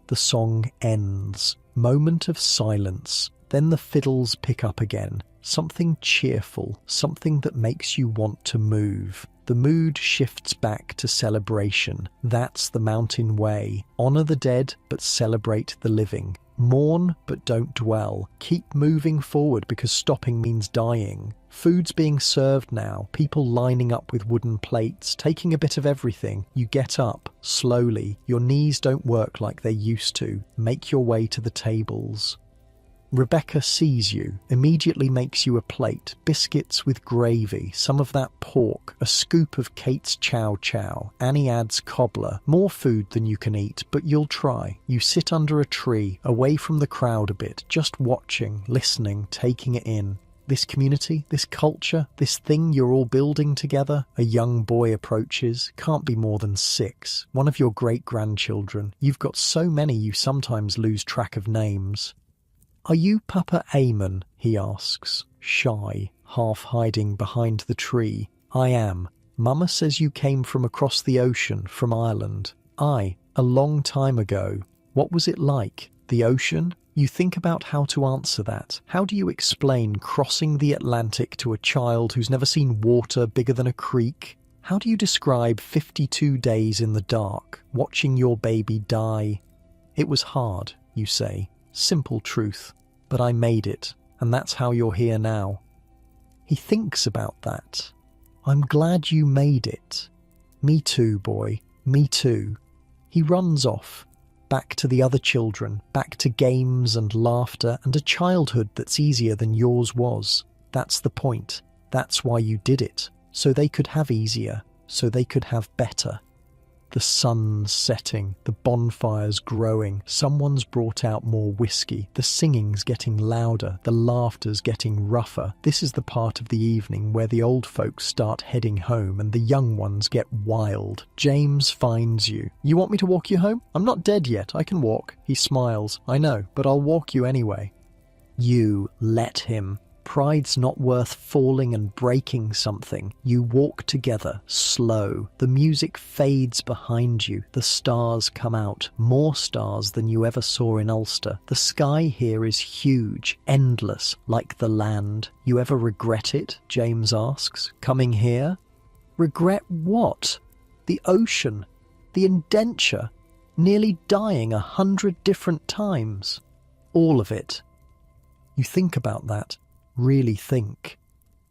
The song ends. Moment of silence. Then the fiddles pick up again. Something cheerful, something that makes you want to move. The mood shifts back to celebration. That's the mountain way. Honour the dead, but celebrate the living. Mourn, but don't dwell. Keep moving forward because stopping means dying. Food's being served now, people lining up with wooden plates, taking a bit of everything. You get up, slowly. Your knees don't work like they used to. Make your way to the tables. Rebecca sees you, immediately makes you a plate, biscuits with gravy, some of that pork, a scoop of Kate's chow chow. Annie adds cobbler, more food than you can eat, but you'll try. You sit under a tree, away from the crowd a bit, just watching, listening, taking it in. This community, this culture, this thing you're all building together. A young boy approaches, can't be more than 6, one of your great-grandchildren. You've got so many you sometimes lose track of names. Are you Papa Eamon? He asks, shy, half hiding behind the tree. I am. Mama says you came from across the ocean, from Ireland. A long time ago. What was it like? The ocean? You think about how to answer that. How do you explain crossing the Atlantic to a child who's never seen water bigger than a creek? How do you describe 52 days in the dark, watching your baby die? It was hard, you say. Simple truth. But I made it, and that's how you're here now. He thinks about that. I'm glad you made it. Me too, boy. Me too. He runs off. back to the other children, back to games and laughter and a childhood that's easier than yours was. That's the point. That's why you did it. So they could have easier, so they could have better. The sun's setting, the bonfire's growing, someone's brought out more whiskey, the singing's getting louder, the laughter's getting rougher. This is the part of the evening where the old folks start heading home and the young ones get wild. James finds you. You want me to walk you home? I'm not dead yet, I can walk. He smiles. I know, but I'll walk you anyway. You let him. Pride's not worth falling and breaking something. You walk together, slow. The music fades behind you. The stars come out, more stars than you ever saw in Ulster. The sky here is huge, endless, like the land. You ever regret it? James asks. Coming here? Regret what? The ocean, the indenture, nearly dying 100 different times. All of it. You think about that. Really think.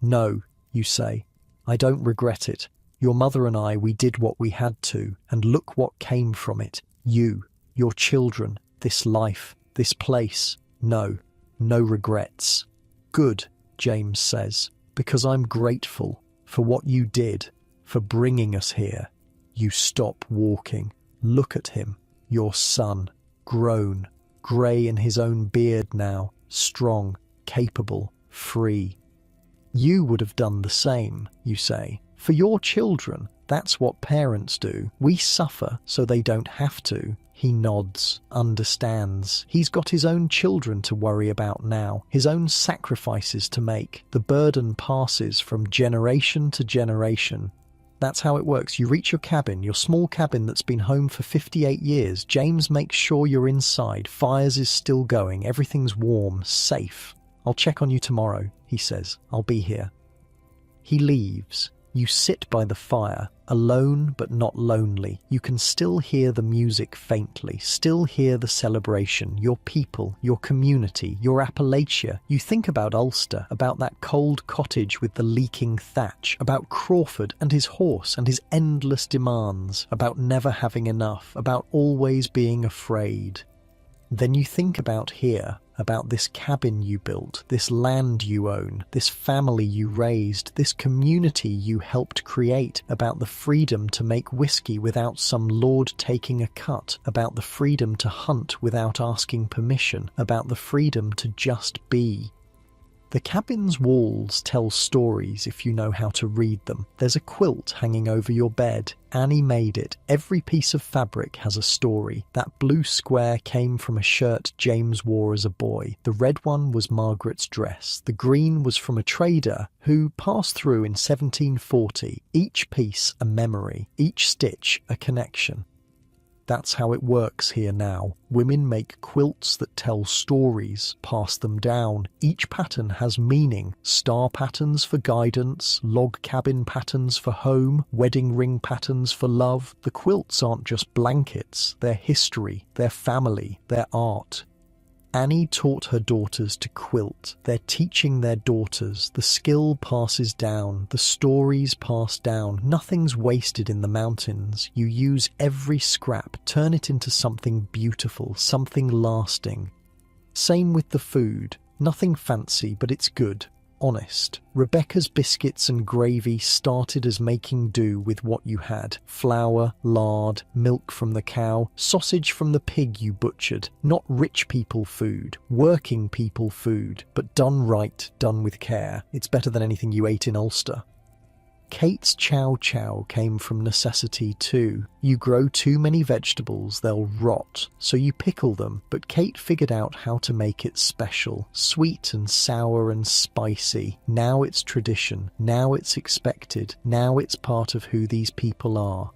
No, you say. I don't regret it. Your mother and I, we did what we had to, and look what came from it. You, your children, this life, this place. No, no regrets. Good, James says, because I'm grateful for what you did, for bringing us here. You stop walking. Look at him, your son, grown, grey in his own beard now, strong, capable, free. You would have done the same, you say. For your children, that's what parents do. We suffer so they don't have to. He nods, understands. He's got his own children to worry about now, his own sacrifices to make. The burden passes from generation to generation. That's how it works. You reach your cabin, your small cabin that's been home for 58 years. James makes sure you're inside. Fires is still going. Everything's warm, safe. I'll check on you tomorrow, he says. I'll be here. He leaves. You sit by the fire, alone but not lonely. You can still hear the music faintly, still hear the celebration, your people, your community, your Appalachia. You think about Ulster, about that cold cottage with the leaking thatch, about Crawford and his horse and his endless demands, about never having enough, about always being afraid. Then you think about here, about this cabin you built, this land you own, this family you raised, this community you helped create, about the freedom to make whiskey without some lord taking a cut, about the freedom to hunt without asking permission, about the freedom to just be. The cabin's walls tell stories if you know how to read them. There's a quilt hanging over your bed. Annie made it. Every piece of fabric has a story. That blue square came from a shirt James wore as a boy. The red one was Margaret's dress. The green was from a trader who passed through in 1740. Each piece a memory, each stitch a connection. That's how it works here now. Women make quilts that tell stories, pass them down. Each pattern has meaning. Star patterns for guidance, log cabin patterns for home, wedding ring patterns for love. The quilts aren't just blankets. They're history, they're family, they're art. Annie taught her daughters to quilt. They're teaching their daughters. The skill passes down. The stories pass down. Nothing's wasted in the mountains. You use every scrap, turn it into something beautiful, something lasting. Same with the food. Nothing fancy, but it's good. Honest. Rebecca's biscuits and gravy started as making do with what you had. Flour, lard, milk from the cow, sausage from the pig you butchered. Not rich people food, working people food, but done right, done with care. It's better than anything you ate in Ulster. Kate's chow chow came from necessity too. You grow too many vegetables, they'll rot, so you pickle them, but Kate figured out how to make it special, sweet and sour and spicy. Now it's tradition, now it's expected, now it's part of who these people are.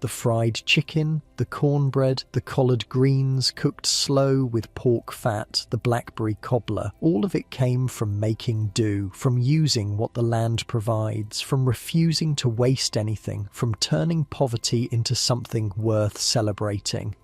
The fried chicken, the cornbread, the collard greens cooked slow with pork fat, the blackberry cobbler, all of it came from making do, from using what the land provides, from refusing to waste anything, from turning poverty into something worth celebrating.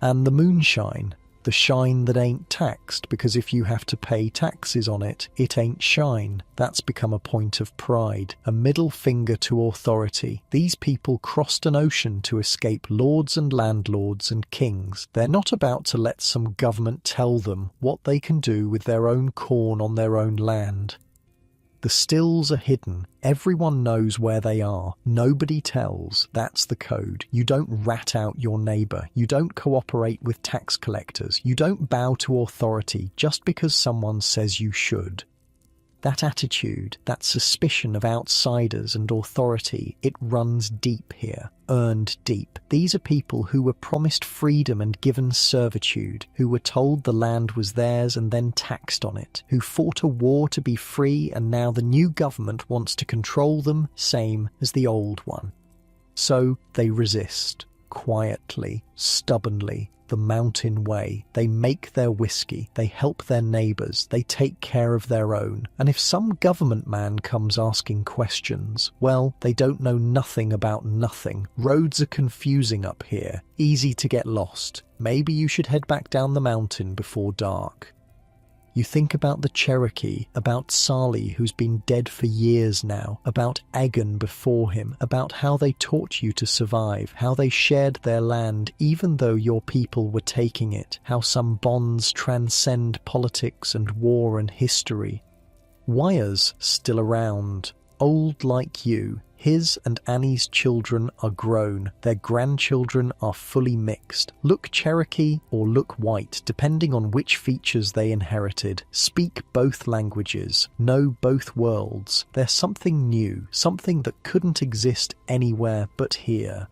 And the moonshine, The shine that ain't taxed, because if you have to pay taxes on it, it ain't shine. That's become a point of pride, a middle finger to authority. These people crossed an ocean to escape lords and landlords and kings. They're not about to let some government tell them what they can do with their own corn on their own land. The stills are hidden. Everyone knows where they are. Nobody tells. That's the code. You don't rat out your neighbour. You don't cooperate with tax collectors. You don't bow to authority just because someone says you should. That attitude, that suspicion of outsiders and authority, it runs deep here, earned deep. These are people who were promised freedom and given servitude, who were told the land was theirs and then taxed on it, who fought a war to be free, and now the new government wants to control them, same as the old one. So they resist, quietly, stubbornly, the mountain way. They make their whiskey, they help their neighbours, they take care of their own. And if some government man comes asking questions, well, they don't know nothing about nothing. Roads are confusing up here, easy to get lost. Maybe you should head back down the mountain before dark. You think about the Cherokee, about Sali, who's been dead for years now, about Agon before him, about how they taught you to survive, how they shared their land even though your people were taking it, how some bonds transcend politics and war and history. Wyer's still around, old like you. His and Annie's children are grown. Their grandchildren are fully mixed. Look Cherokee or look white, depending on which features they inherited. Speak both languages. Know both worlds. They're something new, something that couldn't exist anywhere but here.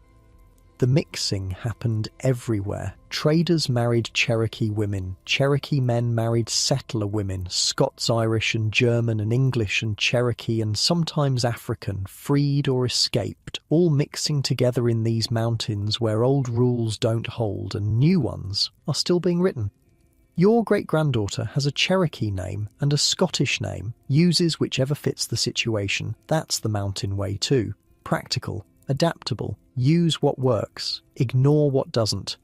The mixing happened everywhere. Traders married Cherokee women. Cherokee men married settler women, Scots, Irish and German and English and Cherokee and sometimes African, freed or escaped, all mixing together in these mountains where old rules don't hold and new ones are still being written. Your great-granddaughter has a Cherokee name and a Scottish name, uses whichever fits the situation. That's the mountain way too. Practical, adaptable, use what works, ignore what doesn't.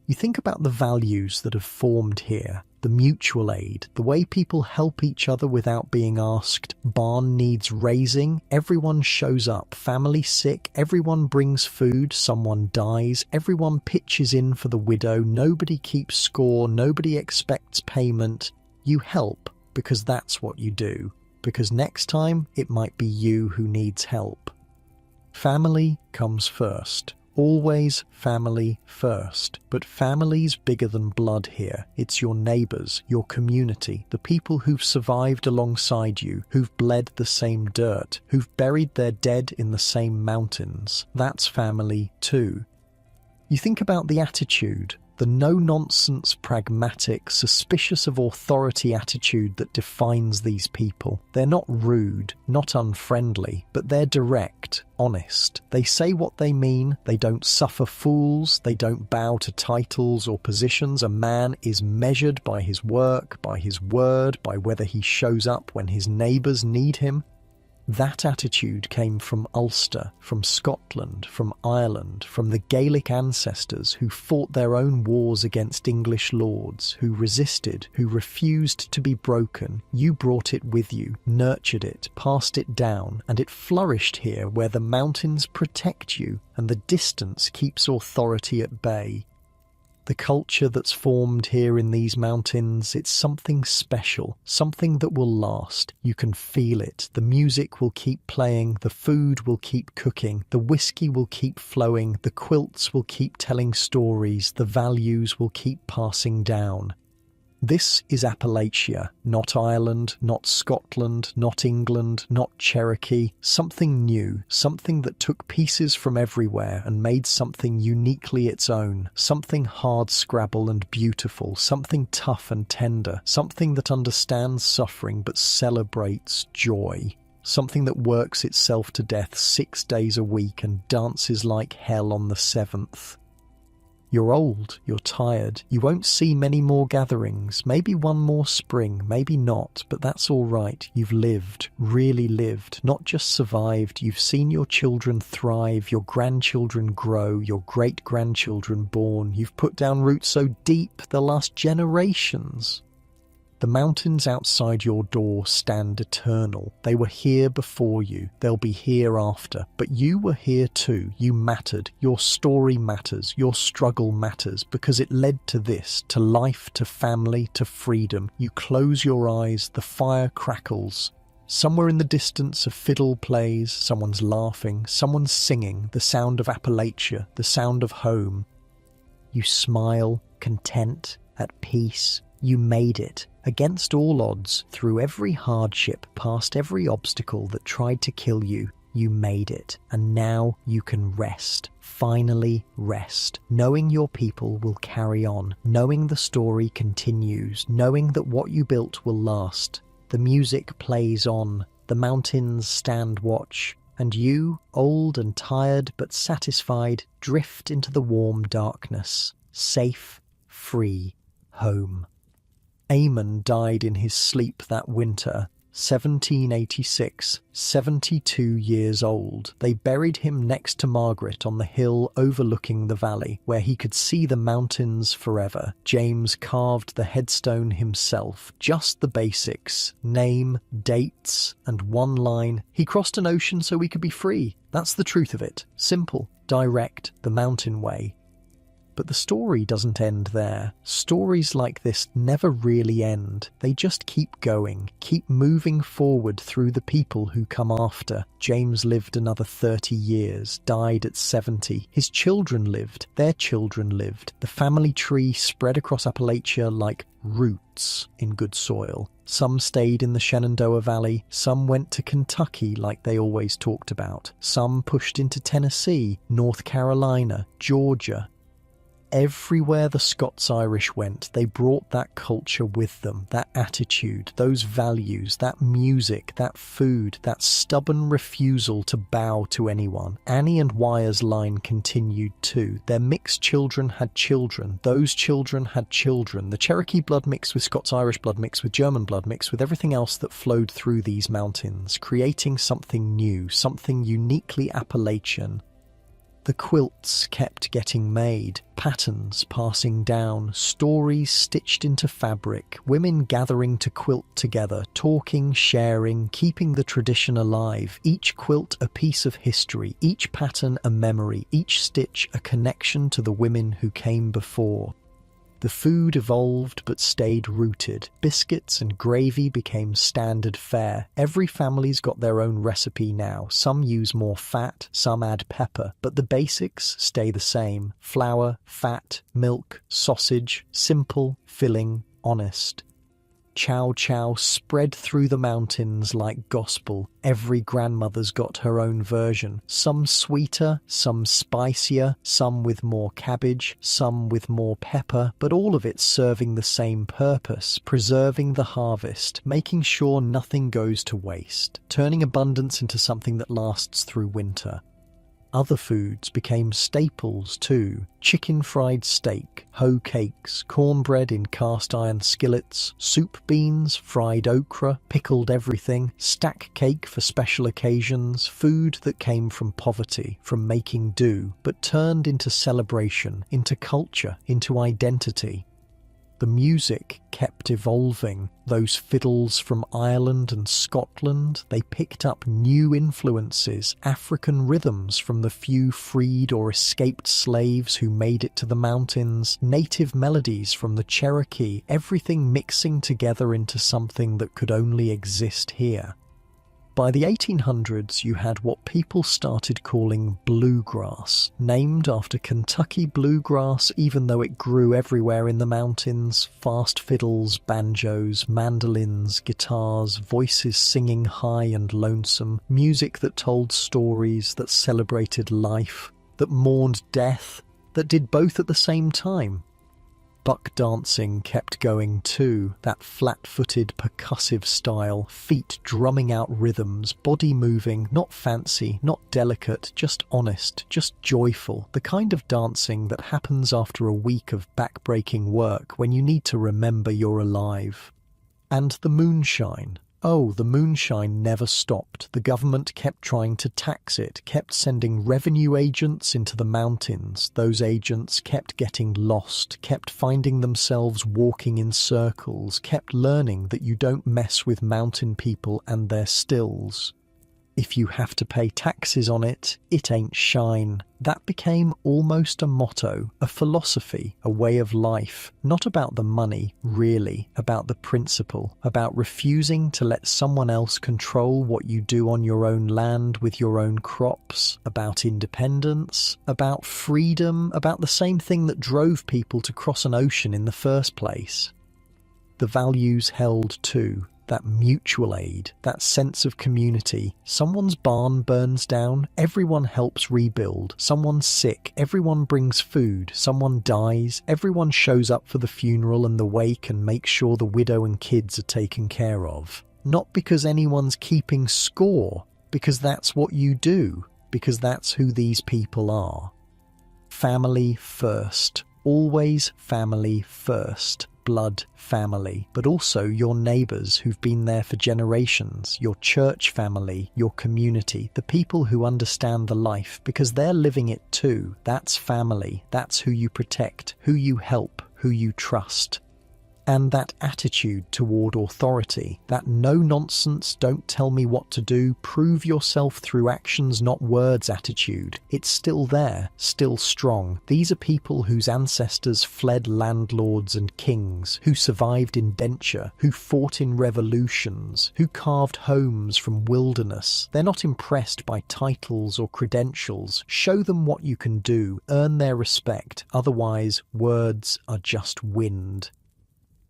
You think about the values that have formed here, the mutual aid, the way people help each other without being asked. Barn needs raising, everyone shows up. Family sick, everyone brings food, someone dies, everyone pitches in for the widow, nobody keeps score, nobody expects payment. You help because that's what you do, because next time it might be you who needs help. Family comes first. Always family first. But family's bigger than blood here. It's your neighbours, your community, the people who've survived alongside you, who've bled the same dirt, who've buried their dead in the same mountains. That's family too. You think about the attitude, the no-nonsense, pragmatic, suspicious of authority attitude that defines these people. They're not rude, not unfriendly, but they're direct, honest. They say what they mean, they don't suffer fools, they don't bow to titles or positions. A man is measured by his work, by his word, by whether he shows up when his neighbours need him. That attitude came from Ulster, from Scotland, from Ireland, from the Gaelic ancestors who fought their own wars against English lords, who resisted, who refused to be broken. You brought it with you, nurtured it, passed it down, and it flourished here where the mountains protect you and the distance keeps authority at bay. The culture that's formed here in these mountains, it's something special, something that will last. You can feel it. The music will keep playing, the food will keep cooking, the whiskey will keep flowing, the quilts will keep telling stories, the values will keep passing down. This is Appalachia, not Ireland, not Scotland, not England, not Cherokee. Something new, something that took pieces from everywhere and made something uniquely its own. Something hard-scrabble and beautiful, something tough and tender, something that understands suffering but celebrates joy. Something that works itself to death 6 days a week and dances like hell on the 7th. You're old, you're tired, you won't see many more gatherings, maybe one more spring, maybe not, but that's all right. You've lived, really lived, not just survived. You've seen your children thrive, your grandchildren grow, your great-grandchildren born. You've put down roots so deep they'll last generations. The mountains outside your door stand eternal. They were here before you. They'll be here after. But you were here too. You mattered. Your story matters. Your struggle matters because it led to this, to life, to family, to freedom. You close your eyes, the fire crackles. Somewhere in the distance a fiddle plays, someone's laughing, someone's singing, the sound of Appalachia, the sound of home. You smile, content, at peace. You made it. Against all odds, through every hardship, past every obstacle that tried to kill you, you made it. And now you can rest. Finally rest. Knowing your people will carry on. Knowing the story continues. Knowing that what you built will last. The music plays on. The mountains stand watch. And you, old and tired but satisfied, drift into the warm darkness. Safe, free, home. Eamon died in his sleep that winter, 1786, 72 years old. They buried him next to Margaret on the hill overlooking the valley, where he could see the mountains forever. James carved the headstone himself, just the basics, name, dates, and one line. He crossed an ocean so we could be free. That's the truth of it. Simple, direct, the mountain way. But the story doesn't end there. Stories like this never really end. They just keep going, keep moving forward through the people who come after. James lived another 30 years, died at 70. His children lived, their children lived. The family tree spread across Appalachia like roots in good soil. Some stayed in the Shenandoah Valley, some went to Kentucky like they always talked about. Some pushed into Tennessee, North Carolina, Georgia. Everywhere the Scots-Irish went, they brought that culture with them, that attitude, those values, that music, that food, that stubborn refusal to bow to anyone. Annie and Wyre's line continued too. Their mixed children had children. Those children had children. The Cherokee blood mixed with Scots-Irish blood mixed with German blood mixed with everything else that flowed through these mountains, creating something new, something uniquely Appalachian. The quilts kept getting made, patterns passing down, stories stitched into fabric, women gathering to quilt together, talking, sharing, keeping the tradition alive. Each quilt a piece of history, each pattern a memory, each stitch a connection to the women who came before. The food evolved but stayed rooted. Biscuits and gravy became standard fare. Every family's got their own recipe now. Some use more fat, some add pepper, but the basics stay the same. Flour, fat, milk, sausage, simple, filling, honest. Chow chow spread through the mountains like gospel. Every grandmother's got her own version. Some sweeter, some spicier, some with more cabbage, some with more pepper, but all of it serving the same purpose, preserving the harvest, making sure nothing goes to waste, turning abundance into something that lasts through winter. Other foods became staples too. Chicken fried steak, hoe cakes, cornbread in cast iron skillets, soup beans, fried okra, pickled everything, stack cake for special occasions, food that came from poverty, from making do, but turned into celebration, into culture, into identity. The music kept evolving. Those fiddles from Ireland and Scotland, they picked up new influences, African rhythms from the few freed or escaped slaves who made it to the mountains, native melodies from the Cherokee, everything mixing together into something that could only exist here. By the 1800s, you had what people started calling bluegrass, named after Kentucky bluegrass even though it grew everywhere in the mountains, fast fiddles, banjos, mandolins, guitars, voices singing high and lonesome, music that told stories, that celebrated life, that mourned death, that did both at the same time. buck dancing kept going too, that flat-footed percussive style, feet drumming out rhythms, body moving, not fancy, not delicate, just honest, just joyful, the kind of dancing that happens after a week of back-breaking work when you need to remember you're alive. And the moonshine. Oh, the moonshine never stopped. The government kept trying to tax it, kept sending revenue agents into the mountains. Those agents kept getting lost, kept finding themselves walking in circles, kept learning that you don't mess with mountain people and their stills. If you have to pay taxes on it, it ain't shine. That became almost a motto, a philosophy, a way of life. Not about the money, really, about the principle, about refusing to let someone else control what you do on your own land with your own crops, about independence, about freedom, about the same thing that drove people to cross an ocean in the first place. The values held too. That mutual aid, that sense of community. Someone's barn burns down, everyone helps rebuild. Someone's sick, everyone brings food. Someone dies, everyone shows up for the funeral and the wake and makes sure the widow and kids are taken care of. Not because anyone's keeping score, because that's what you do, because that's who these people are. Family first. Always family first. Blood family, but also your neighbours who've been there for generations, your church family, your community, the people who understand the life because they're living it too. That's family. That's who you protect, who you help, who you trust. And that attitude toward authority, that no-nonsense, don't tell me what to do, prove yourself through actions, not words attitude, it's still there, still strong. These are people whose ancestors fled landlords and kings, who survived indenture, who fought in revolutions, who carved homes from wilderness. They're not impressed by titles or credentials. Show them what you can do, earn their respect, otherwise words are just wind.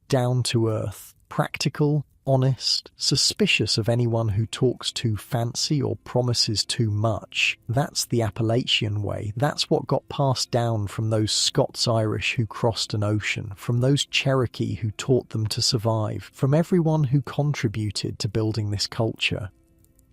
Down to earth, practical, honest, suspicious of anyone who talks too fancy or promises too much. That's the Appalachian way. That's what got passed down from those Scots-Irish who crossed an ocean, from those Cherokee who taught them to survive, from everyone who contributed to building this culture.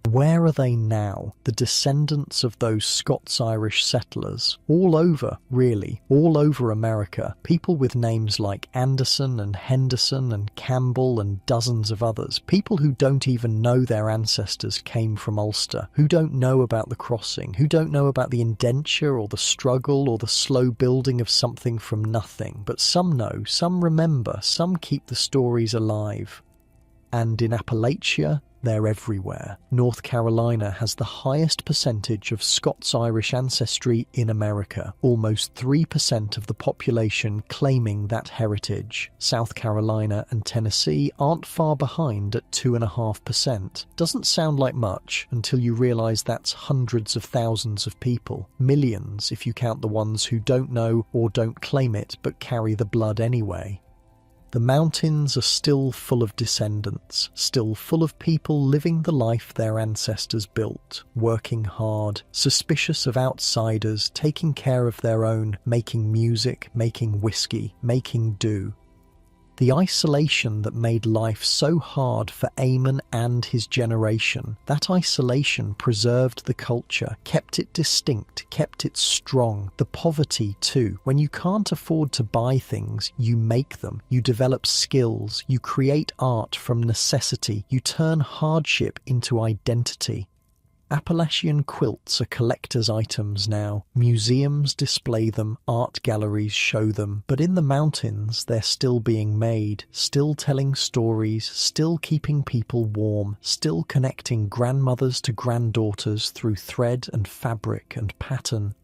Where are they now, the descendants of those Scots-Irish settlers? All over, really, all over America, people with names like Anderson and Henderson and Campbell and dozens of others, people who don't even know their ancestors came from Ulster, who don't know about the crossing, who don't know about the indenture or the struggle or the slow building of something from nothing, but some know, some remember, some keep the stories alive. And in Appalachia, they're everywhere. North Carolina has the highest percentage of Scots-Irish ancestry in America, almost 3% of the population claiming that heritage. South Carolina and Tennessee aren't far behind at 2.5%. Doesn't sound like much until you realize that's hundreds of thousands of people, millions if you count the ones who don't know or don't claim it but carry the blood anyway. The mountains are still full of descendants, still full of people living the life their ancestors built, working hard, suspicious of outsiders, taking care of their own, making music, making whiskey, making do. The isolation that made life so hard for Eamon and his generation, that isolation preserved the culture, kept it distinct, kept it strong. The poverty too. When you can't afford to buy things, you make them. You develop skills. You create art from necessity. You turn hardship into identity. Appalachian quilts are collector's items now. Museums display them, art galleries show them, but in the mountains they're still being made, still telling stories, still keeping people warm, still connecting grandmothers to granddaughters through thread and fabric and pattern.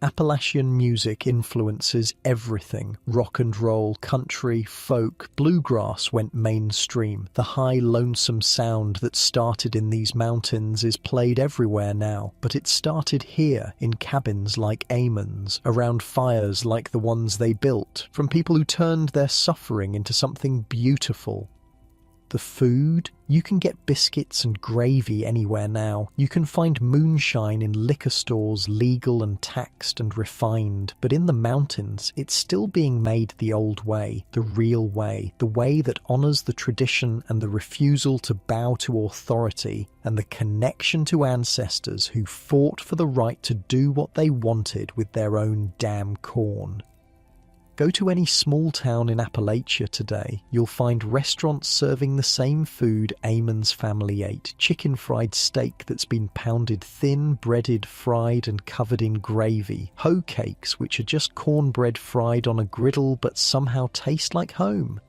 Appalachian music influences everything. Rock and roll, country, folk, bluegrass went mainstream. The high, lonesome sound that started in these mountains is played everywhere now, but it started here, in cabins like Eamon's, around fires like the ones they built, from people who turned their suffering into something beautiful. The food? You can get biscuits and gravy anywhere now. You can find moonshine in liquor stores, legal and taxed and refined. But in the mountains, it's still being made the old way, the real way, the way that honours the tradition and the refusal to bow to authority, and the connection to ancestors who fought for the right to do what they wanted with their own damn corn. Go to any small town in Appalachia today, you'll find restaurants serving the same food Eamon's family ate, chicken fried steak that's been pounded thin, breaded, fried and covered in gravy, hoe cakes which are just cornbread fried on a griddle but somehow taste like home.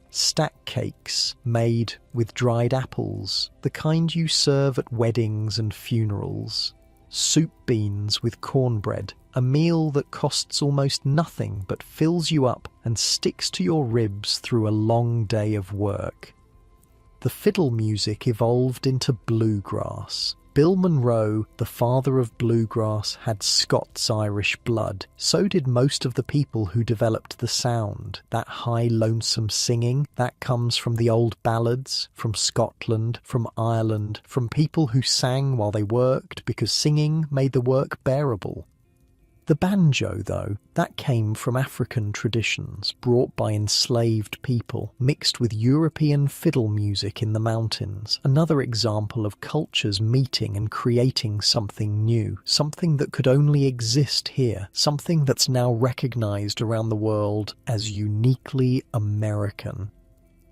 Stack cakes made with dried apples, the kind you serve at weddings and funerals. Soup beans with cornbread, a meal that costs almost nothing but fills you up and sticks to your ribs through a long day of work. The fiddle music evolved into bluegrass. Bill Monroe, the father of bluegrass, had Scots Irish blood. So did most of the people who developed the sound. That high, lonesome singing, that comes from the old ballads, from Scotland, from Ireland, from people who sang while they worked because singing made the work bearable. The banjo, though, that came from African traditions brought by enslaved people, mixed with European fiddle music in the mountains. Another example of cultures meeting and creating something new, something that could only exist here, something that's now recognized around the world as uniquely American.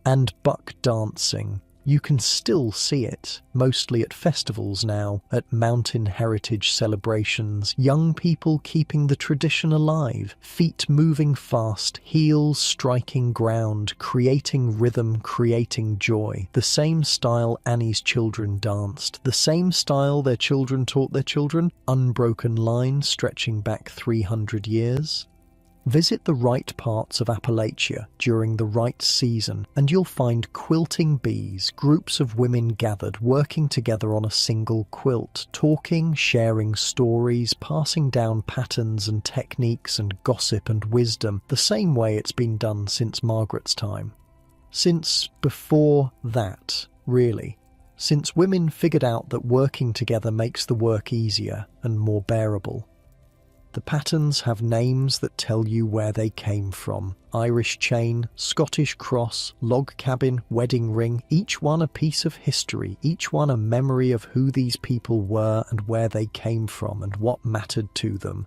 And buck dancing. You can still see it, mostly at festivals now, at mountain heritage celebrations, young people keeping the tradition alive, feet moving fast, heels striking ground, creating rhythm, creating joy. The same style Annie's children danced, the same style their children taught their children, unbroken line stretching back 300 years. Visit the right parts of Appalachia during the right season and you'll find quilting bees, groups of women gathered working together on a single quilt, talking, sharing stories, passing down patterns and techniques and gossip and wisdom, the same way it's been done since Margaret's time. Since before that, really. Since women figured out that working together makes the work easier and more bearable. The patterns have names that tell you where they came from. Irish chain, Scottish cross, log cabin, wedding ring, each one a piece of history, each one a memory of who these people were and where they came from and what mattered to them.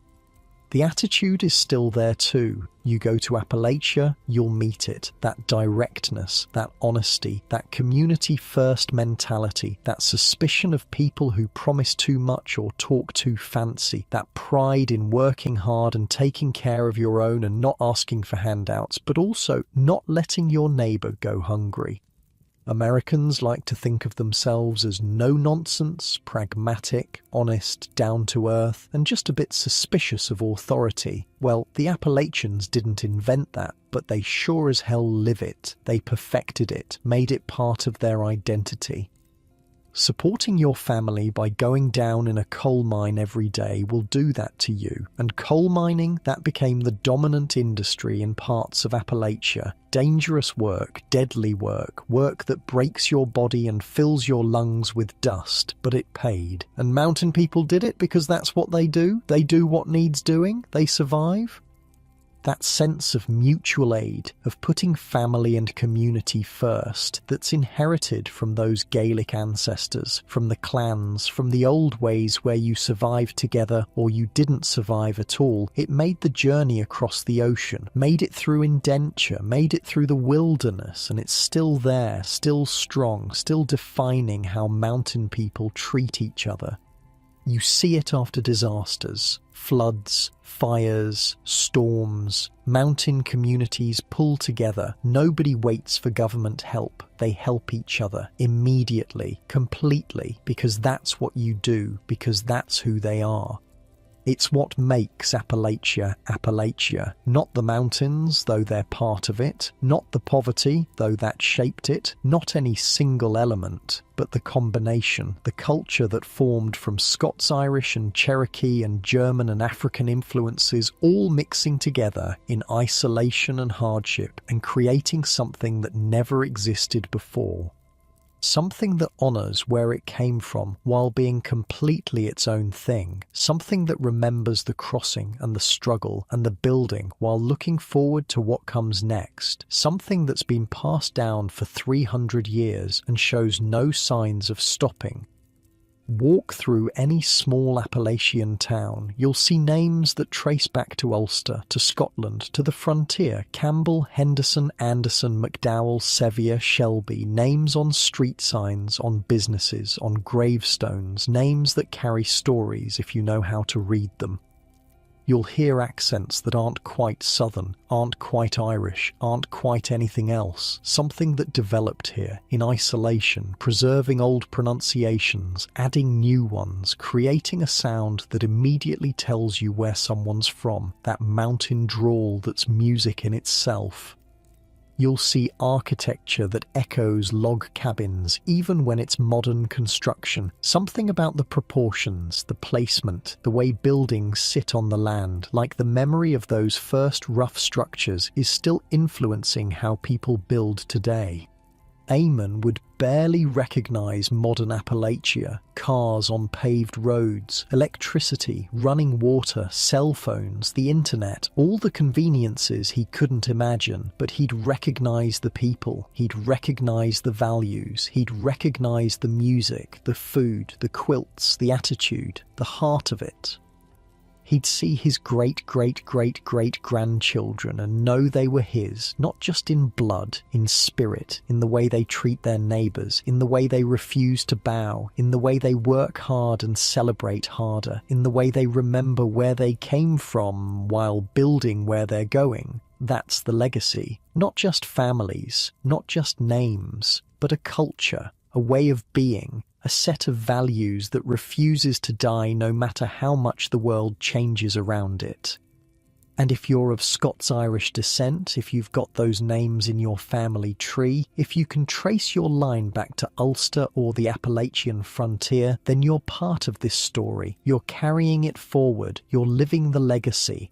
The attitude is still there too. You go to Appalachia, you'll meet it. That directness, that honesty, that community-first mentality, that suspicion of people who promise too much or talk too fancy, that pride in working hard and taking care of your own and not asking for handouts, but also not letting your neighbour go hungry. Americans like to think of themselves as no-nonsense, pragmatic, honest, down-to-earth, and just a bit suspicious of authority. Well, the Appalachians didn't invent that, but they sure as hell live it. They perfected it, made it part of their identity. Supporting your family by going down in a coal mine every day will do that to you, and coal mining, that became the dominant industry in parts of Appalachia. Dangerous work, deadly work, work that breaks your body and fills your lungs with dust, but it paid. And mountain people did it because that's what they do. They do what needs doing. They survive. That sense of mutual aid, of putting family and community first, that's inherited from those Gaelic ancestors, from the clans, from the old ways where you survived together or you didn't survive at all. It made the journey across the ocean, made it through indenture, made it through the wilderness, and it's still there, still strong, still defining how mountain people treat each other. You see it after disasters, floods, fires, storms. Mountain communities pull together. Nobody waits for government help. They help each other immediately, completely, because that's what you do, because that's who they are. It's what makes Appalachia Appalachia. Not the mountains, though they're part of it. Not the poverty, though that shaped it. Not any single element, but the combination. The culture that formed from Scots, Irish and Cherokee and German and African influences all mixing together in isolation and hardship and creating something that never existed before. Something that honours where it came from while being completely its own thing. Something that remembers the crossing and the struggle and the building while looking forward to what comes next. Something that's been passed down for 300 years and shows no signs of stopping. Walk through any small Appalachian town, you'll see names that trace back to Ulster, to Scotland, to the frontier. Campbell, Henderson, Anderson, McDowell, Sevier, Shelby. Names on street signs, on businesses, on gravestones. Names that carry stories if you know how to read them. You'll hear accents that aren't quite Southern, aren't quite Irish, aren't quite anything else. Something that developed here, in isolation, preserving old pronunciations, adding new ones, creating a sound that immediately tells you where someone's from, that mountain drawl that's music in itself. You'll see architecture that echoes log cabins, even when it's modern construction. Something about the proportions, the placement, the way buildings sit on the land, like the memory of those first rough structures, is still influencing how people build today. Eamon would barely recognise modern Appalachia. Cars on paved roads, electricity, running water, cell phones, the internet, all the conveniences he couldn't imagine, but he'd recognise the people, he'd recognise the values, he'd recognise the music, the food, the quilts, the attitude, the heart of it. He'd see his great-great-great-great-grandchildren and know they were his, not just in blood, in spirit, in the way they treat their neighbours, in the way they refuse to bow, in the way they work hard and celebrate harder, in the way they remember where they came from while building where they're going. That's the legacy. Not just families, not just names, but a culture, a way of being, a set of values that refuses to die no matter how much the world changes around it. And if you're of Scots-Irish descent, if you've got those names in your family tree, if you can trace your line back to Ulster or the Appalachian frontier, then you're part of this story. You're carrying it forward. You're living the legacy.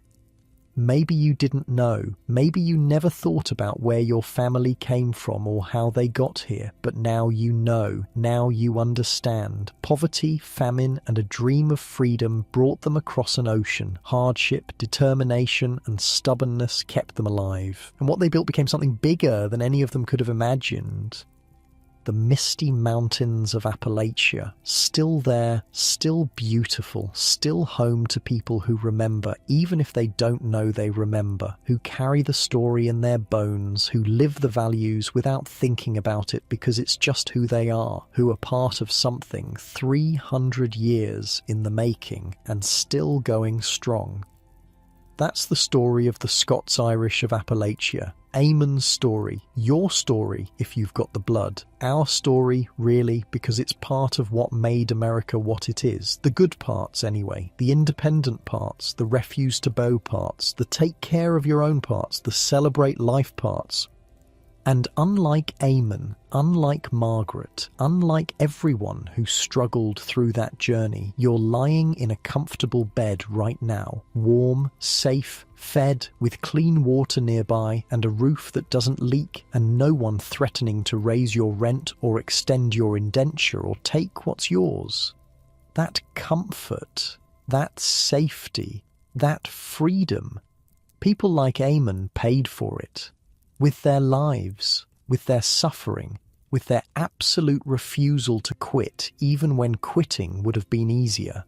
Maybe you didn't know, maybe you never thought about where your family came from or how they got here, but now you know, now you understand. Poverty, famine, and a dream of freedom brought them across an ocean. Hardship, determination, and stubbornness kept them alive. And what they built became something bigger than any of them could have imagined. The misty mountains of Appalachia, still there, still beautiful, still home to people who remember, even if they don't know they remember, who carry the story in their bones, who live the values without thinking about it because it's just who they are, who are part of something 300 years in the making and still going strong. That's the story of the Scots-Irish of Appalachia. Eamon's story, your story if you've got the blood, our story really because it's part of what made America what it is. The good parts anyway, the independent parts, the refuse to bow parts, the take care of your own parts, the celebrate life parts. And unlike Eamon, unlike Margaret, unlike everyone who struggled through that journey, you're lying in a comfortable bed right now, warm, safe, fed, with clean water nearby and a roof that doesn't leak and no one threatening to raise your rent or extend your indenture or take what's yours. That comfort, that safety, that freedom, people like Eamon paid for it. With their lives, with their suffering, with their absolute refusal to quit, even when quitting would have been easier.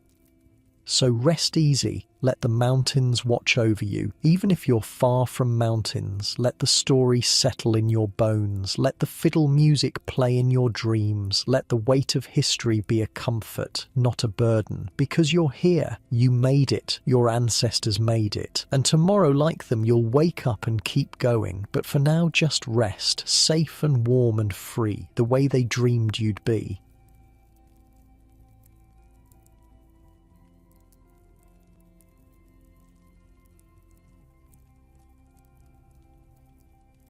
So rest easy, let the mountains watch over you. Even if you're far from mountains, let the story settle in your bones. Let the fiddle music play in your dreams. Let the weight of history be a comfort, not a burden. Because you're here, you made it, your ancestors made it. And tomorrow, like them, you'll wake up and keep going. But for now, just rest, safe and warm and free, the way they dreamed you'd be.